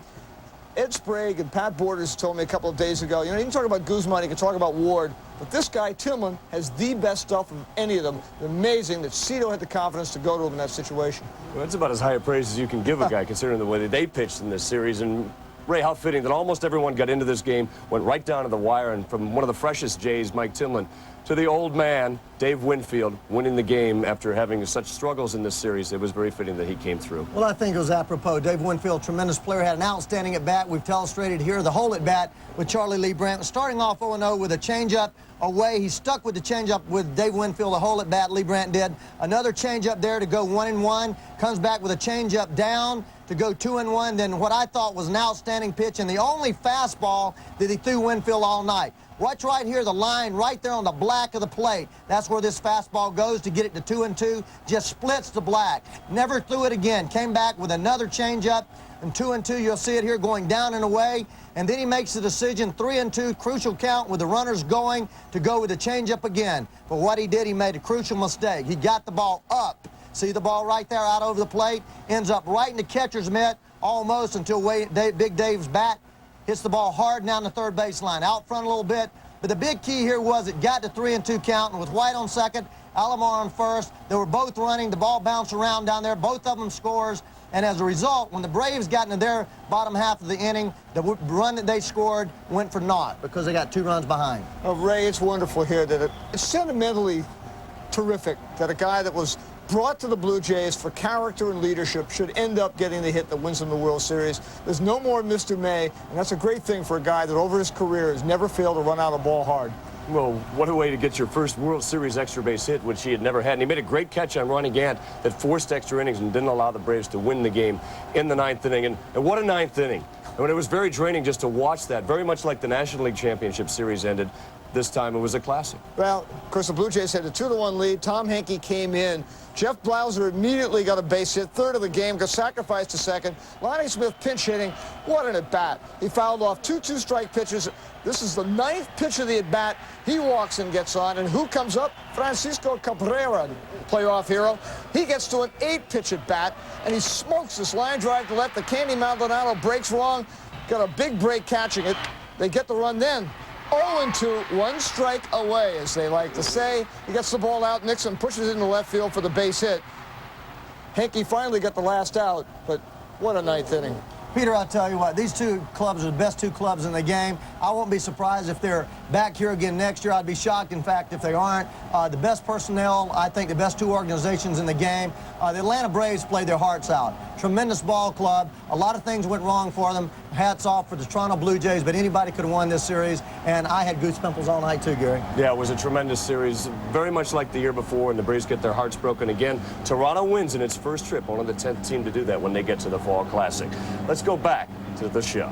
Ed Sprague and Pat Borders told me a couple of days ago, you know, you can talk about Guzman, you can talk about Ward, but this guy, Timlin, has the best stuff of any of them. It's amazing that Cito had the confidence to go to him in that situation. Well, that's about as high a praise as you can give a guy, considering the way that they pitched in this series. And, Ray, how fitting that almost everyone got into this game, went right down to the wire, and from one of the freshest Jays, Mike Timlin, to the old man, Dave Winfield, winning the game after having such struggles in this series. It was very fitting that he came through. Well, I think it was apropos. Dave Winfield, tremendous player, had an outstanding at-bat. We've illustrated here the whole at-bat with Charlie Lebrand. Starting off 0-0 with a changeup away. He stuck with the changeup with Dave Winfield the whole at-bat. Lebrand did. Another changeup there to go 1-1. Comes back with a changeup down to go 2-1. Then what I thought was an outstanding pitch and the only fastball that he threw Winfield all night. Watch right here, the line right there on the black of the plate. That's where this fastball goes to get it to 2-2. Just splits the black. Never threw it again. Came back with another changeup and 2-2. You'll see it here going down and away. And then he makes the decision, 3-2, crucial count with the runners going to go with the changeup again. But what he did, he made a crucial mistake. He got the ball up. See the ball right there out over the plate? Ends up right in the catcher's mitt almost until Big Dave's bat hits the ball hard down the third baseline, out front a little bit. But the big key here was it got to 3-2 count, and with White on second, Alomar on first. They were both running. The ball bounced around down there. Both of them scores. And as a result, when the Braves got into their bottom half of the inning, the run that they scored went for naught because they got 2 runs behind. Oh, Ray, it's wonderful here that it's sentimentally terrific that a guy that was brought to the Blue Jays for character and leadership should end up getting the hit that wins them the World Series. There's no more Mr. May, and that's a great thing for a guy that over his career has never failed to run out a ball hard. Well, what a way to get your first World Series extra base hit, which he had never had. And he made a great catch on Ronnie Gant that forced extra innings and didn't allow the Braves to win the game in the ninth inning. And what a ninth inning. I mean, it was very draining just to watch that, very much like the National League Championship Series ended. This time it was a classic. Well, of course, the Blue Jays had a 2-1 lead. Tom Henke came in. Jeff Blauser immediately got a base hit, third of the game, got sacrificed to second. Lonnie Smith pinch hitting. What an at-bat. He fouled off 2 two-strike pitches. This is the 9th pitch of the at-bat. He walks and gets on, and who comes up? Francisco Cabrera, playoff hero. He gets to an 8-pitch at-bat, and he smokes this line drive to left. The Candy Maldonado breaks wrong. Got a big break catching it. They get the run then. 0-2, 1 strike away, as they like to say. He gets the ball out. Nixon pushes it into left field for the base hit. Henke finally got the last out, but what a 9th inning. Peter, I'll tell you what, these two clubs are the best 2 clubs in the game. I won't be surprised if they're back here again next year. I'd be shocked, in fact, if they aren't. The best personnel, I think the best 2 organizations in the game. The Atlanta Braves played their hearts out. Tremendous ball club. A lot of things went wrong for them. Hats off for the Toronto Blue Jays, but anybody could have won this series, and I had goose pimples all night too, Gary. Yeah, it was a tremendous series, very much like the year before, and the Braves get their hearts broken again. Toronto wins in its first trip, one of the 10th team to do that when they get to the Fall Classic. Let's go back to the show.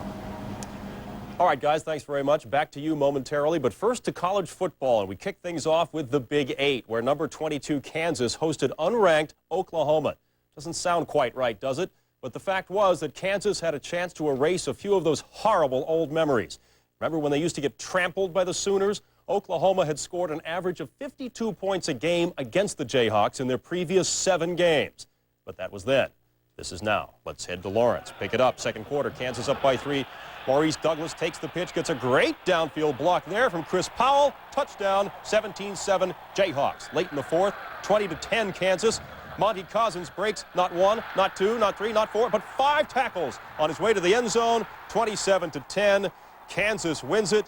All right, guys, thanks very much. Back to you momentarily, but first to college football, and we kick things off with the Big 8, where number 22 Kansas hosted unranked Oklahoma. Doesn't sound quite right, does it? But the fact was that Kansas had a chance to erase a few of those horrible old memories. Remember when they used to get trampled by the Sooners? Oklahoma had scored an average of 52 points a game against the Jayhawks in their previous 7 games. But that was then. This is now. Let's head to Lawrence. Pick it up. Second quarter. Kansas up by 3. Maurice Douglas takes the pitch, gets a great downfield block there from Chris Powell. Touchdown, 17-7 Jayhawks. Late in the 4th, 20-10 Kansas. Monty Cousins breaks not 1, not 2, not 3, not 4, but 5 tackles on his way to the end zone. 27-10. Kansas wins it.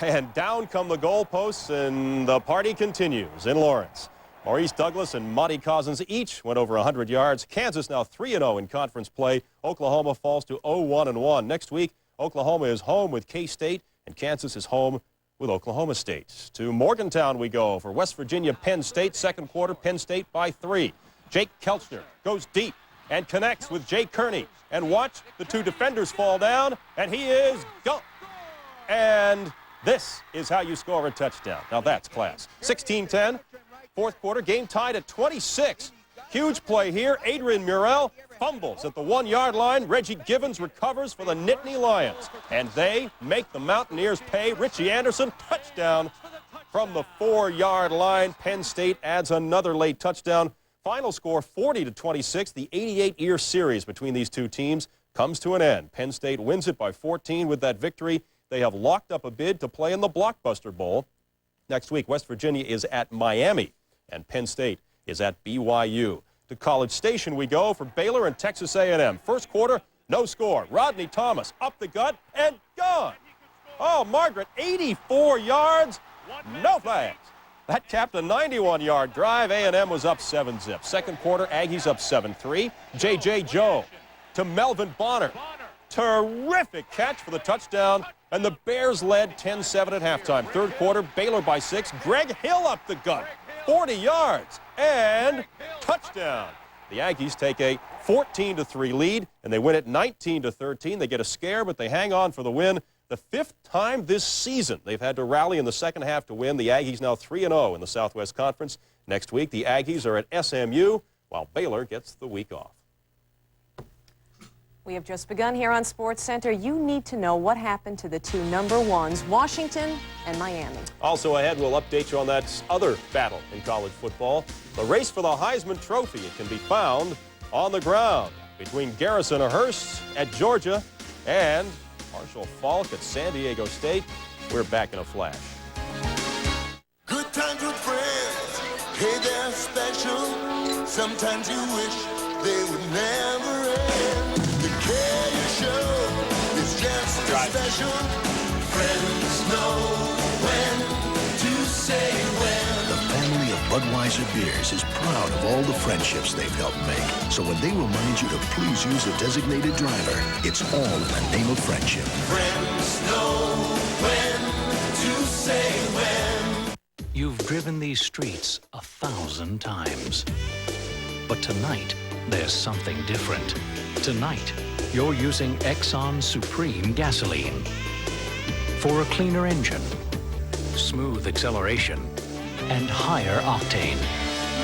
And down come the goalposts, and the party continues in Lawrence. Maurice Douglas and Monty Cousins each went over 100 yards. Kansas now 3-0 in conference play. Oklahoma falls to 0-1-1. Next week, Oklahoma is home with K-State, and Kansas is home with Oklahoma State. To Morgantown we go for West Virginia, Penn State. Second quarter, Penn State by 3. Jake Kelchner goes deep and connects with Jay Kearney. And watch the 2 defenders fall down, and he is gone. And this is how you score a touchdown. Now that's class. 16-10. Fourth quarter, game tied at 26. Huge play here. Adrian Murrell fumbles at the 1-yard line. Reggie Givens recovers for the Nittany Lions. And they make the Mountaineers pay. Richie Anderson, touchdown from the 4-yard line. Penn State adds another late touchdown. Final score 40-26. The 88-year series between these 2 teams comes to an end. Penn State wins it by 14 with that victory. They have locked up a bid to play in the Blockbuster Bowl. Next week, West Virginia is at Miami, and Penn State is at BYU. To College Station we go for Baylor and Texas A&M. First quarter, no score. Rodney Thomas up the gut and gone. Oh, Margaret, 84 yards, no flags. That capped a 91-yard drive. A&M was up 7-zip. Second quarter, Aggies up 7-3. J.J. Joe to Melvin Bonner. Terrific catch for the touchdown, and the Bears led 10-7 at halftime. Third quarter, Baylor by 6. Greg Hill up the gut, 40 yards, and touchdown. The Aggies take a 14-3 lead, and they win it 19-13. They get a scare, but they hang on for the win. The 5th time this season they've had to rally in the second half to win. The Aggies now 3-0 in the Southwest Conference. Next week, the Aggies are at SMU, while Baylor gets the week off. We have just begun here on Sports Center. You need to know what happened to the 2 number 1s, Washington and Miami. Also ahead, we'll update you on that other battle in college football. The race for the Heisman Trophy. It can be found on the ground between Garrison Hurst at Georgia and Marshall Falk at San Diego State. We're back in a flash. Good times with friends, hey, they're special. Sometimes you wish they would never end. It's just special. Friends know when to say when. The family of Budweiser beers is proud of all the friendships they've helped make. So when they remind you to please use a designated driver, it's all in the name of friendship. Friends know when to say when. You've driven these streets 1,000 times. But tonight, there's something different. Tonight, you're using Exxon Supreme gasoline. For a cleaner engine, smooth acceleration and higher octane.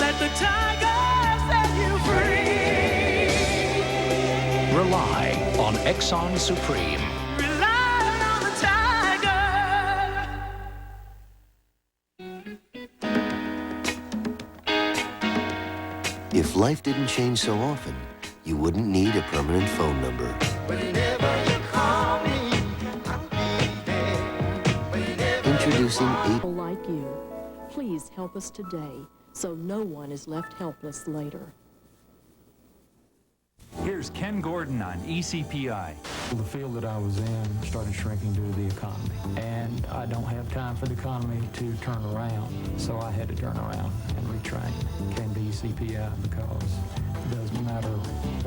Let the tiger set you free. Rely on Exxon Supreme. Rely on the tiger. If life didn't change so often, you wouldn't need a permanent phone number. Whenever you call me, I'll be there. Introducing People like you, please help us today so no one is left helpless later. Here's Ken Gordon on ECPI. The field that I was in started shrinking due to the economy, and I don't have time for the economy to turn around, so I had to turn around and retrain. Came to ECPI because it doesn't matter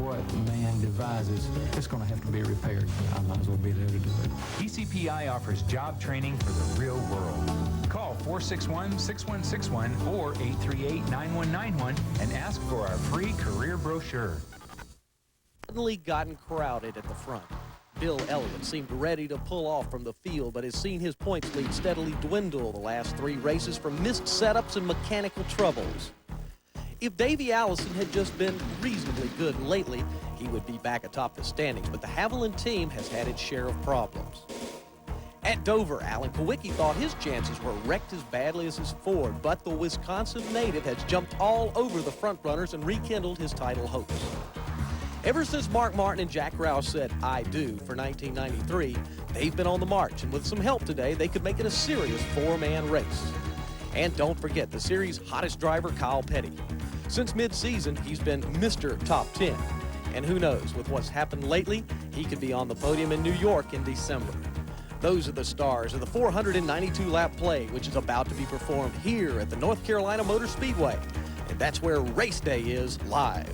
what man devises, it's going to have to be repaired. I might as well be there to do it. ECPI offers job training for the real world. Call 461-6161 or 838-9191 and ask for our free career brochure. Suddenly gotten crowded at the front. Bill Elliott seemed ready to pull off from the field, but has seen his points lead steadily dwindle the last 3 races from missed setups and mechanical troubles. If Davey Allison had just been reasonably good lately, he would be back atop the standings, but the Haviland team has had its share of problems. At Dover, Alan Kowicki thought his chances were wrecked as badly as his Ford, but the Wisconsin native has jumped all over the front runners and rekindled his title hopes. Ever since Mark Martin and Jack Roush said, "I do," for 1993, they've been on the march, and with some help today, they could make it a serious 4-man race. And don't forget the series' hottest driver, Kyle Petty. Since mid-season, he's been Mr. Top 10. And who knows, with what's happened lately, he could be on the podium in New York in December. Those are the stars of the 492-lap play, which is about to be performed here at the North Carolina Motor Speedway. And that's where race day is live.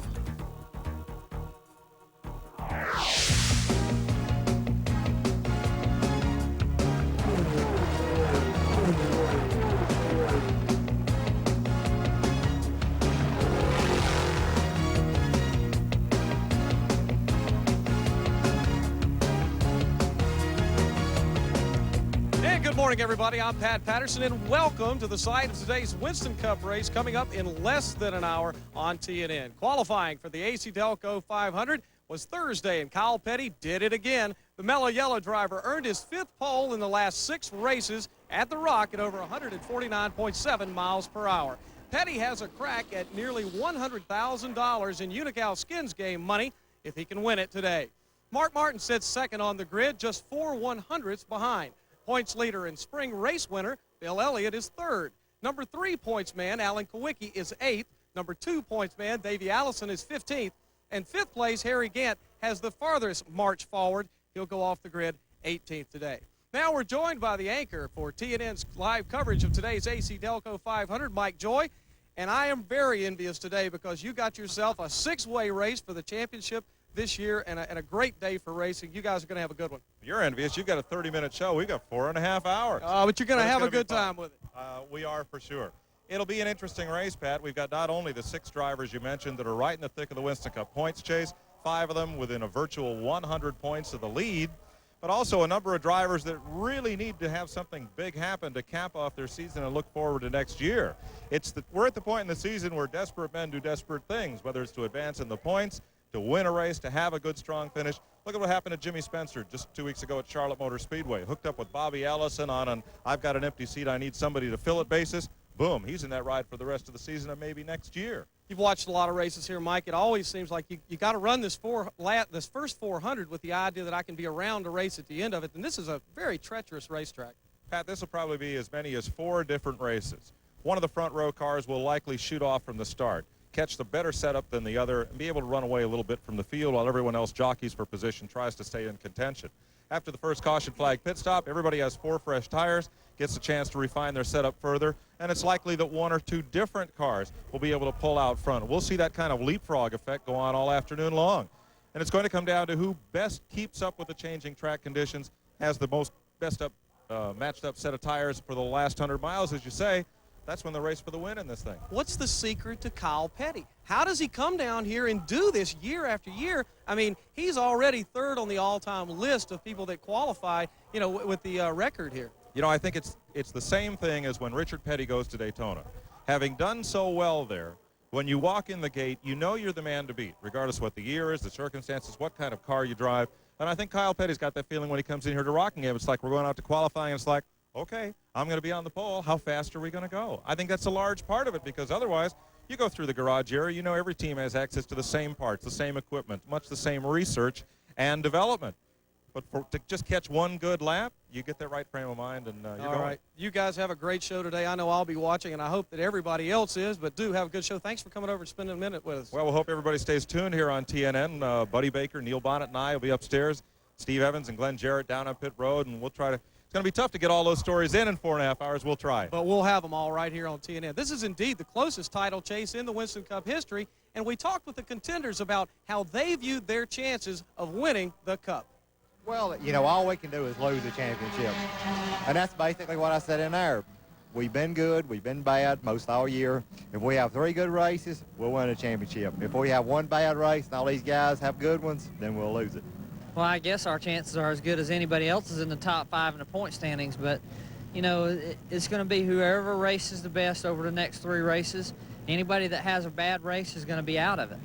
Good morning, everybody. I'm Pat Patterson, and welcome to the site of today's Winston Cup race coming up in less than an hour on TNN. Qualifying for the AC Delco 500 was Thursday, and Kyle Petty did it again. The Mellow Yellow driver earned his 5th pole in the last 6 races at the Rock at over 149.7 miles per hour. Petty has a crack at nearly $100,000 in Unocal Skins game money if he can win it today. Mark Martin sits second on the grid, just 4 100ths behind. Points leader and spring race winner, Bill Elliott, is 3rd. Number 3 points man, Alan Kowicki, is 8th. Number 2 points man, Davey Allison, is 15th. And 5th place, Harry Gant, has the farthest march forward. He'll go off the grid 18th today. Now we're joined by the anchor for TNN's live coverage of today's AC Delco 500, Mike Joy. And I am very envious today because you got yourself a 6-way race for the championship this year and a great day for racing. You guys are going to have a good one. You're envious. You've got a 30-minute show. We've got 4.5 hours. But you're going to have a good time with it. We are for sure. It'll be an interesting race, Pat. We've got not only the 6 drivers you mentioned that are right in the thick of the Winston Cup points chase, 5 of them within a virtual 100 points of the lead, but also a number of drivers that really need to have something big happen to cap off their season and look forward to next year. We're at the point in the season where desperate men do desperate things, whether it's to advance in the points, to win a race, to have a good, strong finish. Look at what happened to Jimmy Spencer just 2 weeks ago at Charlotte Motor Speedway. Hooked up with Bobby Allison on an I've got an empty seat, I need somebody to fill it basis. Boom, he's in that ride for the rest of the season and maybe next year. You've watched a lot of races here, Mike. It always seems like you got to run this first 400 with the idea that I can be around to race at the end of it. And this is a very treacherous racetrack. Pat, this will probably be as many as 4 different races. One of the front row cars will likely shoot off from the start, catch the better setup than the other, and be able to run away a little bit from the field while everyone else jockeys for position, tries to stay in contention. After the first caution flag pit stop, everybody has 4 fresh tires, gets a chance to refine their setup further, and it's likely that 1 or 2 different cars will be able to pull out front. We'll see that kind of leapfrog effect go on all afternoon long. And it's going to come down to who best keeps up with the changing track conditions, has the most matched up set of tires for the last 100 miles, as you say. That's when the race for the win in this thing. What's the secret to Kyle Petty? How does he come down here and do this year after year? I mean, he's already 3rd on the all-time list of people that qualify, with the record here. I think it's it's the same thing as when Richard Petty goes to Daytona. Having done so well there, when you walk in the gate, you know you're the man to beat, regardless of what the year is, the circumstances, what kind of car you drive. And I think Kyle Petty's got that feeling when he comes in here to Rockingham. It's like we're going out to qualifying, and it's like, okay, I'm going to be on the pole. How fast are we going to go? I think that's a large part of it, because otherwise, you go through the garage area, you know every team has access to the same parts, the same equipment, much the same research and development. But to just catch one good lap, you get that right frame of mind, and you're going. All right. You guys have a great show today. I know I'll be watching, and I hope that everybody else is, but do have a good show. Thanks for coming over and spending a minute with us. Well, we'll hope everybody stays tuned here on TNN. Buddy Baker, Neil Bonnet, and I will be upstairs. Steve Evans and Glenn Jarrett down on pit road, and we'll try to. It's going to be tough to get all those stories in 4.5 hours. We'll try. But we'll have them all right here on TNN. This is indeed the closest title chase in the Winston Cup history, and we talked with the contenders about how they viewed their chances of winning the Cup. Well, you know, all we can do is lose the championship. And that's basically what I said in there. We've been good, we've been bad most all year. If we have 3 good races, we'll win a championship. If we have 1 bad race and all these guys have good ones, then we'll lose it. Well, I guess our chances are as good as anybody else's in the top 5 in the point standings, but, you know, it's going to be whoever races the best over the next 3 races. Anybody that has a bad race is going to be out of it.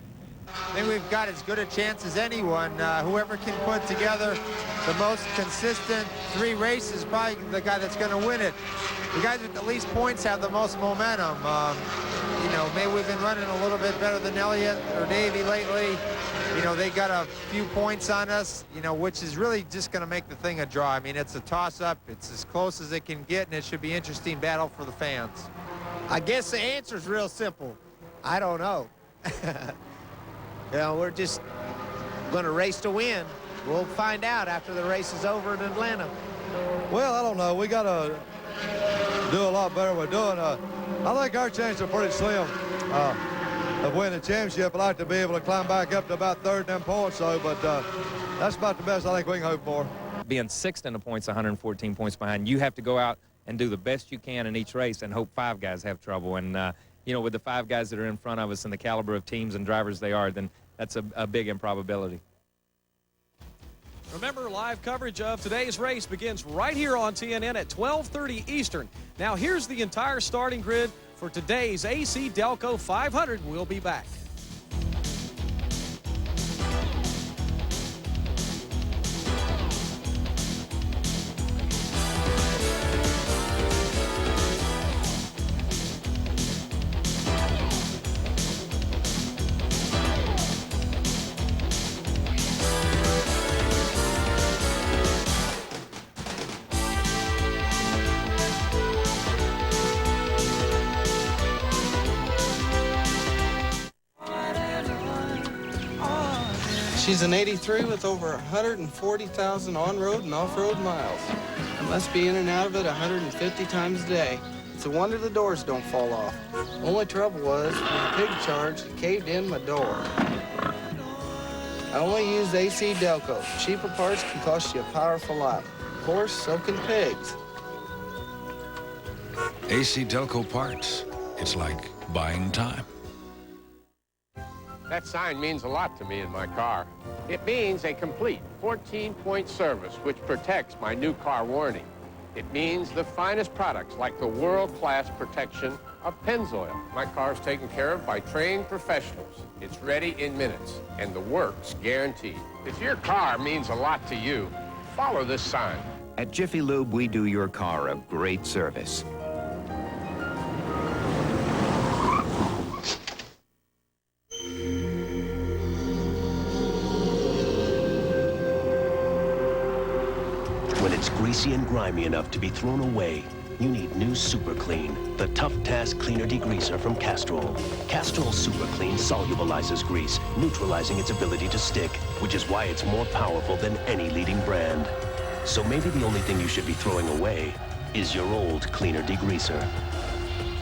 I think we've got as good a chance as anyone. Whoever can put together the most consistent 3 races is probably the guy that's going to win it. The guys with the least points have the most momentum. You know, maybe we've been running a little bit better than Elliott or Davey lately. You know, they got a few points on us, you know, which is really just going to make the thing a draw. I mean, it's a toss-up. It's as close as it can get, and it should be an interesting battle for the fans. I guess the answer is real simple. I don't know. You know, we're just going to race to win. We'll find out after the race is over in Atlanta. Well, I don't know. We got to do a lot better. We're doing. I think our chances are pretty slim of winning the championship. I'd like to be able to climb back up to about 3rd in them points, though, but that's about the best I think we can hope for. Being 6th in the points, 114 points behind, you have to go out and do the best you can in each race and hope 5 guys have trouble. And, you know, with the 5 guys that are in front of us and the caliber of teams and drivers they are, then that's a big improbability. Remember, live coverage of today's race begins right here on TNN at 12:30 Eastern. Now, here's the entire starting grid for today's AC Delco 500. We'll be back. She's an 83 with over 140,000 on-road and off-road miles. I must be in and out of it 150 times a day. It's a wonder the doors don't fall off. Only trouble was when the pig charged and caved in my door. I only use AC Delco. Cheaper parts can cost you a powerful lot. Of course, so can pigs. AC Delco parts. It's like buying time. That sign means a lot to me in my car. It means a complete 14-point service which protects my new car warranty. It means the finest products like the world-class protection of Pennzoil. My car's taken care of by trained professionals. It's ready in minutes, and the work's guaranteed. If your car means a lot to you, follow this sign. At Jiffy Lube, we do your car a great service. When it's greasy and grimy enough to be thrown away, you need new Super Clean, the Tough Task Cleaner Degreaser from Castrol. Castrol Super Clean solubilizes grease, neutralizing its ability to stick, which is why it's more powerful than any leading brand. So maybe the only thing you should be throwing away is your old cleaner degreaser.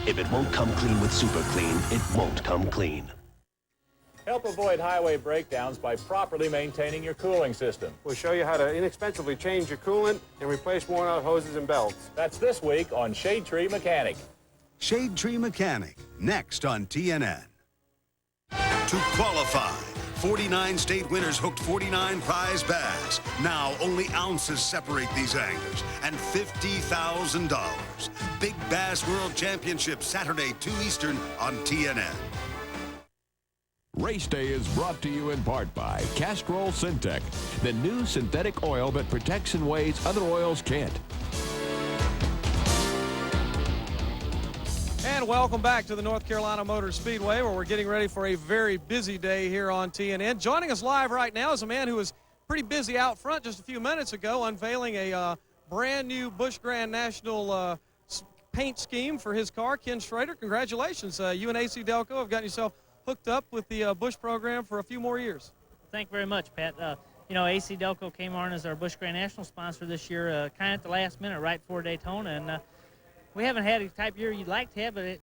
If it won't come clean with Super Clean, it won't come clean. Help avoid highway breakdowns by properly maintaining your cooling system. We'll show you how to inexpensively change your coolant and replace worn-out hoses and belts. That's this week on Shade Tree Mechanic. Shade Tree Mechanic, next on TNN. To qualify 49 state winners hooked 49 prize bass. Now only ounces separate these anglers, and $50,000. Big Bass World Championship, Saturday, 2 Eastern on TNN. Race Day is brought to you in part by Castrol Syntec, the new synthetic oil that protects in ways other oils can't. And welcome back to the North Carolina Motor Speedway, where we're getting ready for a very busy day here on TNN. Joining us live right now is a man who was pretty busy out front just a few minutes ago, unveiling a brand new Busch Grand National paint scheme for his car. Ken Schrader, congratulations. You and AC Delco have gotten yourself hooked up with the Busch program for a few more years. Thank you very much, Pat. You know, AC Delco came on as our Busch Grand National sponsor this year, kind of at the last minute, right before Daytona, and we haven't had a type year you'd like to have, but